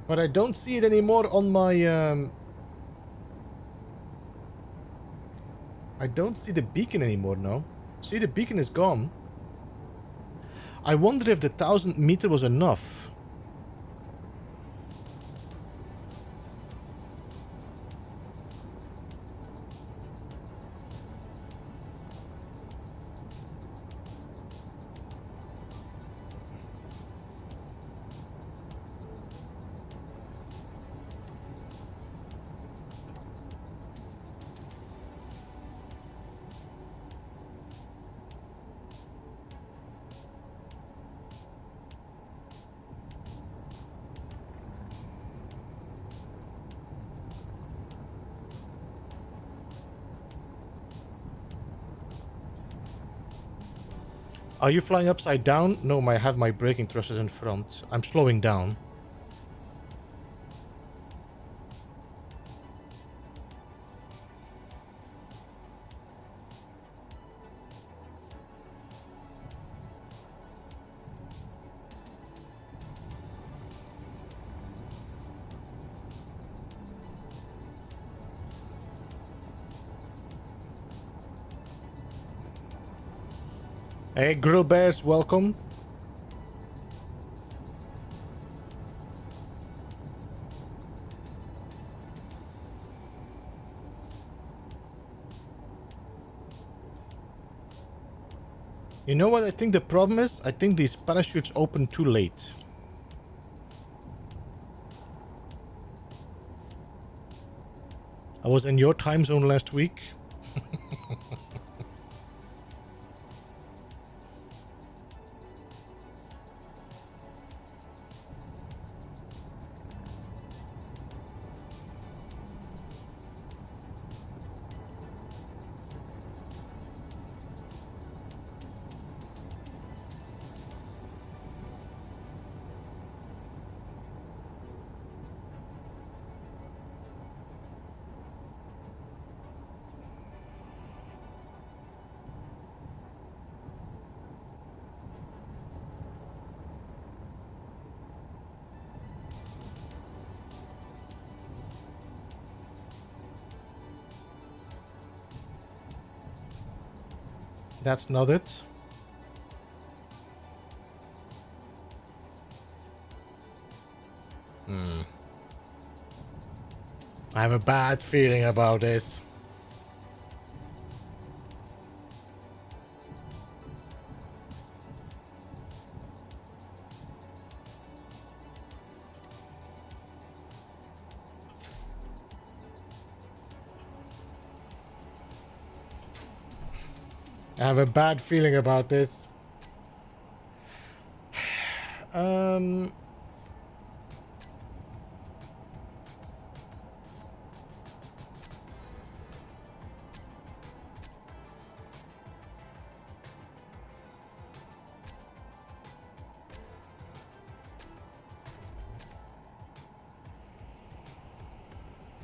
A: But I don't see it anymore on my... I don't see the beacon anymore now. See, the beacon is gone. I wonder if the 1000 meter was enough. Are you flying upside down? No, I have my braking thrusters in front. I'm slowing down. Hey, Grill Bears, welcome. You know what I think the problem is? I think these parachutes open too late. I was in your time zone last week. That's not it. I have a bad feeling about this. I have a bad feeling about this.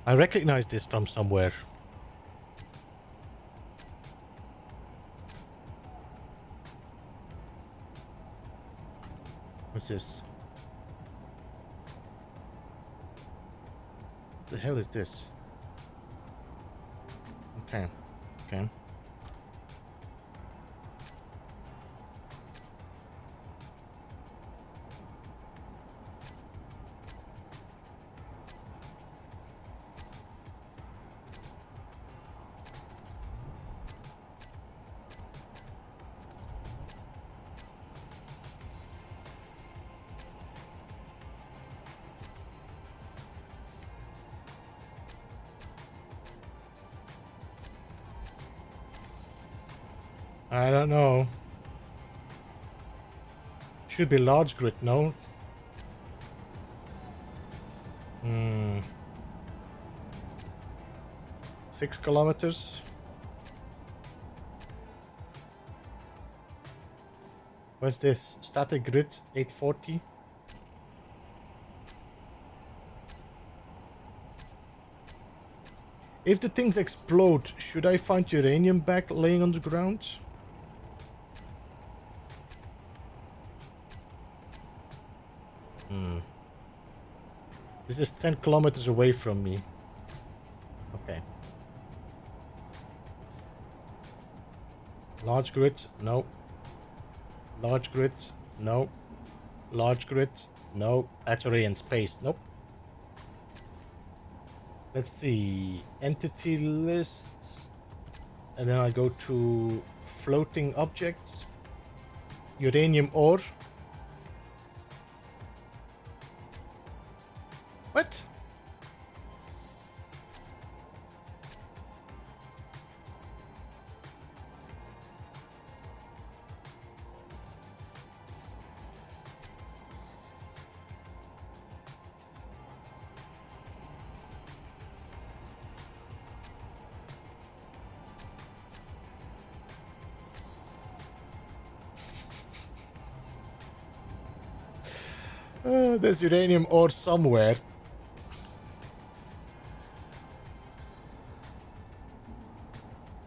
A: I recognize this from somewhere. What's this? The hell is this? Okay. I don't know. Should be large grid, no? 6 kilometers. What's this? Static grid 840. If the things explode, should I find uranium back laying on the ground? This is 10 kilometers away from me. Okay. Large grid, no. Large grid, no. Large grid, no. That's already in space, nope. Let's see. Entity lists. And then I go to floating objects. Uranium ore. What? There's uranium ore somewhere.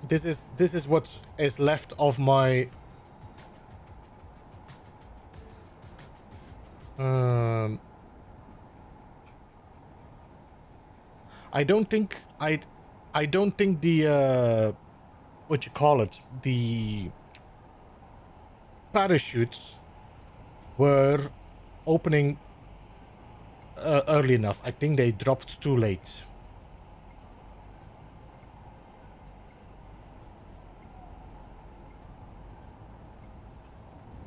A: This is what is left of my I don't think the what you call it, the parachutes were opening early enough. I think they dropped too late.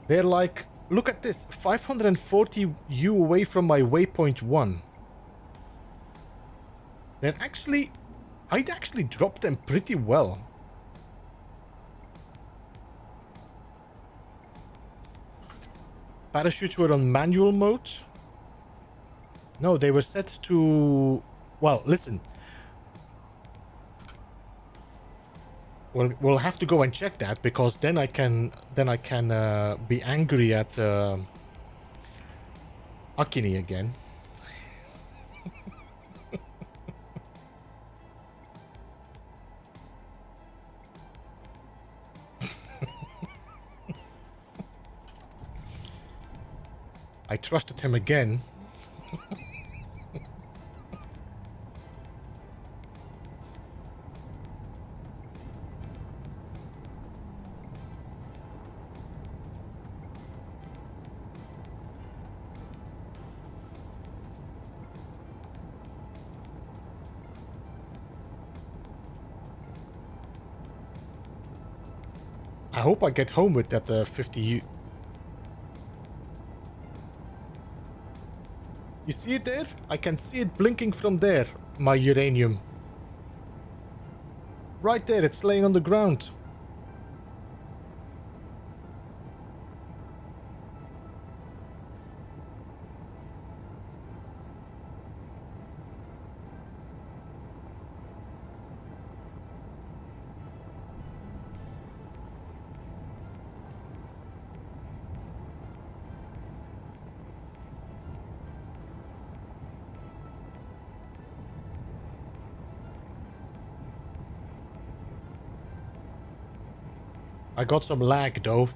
A: They're like, look at this, 540 U away from my waypoint 1. They're actually, I'd actually dropped them pretty well. Parachutes were on manual mode. No, they were set to, well, listen. We'll have to go and check that, because then I can be angry at Akini again. I trusted him again. I hope I get home with that 50. You see it there? I can see it blinking from there, my uranium. Right there, it's laying on the ground. I got some lag though.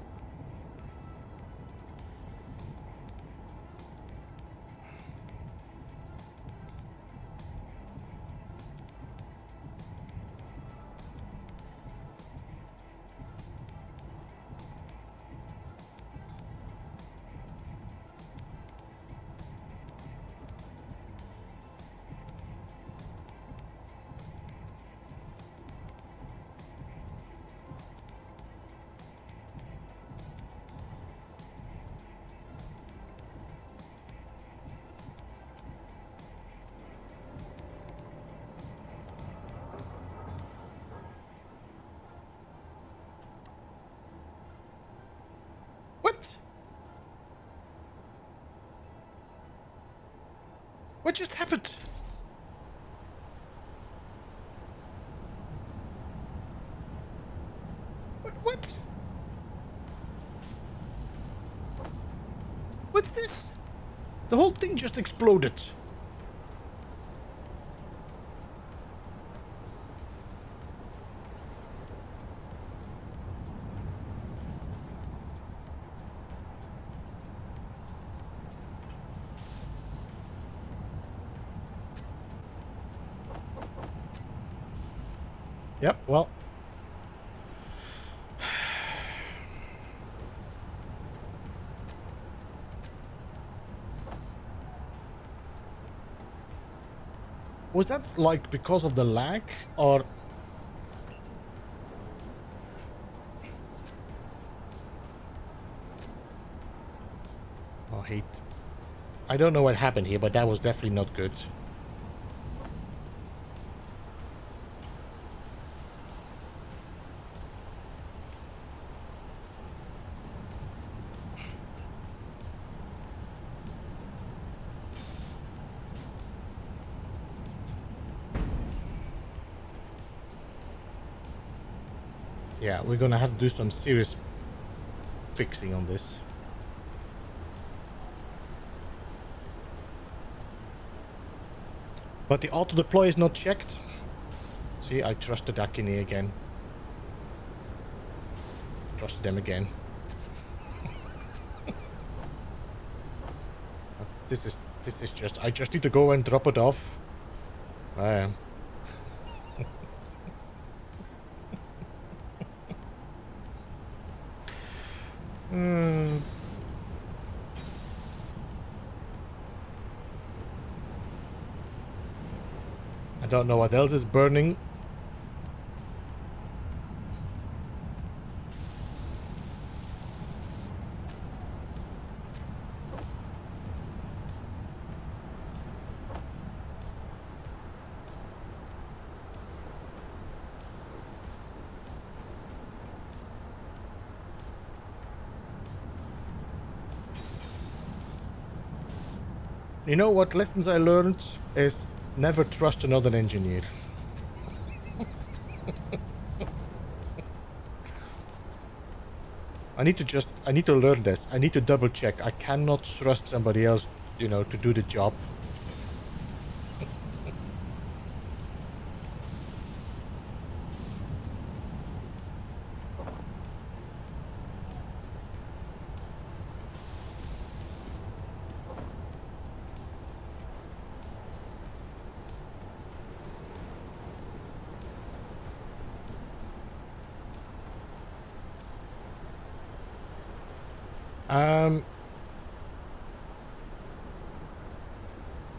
A: What just happened? What? What's this? The whole thing just exploded. Yep, well. Was that like because of the lag or? Oh, hate. I don't know what happened here, but that was definitely not good. Yeah, we're gonna have to do some serious fixing on this. But the auto deploy is not checked. See, I trusted Akine again. Trusted them again. This is just, I just need to go and drop it off. I am. I don't know what else is burning. You know what lessons I learned is never trust another engineer. I need to learn this. I need to double check. I cannot trust somebody else, you know, to do the job.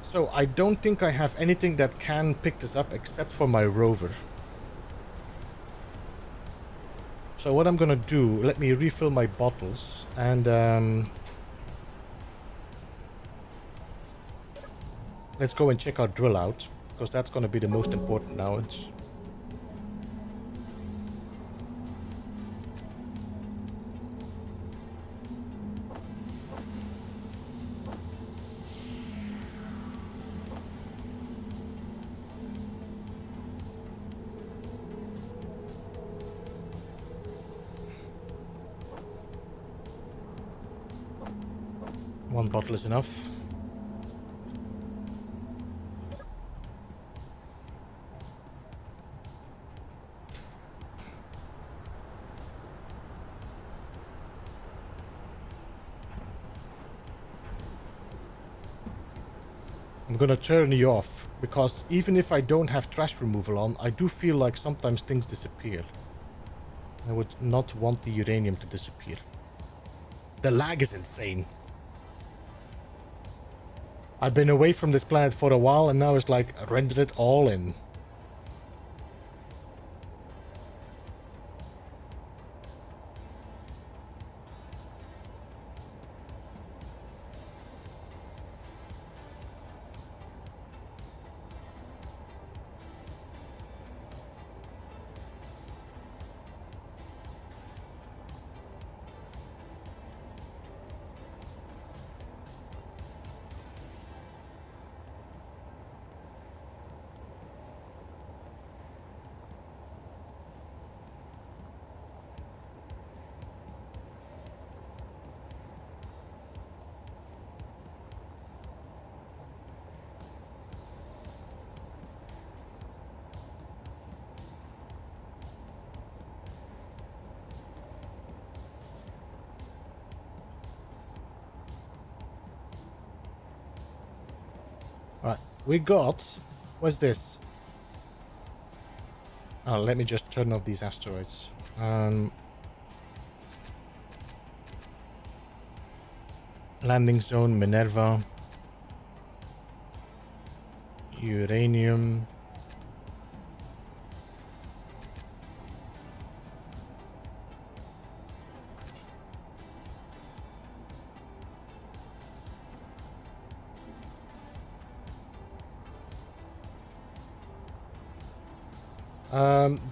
A: So I don't think I have anything that can pick this up except for my rover. So what I'm gonna do, let me refill my bottles and let's go and check our drill out, because that's gonna be the most important now. It's one bottle is enough. I'm gonna turn you off, because even if I don't have trash removal on, I do feel like sometimes things disappear. I would not want the uranium to disappear. The lag is insane. I've been away from this planet for a while and now it's like render it all in. we got... What's this? Oh, let me just turn off these asteroids. Landing zone, Minerva. Uranium.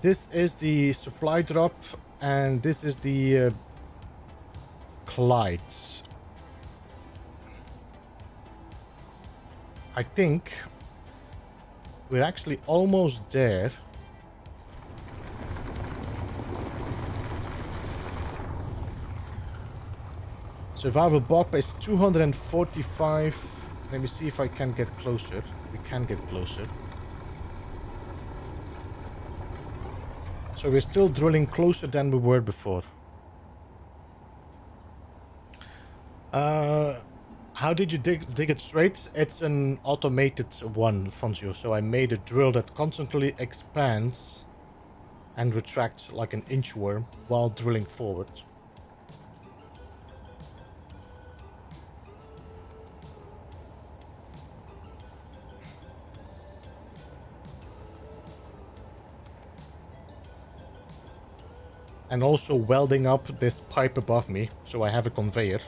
A: This is the supply drop, and this is the Clyde. I think we're actually almost there. Survival bug is 245. Let me see if I can get closer. We can get closer. So we're still drilling closer than we were before. How did you dig it straight? It's an automated one, Fonzio. So I made a drill that constantly expands and retracts like an inchworm while drilling forward. And also welding up this pipe above me, so I have a conveyor.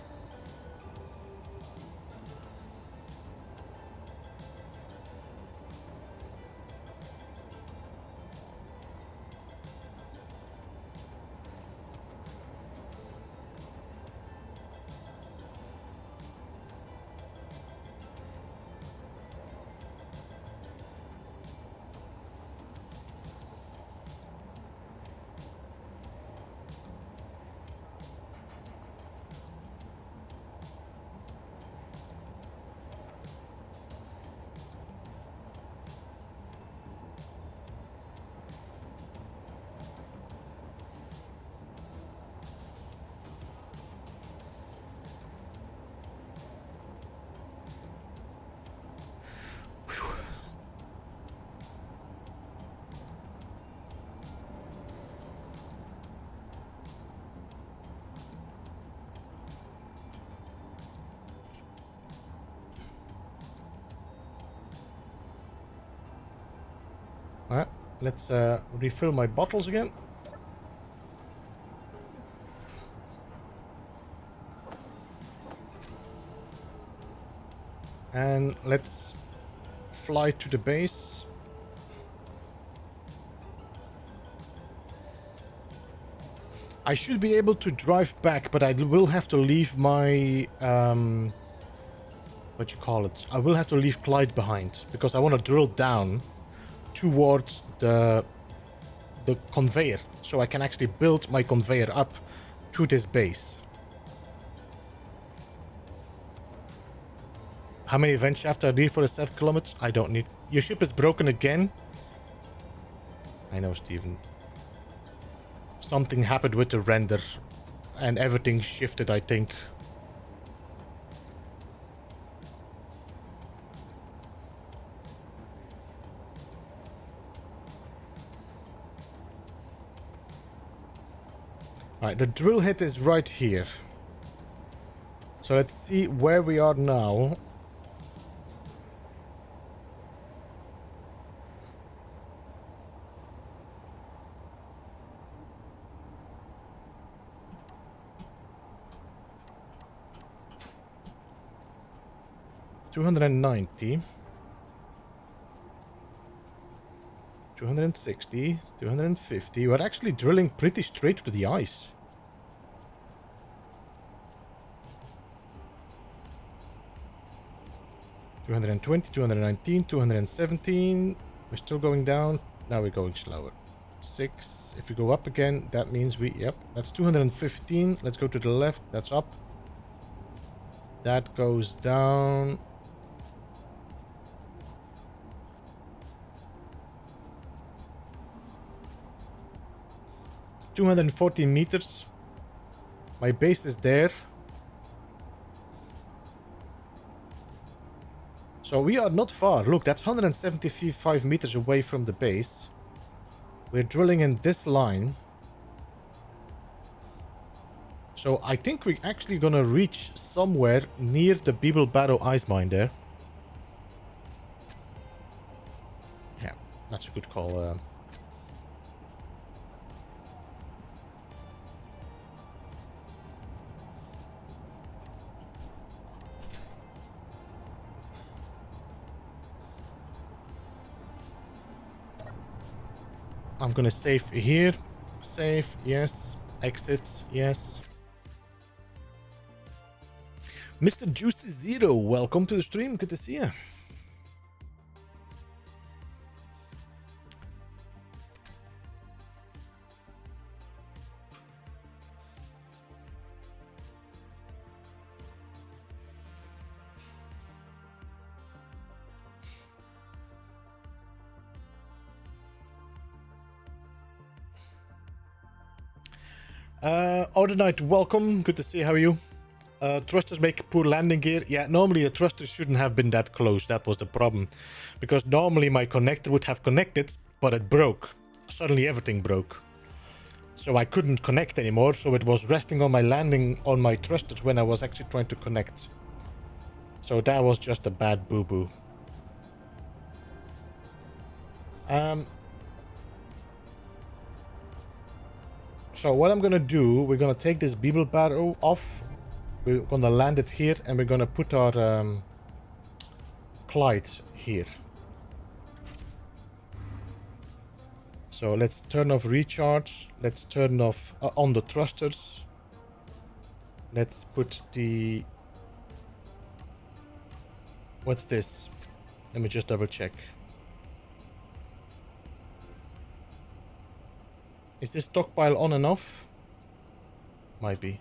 A: Alright, let's refill my bottles again. And let's fly to the base. I should be able to drive back, but I will have to leave my what you call it? I will have to leave Clyde behind because I want to drill down towards the conveyor, so I can actually build my conveyor up to this base. How many vent shaft I need for the 7 kilometers? I don't need. Your ship is broken again. I know, Steven. Something happened with the render and everything shifted, I think. Alright, the drill head is right here. So let's see where we are now. $290, 260, 250. We're actually drilling pretty straight to the ice. $220, 219, 217. We're still going down. Now we're going slower. 6. If we go up again, that means we... Yep, that's 215. Let's go to the left. That's up. That goes down. $214 meters. My base is there. So we are not far. Look, that's 175 meters away from the base. We're drilling in this line. So I think we're actually gonna reach somewhere near the Beeblebum ice mine there. Yeah, that's a good call. I'm gonna save here. Save, yes. Exit, yes. Mr. Juicy Zero, welcome to the stream. Good to see you. Order Knight, welcome. Good to see you. How are you? Thrusters make poor landing gear. Yeah, normally the thrusters shouldn't have been that close. That was the problem. Because normally my connector would have connected, but it broke. Suddenly everything broke. So I couldn't connect anymore, so it was resting on my landing on my thrusters when I was actually trying to connect. So that was just a bad boo-boo. So what I'm gonna do, we're gonna take this Beeblebum off. We're gonna land it here, and we're gonna put our Clyde here. So let's turn off recharge. Let's turn off on the thrusters. Let's put the... What's this? Let me just double check. Is this stockpile on and off? Might be.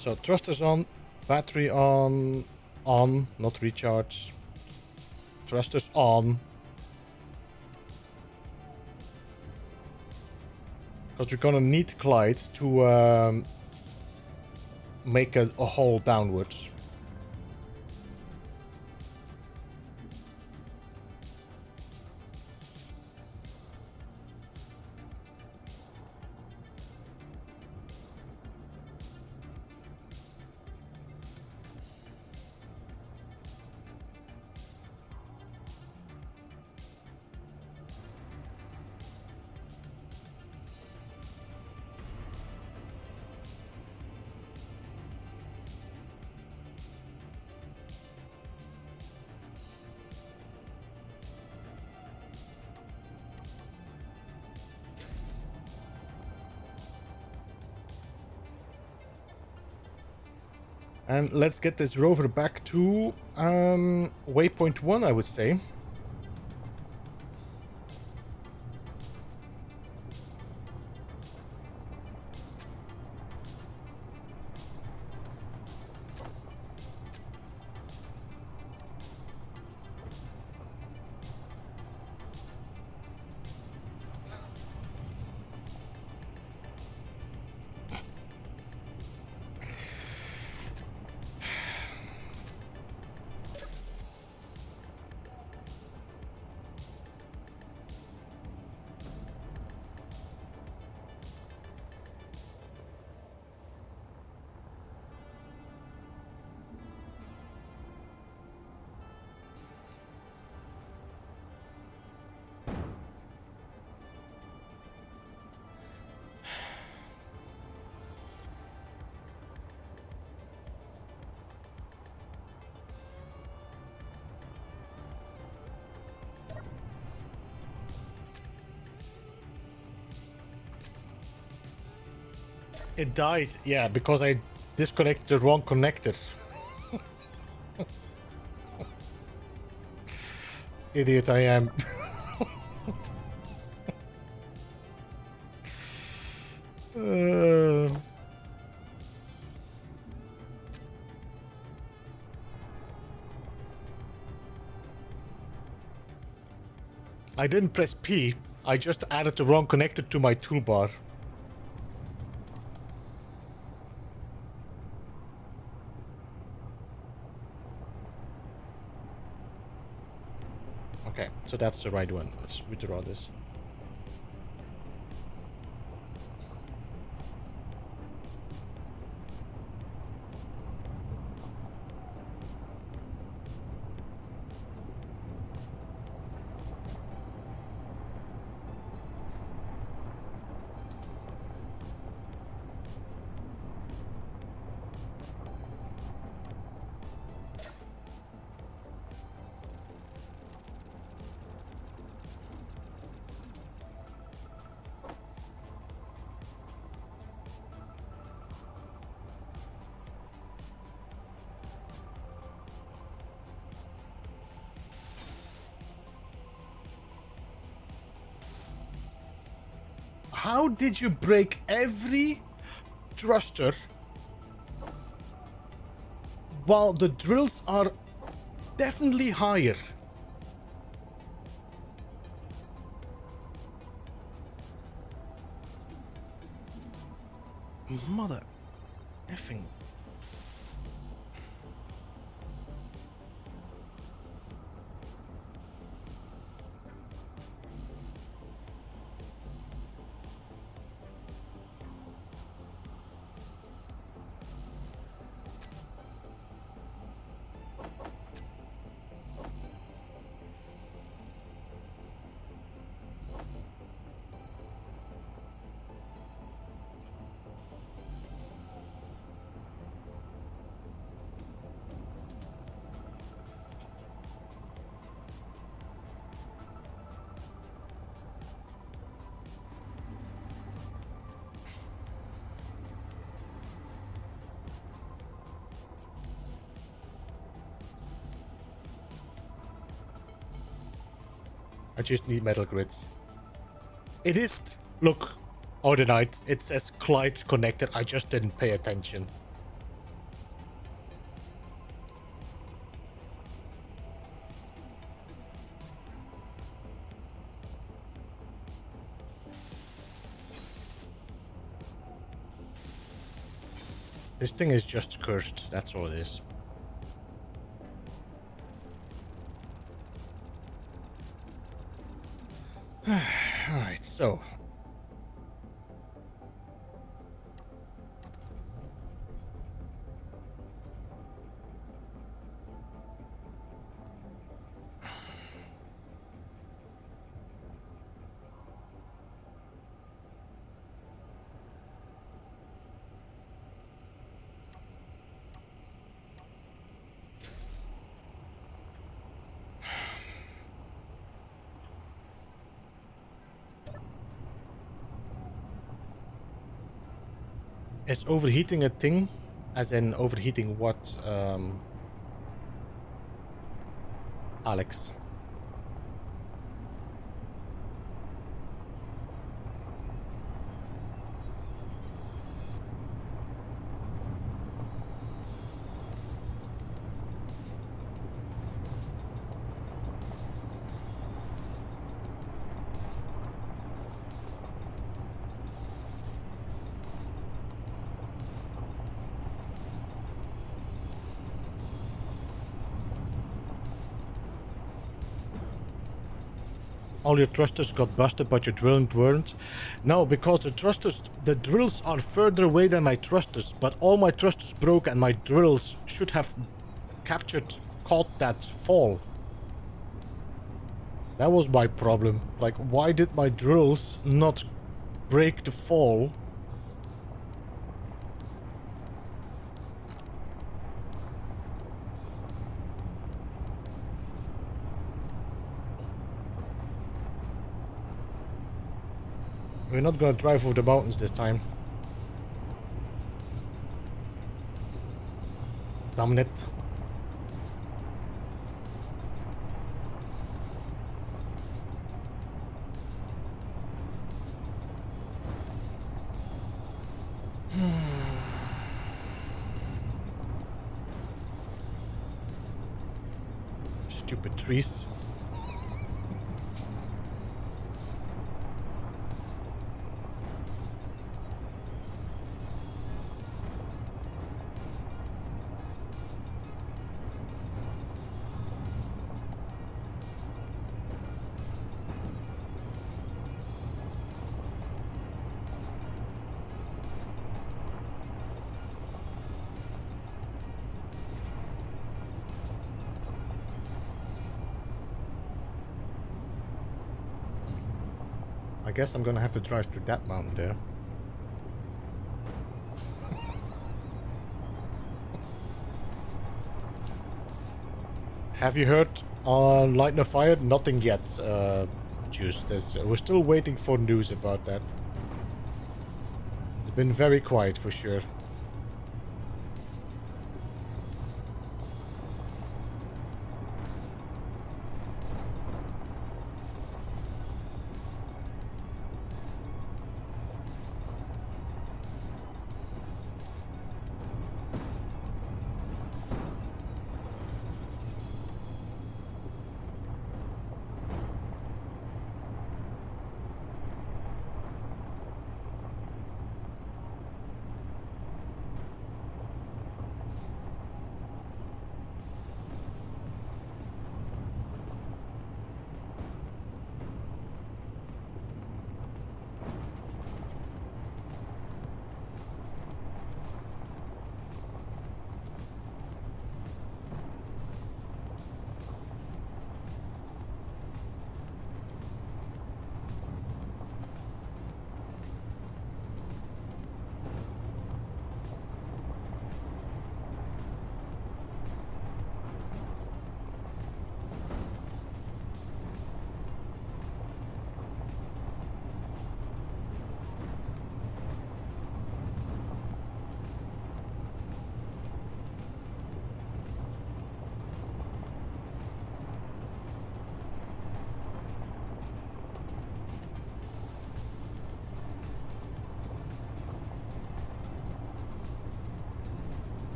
A: So thrusters on, battery on, not recharge. Thrusters on. Because we're gonna need Clyde to make a hole downwards. And let's get this rover back to waypoint 1, I would say. It died, yeah, because I disconnected the wrong connector. Idiot I am. I didn't press P. I just added the wrong connector to my toolbar. Okay, so that's the right one. Let's withdraw this. How did you break every thruster while the drills are definitely higher? Mother effing. I just need metal grids. It is, look, Odinite, it says Clyde connected, I just didn't pay attention. This thing is just cursed, that's all it is. Alright, so. Is overheating a thing? As in overheating what, Alex? All your thrusters got busted, but your drills weren't. No, because the thrusters, the drills are further away than my thrusters, but all my thrusters broke and my drills should have caught that fall. That was my problem. Like, why did my drills not break the fall? We're not gonna drive over the mountains this time. Damn it. Stupid trees. I guess I'm gonna have to drive through that mountain there. Have you heard on Lighten a Fire? Nothing yet, Juice. We're still waiting for news about that. It's been very quiet for sure.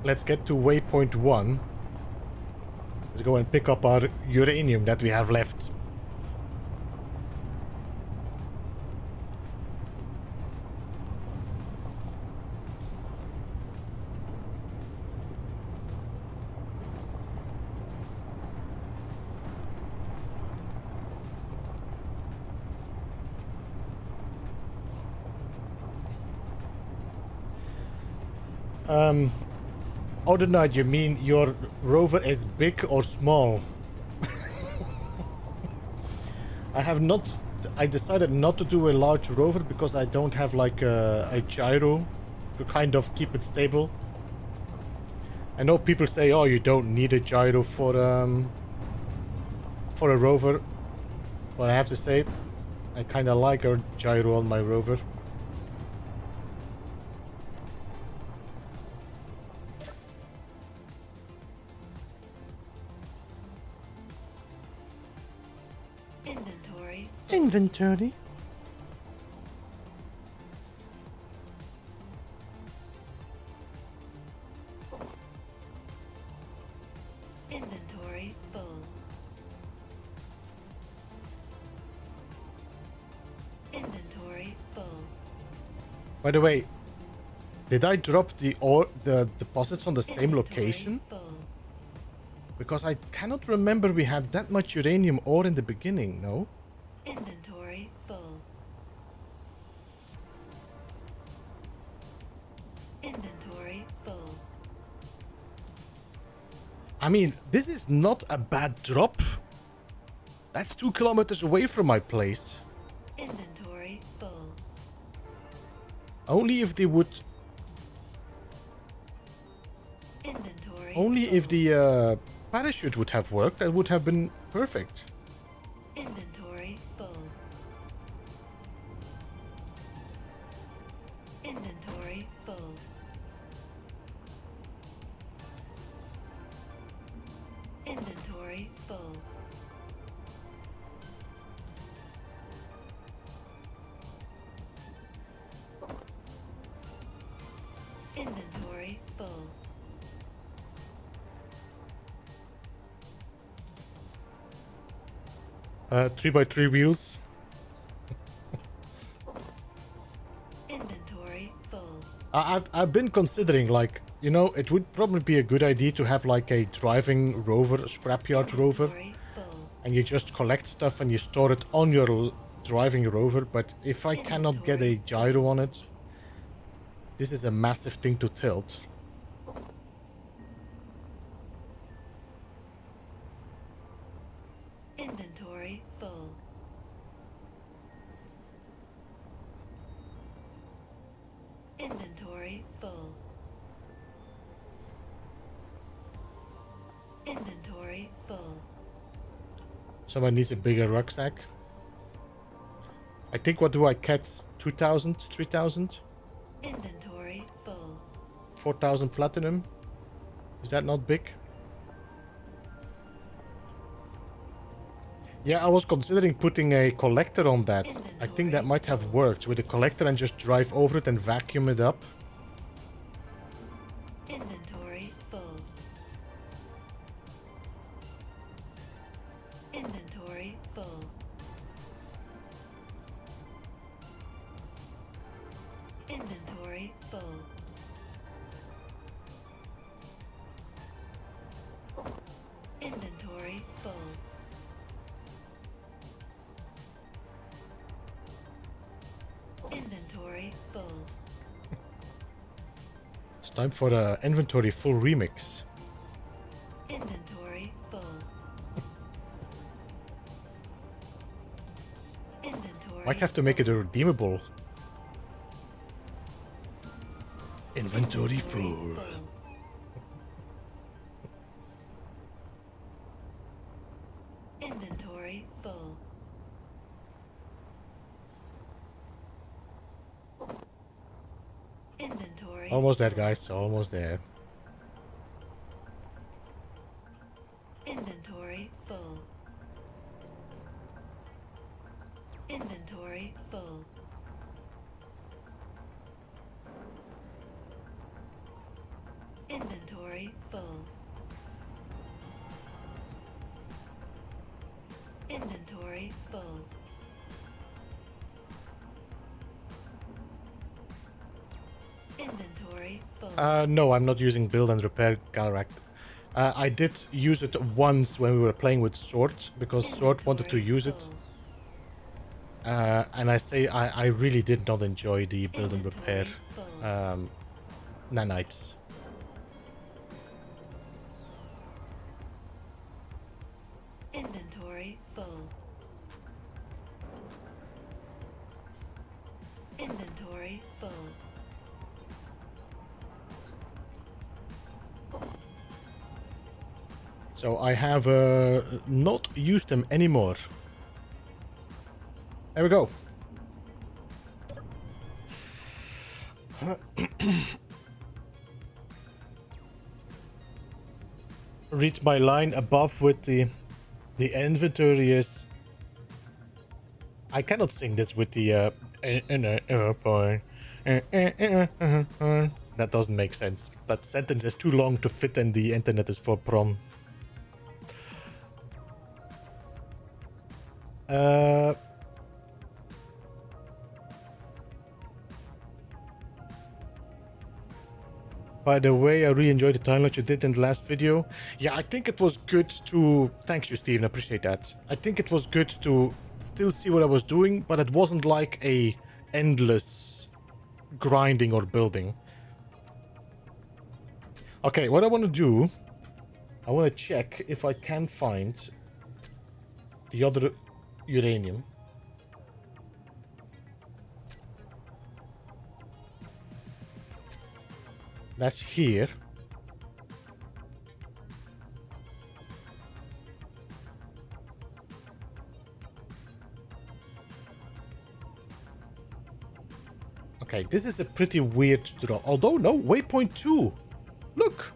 A: Let's get to waypoint 1. Let's go and pick up our uranium that we have left. Other night, you mean your rover is big or small? I decided not to do a large rover because I don't have like a gyro to kind of keep it stable. I know people say, oh, you don't need a gyro for a rover, but I have to say, I kind of like a gyro on my rover.
B: Inventory.
A: Inventory.
B: Inventory full. Inventory full.
A: By the way, did I drop the deposits on the same
B: Inventory
A: location?
B: full.
A: Because I cannot remember we had that much uranium ore in the beginning, no?
B: Inventory full. Inventory full.
A: I mean, this is not a bad drop. That's 2 kilometers away from my place.
B: Inventory full.
A: Only if they would...
B: Inventory
A: Only
B: full.
A: if the parachute would have worked, that would have been perfect.
B: Inventory full. Inventory full. Inventory full. Inventory full.
A: 3x3 wheels.
B: Inventory full.
A: I've been considering, like, you know, it would probably be a good idea to have like a driving rover, scrapyard rover,
B: Inventory full.
A: and you just collect stuff and you store it on your driving rover. But if I cannot get a gyro on it, this is a massive thing to tilt.
B: Inventory full. Inventory full. Inventory full.
A: Someone needs a bigger rucksack. I think, what do I catch? 2,000, 3,000,
B: Inventory full.
A: 4,000 platinum. Is that not big? Yeah, I was considering putting a collector on that. I think that might have worked with a collector and just drive over it and vacuum it up.
B: Inventory full. Inventory full. Inventory full. Inventory full. Inventory full.
A: It's time for the inventory full remix.
B: Inventory full. Inventory.
A: Might have to make it a redeemable. Inventory full.
B: Inventory full. Inventory.
A: Almost there, guys. Almost there.
B: Inventory full. Inventory full. Inventory full. Inventory full. Inventory full.
A: No, I'm not using build and repair Galrac. I did use it once when we were playing with Sword, because Sword wanted to use it. And I really did not enjoy the build and repair nanites.
B: Inventory full. Inventory full.
A: So I have not used them anymore. There we go. Read my line above with the inventory is. I cannot sing this with the that doesn't make sense. That sentence is too long to fit in the internet is for prom. By the way, I really enjoyed the timeline you did in the last video. Yeah, I think it was good to... Thanks you, Steven, I appreciate that. I think it was good to still see what I was doing, but it wasn't like a endless grinding or building. Okay, what I want to do I want to check if I can find the other uranium. That's here. Okay, this is a pretty weird draw. Although, no, waypoint 2. Look!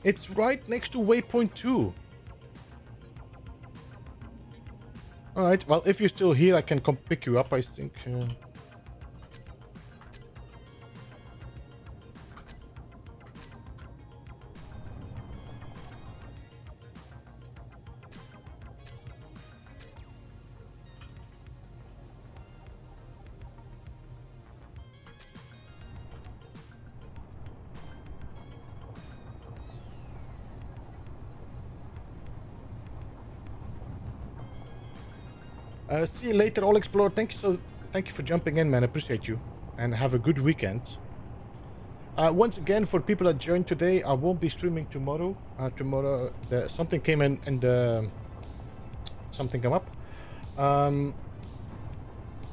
A: It's right next to waypoint 2. Alright, well, if you're still here, I can come pick you up, I think. See you later, All Explorer. Thank you for jumping in, man. I appreciate you, and have a good weekend. Once again, for people that joined today, I won't be streaming tomorrow. Something came in, and something came up.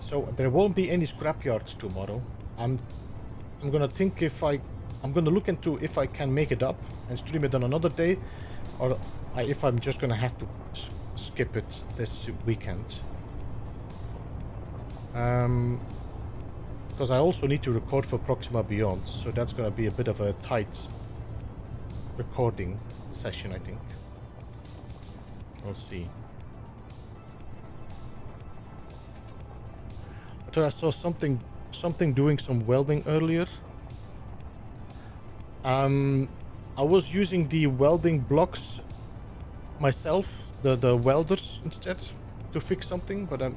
A: So there won't be any scrapyard tomorrow. I'm gonna think I'm gonna look into if I can make it up and stream it on another day, or if I'm just gonna have to skip it this weekend. Because I also need to record for Proxima Beyond, so that's gonna be a bit of a tight recording session, I think. We'll see. I thought I saw something doing some welding earlier. I was using the welding blocks myself, the welders instead, to fix something, but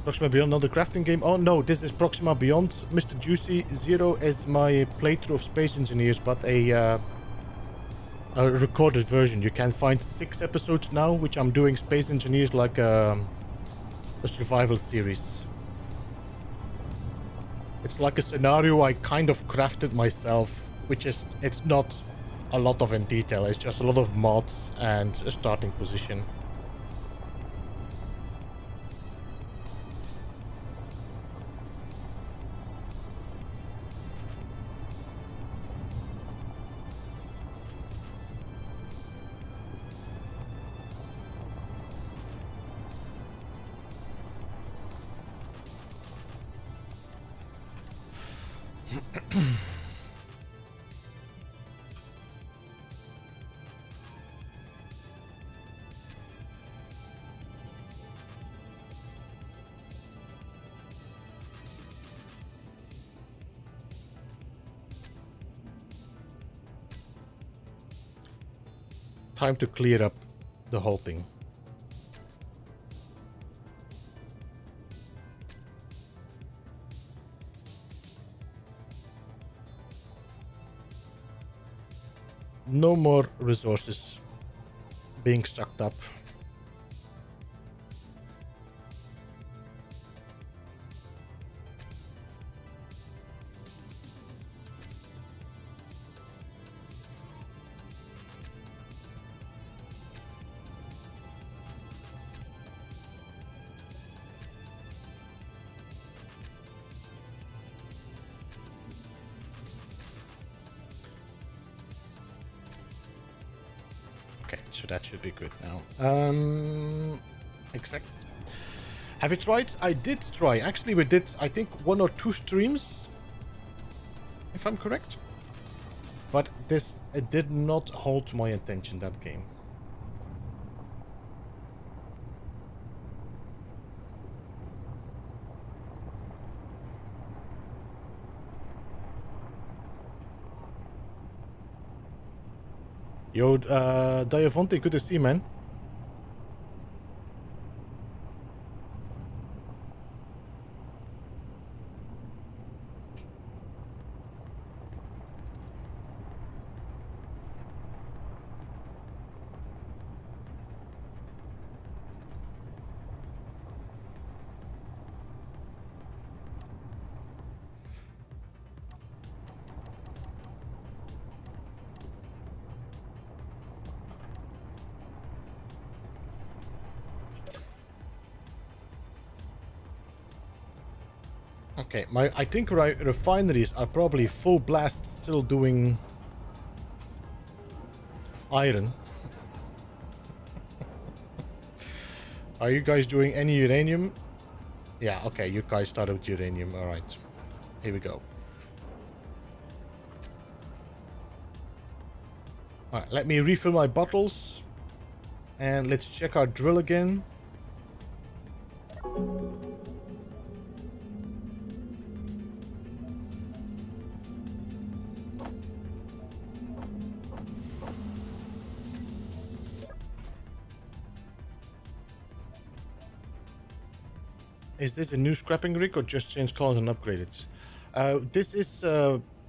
A: Proxima Beyond, not the crafting game. Oh no, this is Proxima Beyond. Mr. Juicy, 0 is my playthrough of Space Engineers, but a recorded version. You can find 6 episodes now, which I'm doing Space Engineers like a survival series. It's like a scenario I kind of crafted myself, which is, it's not a lot of in detail, it's just a lot of mods and a starting position. Time to clear up the whole thing. No more resources being sucked up. So that should be good now. Exact. Have you tried? I did try. Actually, we did, I think, 1 or 2 streams, if I'm correct. But it did not hold my attention, that game. Yo, Diavonte, good to see you, man. Okay, I think refineries are probably full blast still doing iron. Are you guys doing any uranium? Yeah, okay, you guys started with uranium. Alright. Here we go. Alright, let me refill my bottles. And let's check our drill again. Is this a new scrapping rig or just change colors and upgrade it? This is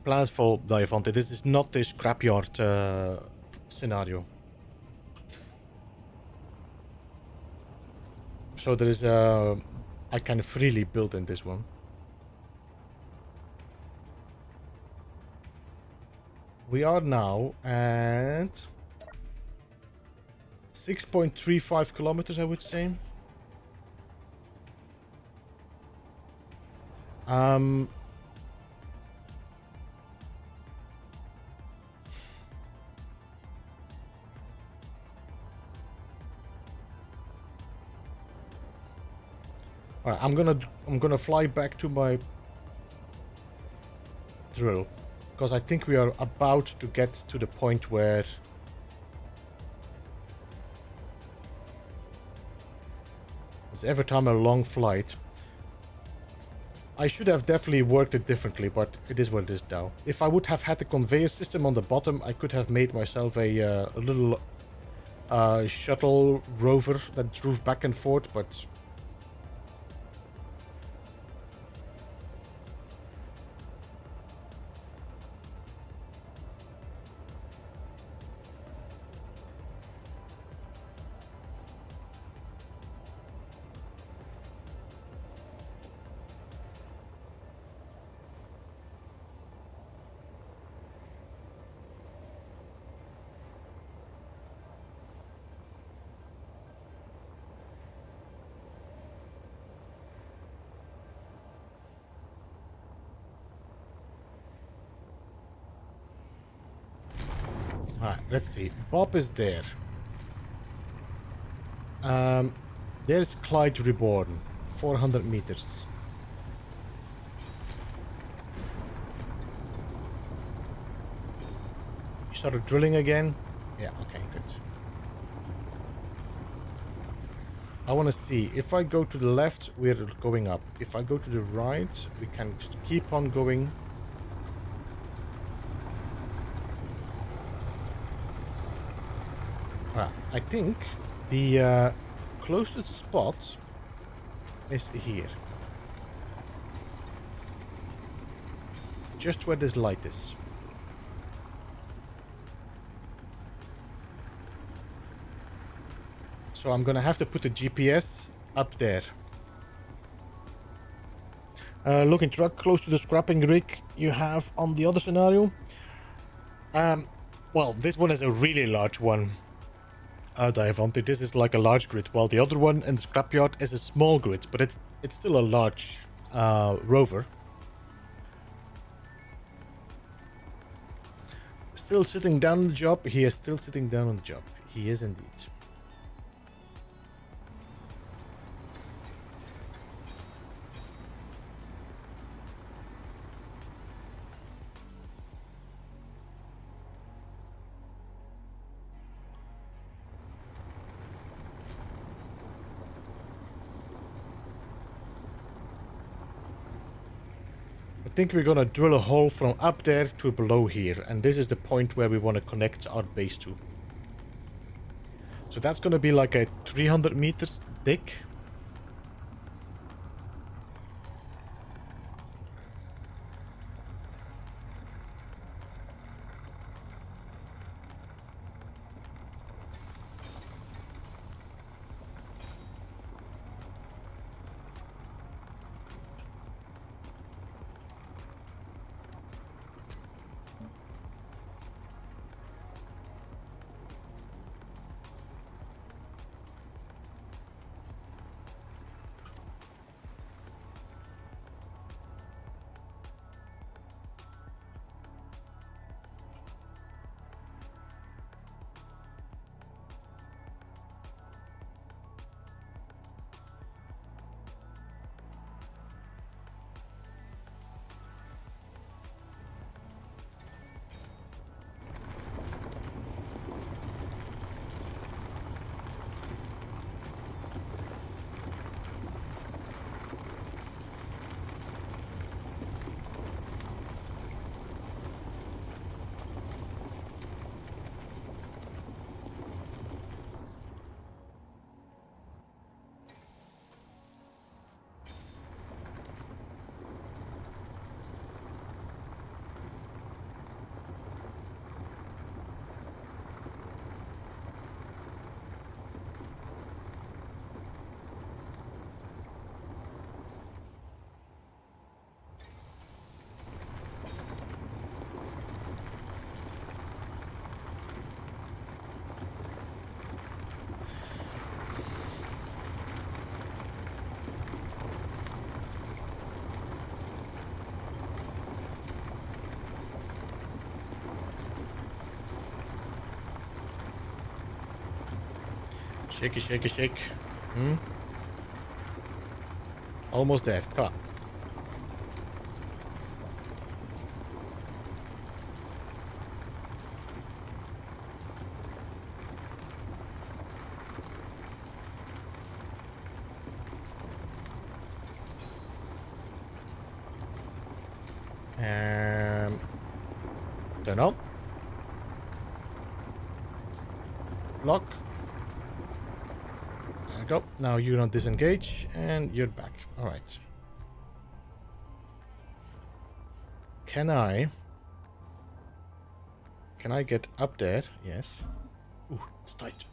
A: Planetfall, Diavante. This is not the scrapyard scenario. So there is I can freely build in this one. We are now at 6.35 kilometers, I would say. Alright, I'm gonna fly back to my drill because I think we are about to get to the point where it's every time a long flight. I should have definitely worked it differently, but it is what it is now. If I would have had the conveyor system on the bottom, I could have made myself a little shuttle rover that drove back and forth, but alright, let's see. Bob is there. There's Clyde Reborn, 400 meters. You started drilling again? Yeah, okay, good. I want to see, if I go to the left, we're going up. If I go to the right, we can just keep on going. I think the closest spot is here. Just where this light is. So I'm gonna have to put the GPS up there. Looking truck close to the scrapping rig you have on the other scenario. Well, this one is a really large one. Diavante, this is like a large grid, while the other one in the scrapyard is a small grid, but it's still a large rover. Still sitting down on the job. He is still sitting down on the job. He is indeed. I think we're gonna drill a hole from up there to below here, and this is the point where we want to connect our base to. So that's gonna be like a 300 meters thick. Shaky, shaky, shake. Hmm? Almost there. Come on. Turn on. Lock. There we go. Now you're on disengage and you're back. Alright. Can I get up there? Yes. Ooh, it's tight.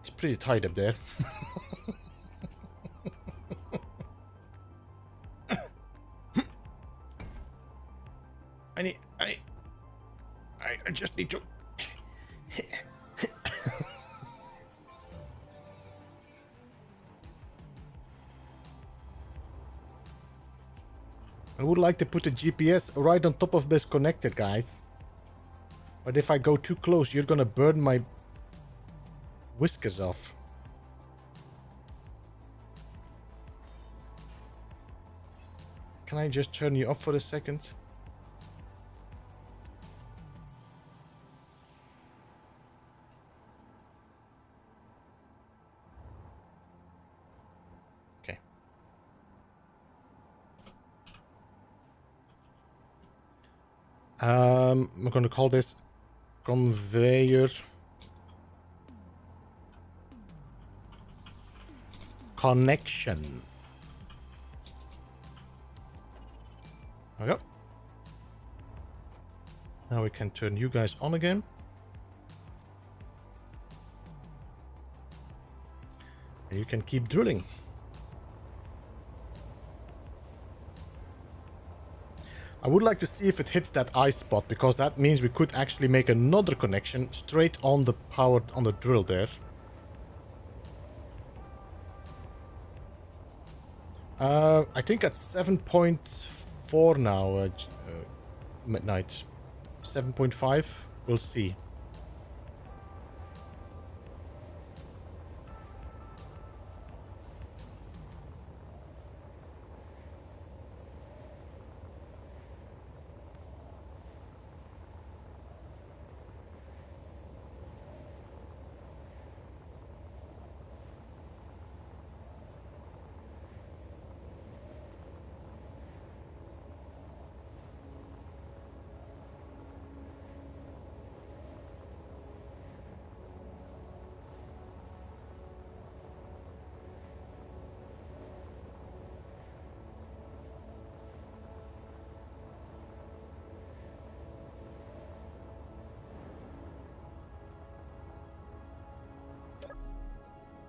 A: It's pretty tight up there. I just need to. I would like to put the GPS right on top of this connector, guys. But if I go too close, you're gonna burn my whiskers off. Can I just turn you off for a second? Okay. I'm gonna call this conveyor connection. There we go. Now we can turn you guys on again. And you can keep drilling. I would like to see if it hits that eye spot, because that means we could actually make another connection straight on the power on the drill there. I think at 7.4 now, midnight. 7.5, we'll see.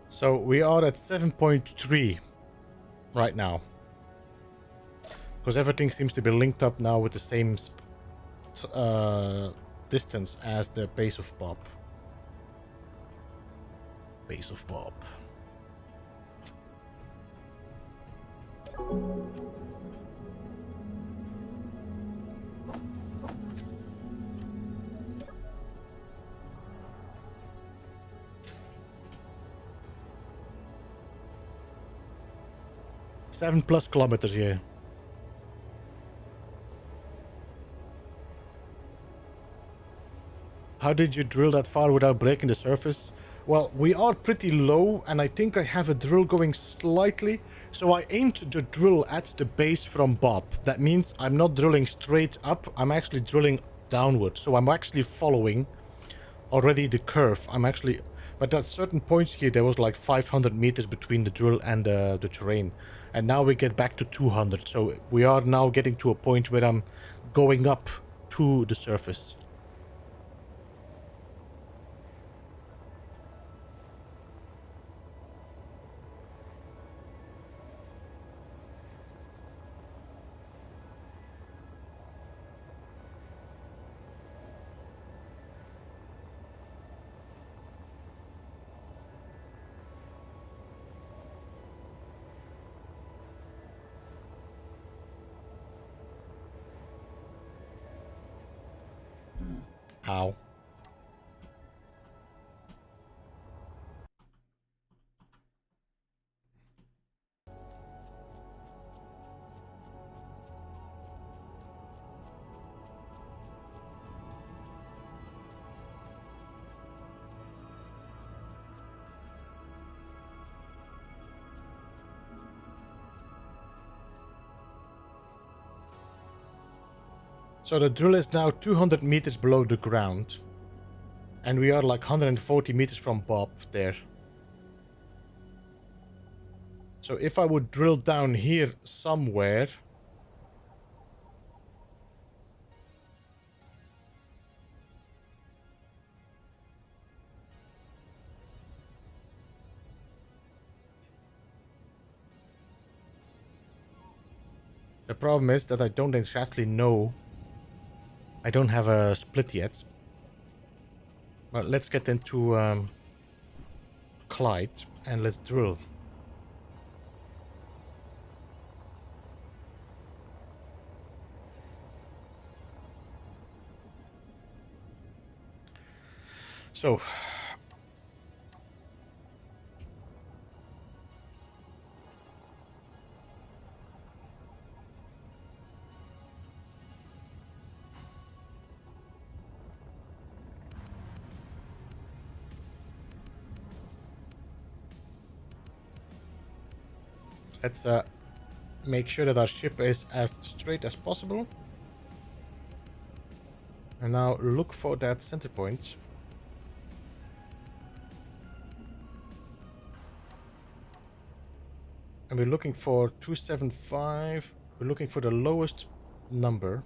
A: So we are at 7.3 right now. Because everything seems to be linked up now with the same distance as the base of Bob. Base of Bob. +7 kilometers here. How did you drill that far without breaking the surface? Well, we are pretty low, and I think I have a drill going slightly. So I aimed to drill at the base from Bob. That means I'm not drilling straight up, I'm actually drilling downward. So I'm actually following already the curve. But at certain points here, there was like 500 meters between the drill and the terrain. And now we get back to 200. So we are now getting to a point where I'm going up to the surface. Ow. So the drill is now 200 meters below the ground. And we are like 140 meters from Bob there. So if I would drill down here somewhere... The problem is that I don't exactly know. I don't have a split yet. But let's get into Clyde and let's drill. So... Let's make sure that our ship is as straight as possible. And now look for that center point. And we're looking for 275. We're looking for the lowest number.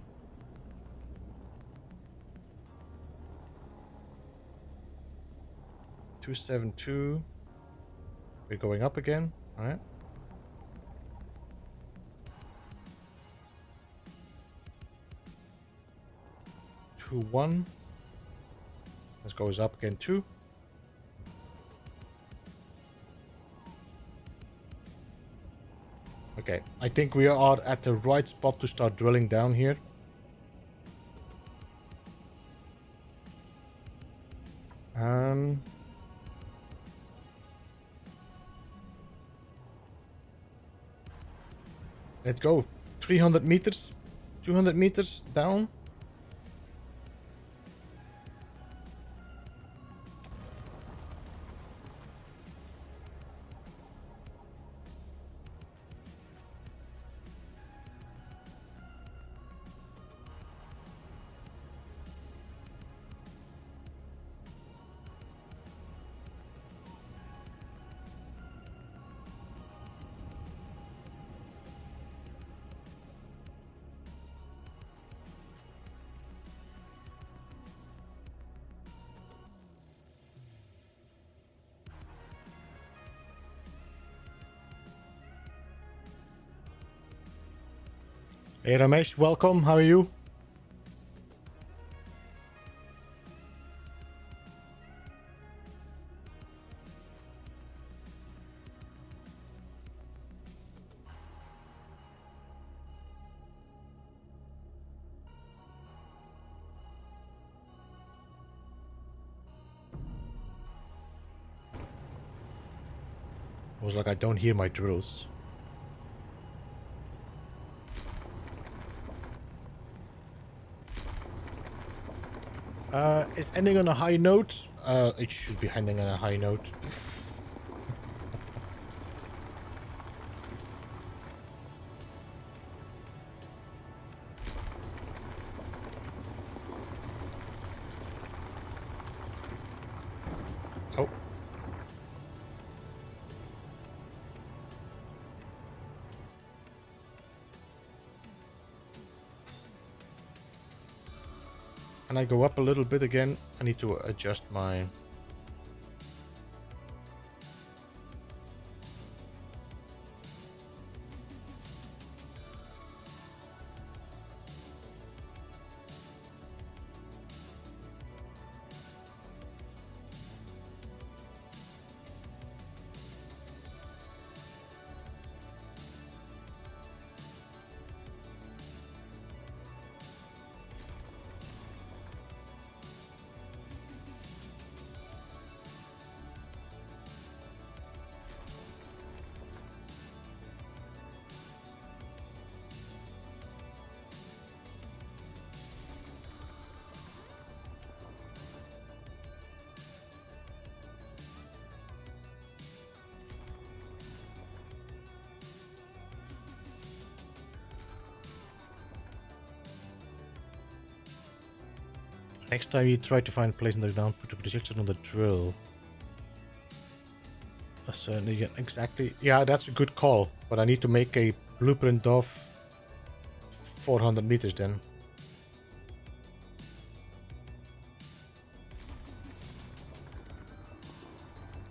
A: .272. We're going up again. All right. .21. This goes up again too. Okay, I think we are at the right spot to start drilling down here. Let's go. 300 meters, 200 meters down. Hey Ramesh, welcome. How are you? I was like, I don't hear my drills. It's ending on a high note. It should be ending on a high note. Oh. Can I go up a little bit again? I need to adjust my... Next time you try to find a place on the ground, put a projection on the drill. Certainly, exactly. Yeah, that's a good call. But I need to make a blueprint of 400 meters then.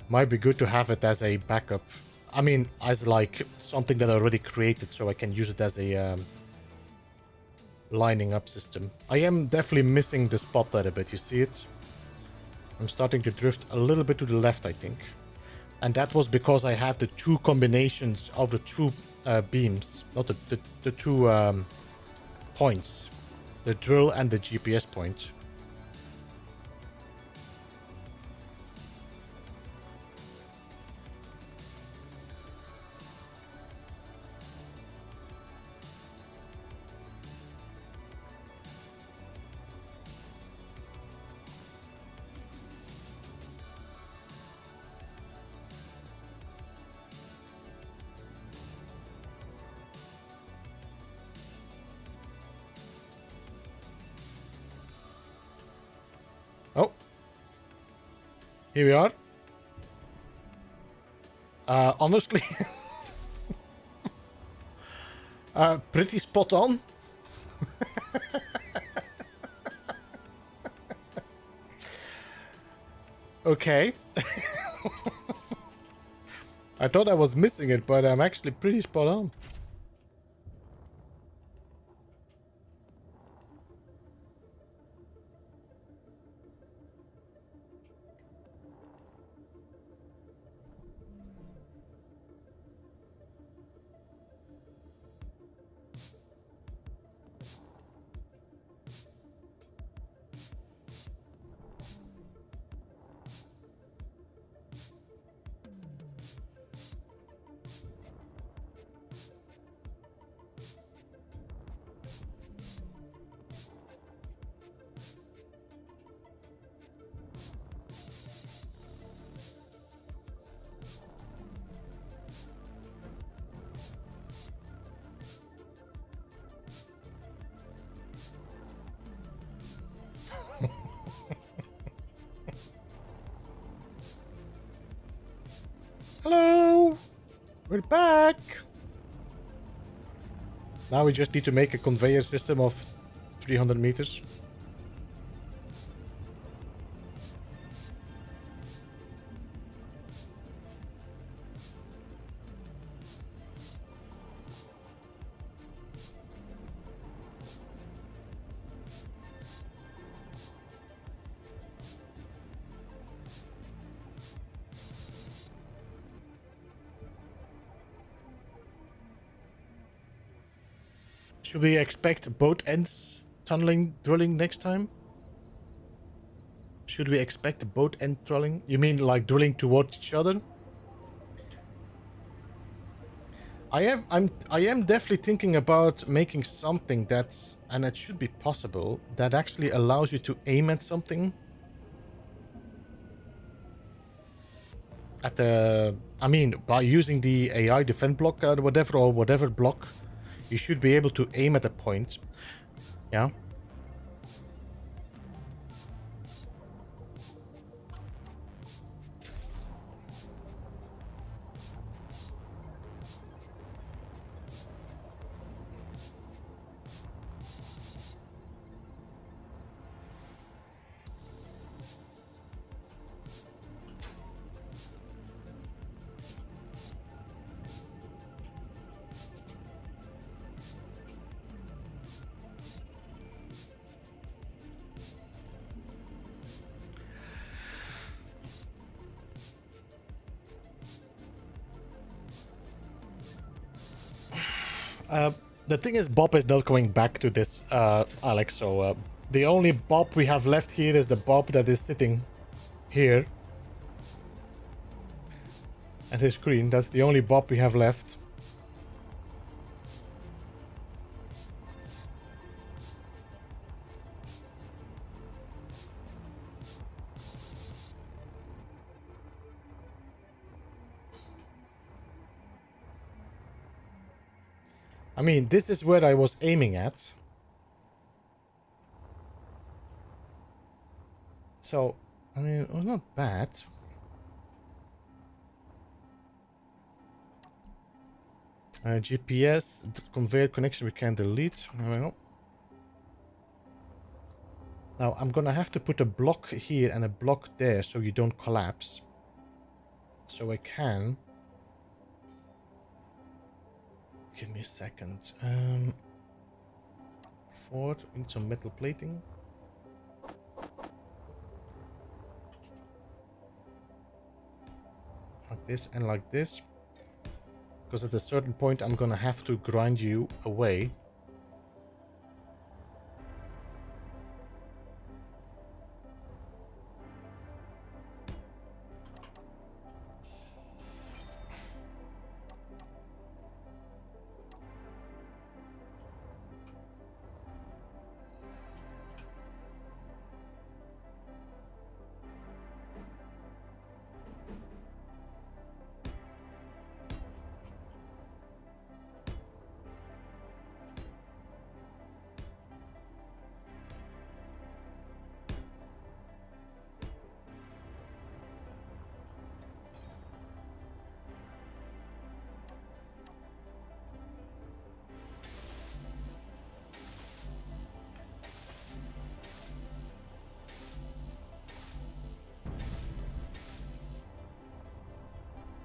A: Might be good to have it as a backup. I mean, as like something that I already created, so I can use it as a lining up system. I am definitely missing the spotlight a bit. You see it? I'm starting to drift a little bit to the left, I think. And that was because I had the two combinations of the two beams, not the two points, the drill and the GPS point. Oh, here we are. Honestly, pretty spot on. Okay. I thought I was missing it, but I'm actually pretty spot on. Hello! We're back! Now we just need to make a conveyor system of 300 meters. Should we expect both ends drilling next time? Should we expect both end drilling? You mean like drilling towards each other? I am definitely thinking about making something that's, and it should be possible, that actually allows you to aim at something. At the, I mean, by using the AI defend block or whatever block, you should be able to aim at a point. Yeah. The thing is, Bob is not going back to this, Alex, so the only Bob we have left here is the Bob that is sitting here at his screen. That's the only Bob we have left. I mean, this is where I was aiming at. So, I mean, it was not bad. GPS, the conveyor connection we can delete. Well. Now, I'm gonna have to put a block here and a block there so you don't collapse. So I can... Give me a second. Forward, we need some metal plating. Like this and like this. Because at a certain point I'm gonna have to grind you away.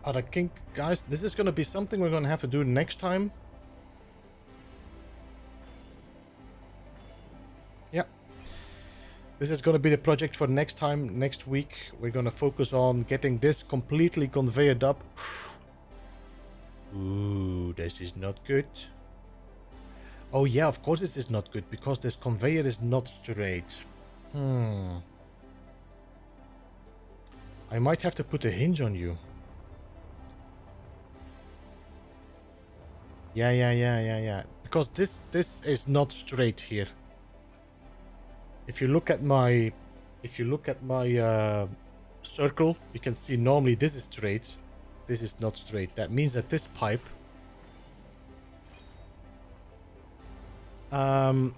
A: But I think, guys, this is going to be something we're going to have to do next time. Yeah. This is going to be the project for next time, next week. We're going to focus on getting this completely conveyored up. Ooh, this is not good. Oh yeah, of course this is not good, because this conveyor is not straight. I might have to put a hinge on you. Yeah. Because this is not straight here. If you look at my circle, you can see normally this is straight. This is not straight. That means that this pipe so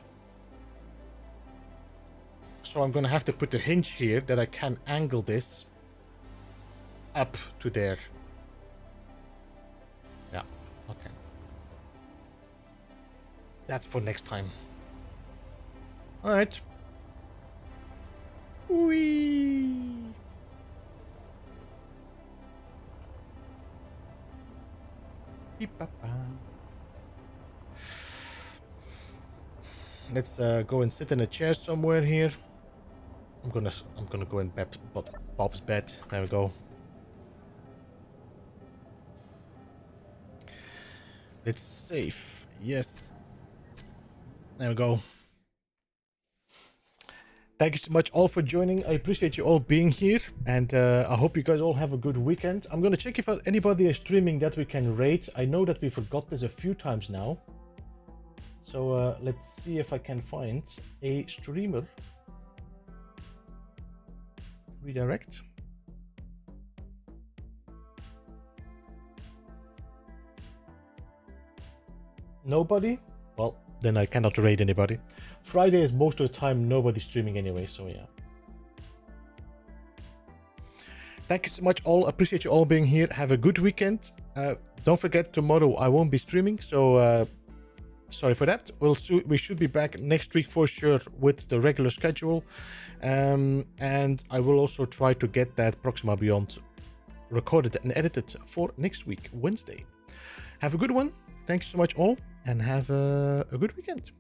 A: I'm gonna have to put a hinge here that I can angle this up to there. Yeah, okay. That's for next time. Alright. Whee! Let's go and sit in a chair somewhere here. I'm gonna go in Bob's bed. There we go. It's safe. Yes. There we go. Thank you so much all for joining. I appreciate you all being here, and I hope you guys all have a good weekend. I'm gonna check if anybody is streaming that we can rate. I know that we forgot this a few times now. So let's see if I can find a streamer. Redirect. Nobody? Well, then I cannot rate anybody. Friday is most of the time nobody streaming anyway, so yeah. Thank you so much all. Appreciate you all being here. Have a good weekend. Don't forget, tomorrow I won't be streaming, so sorry for that. We should be back next week for sure with the regular schedule. And I will also try to get that Proxima Beyond recorded and edited for next week, Wednesday. Have a good one. Thank you so much all, and have a good weekend.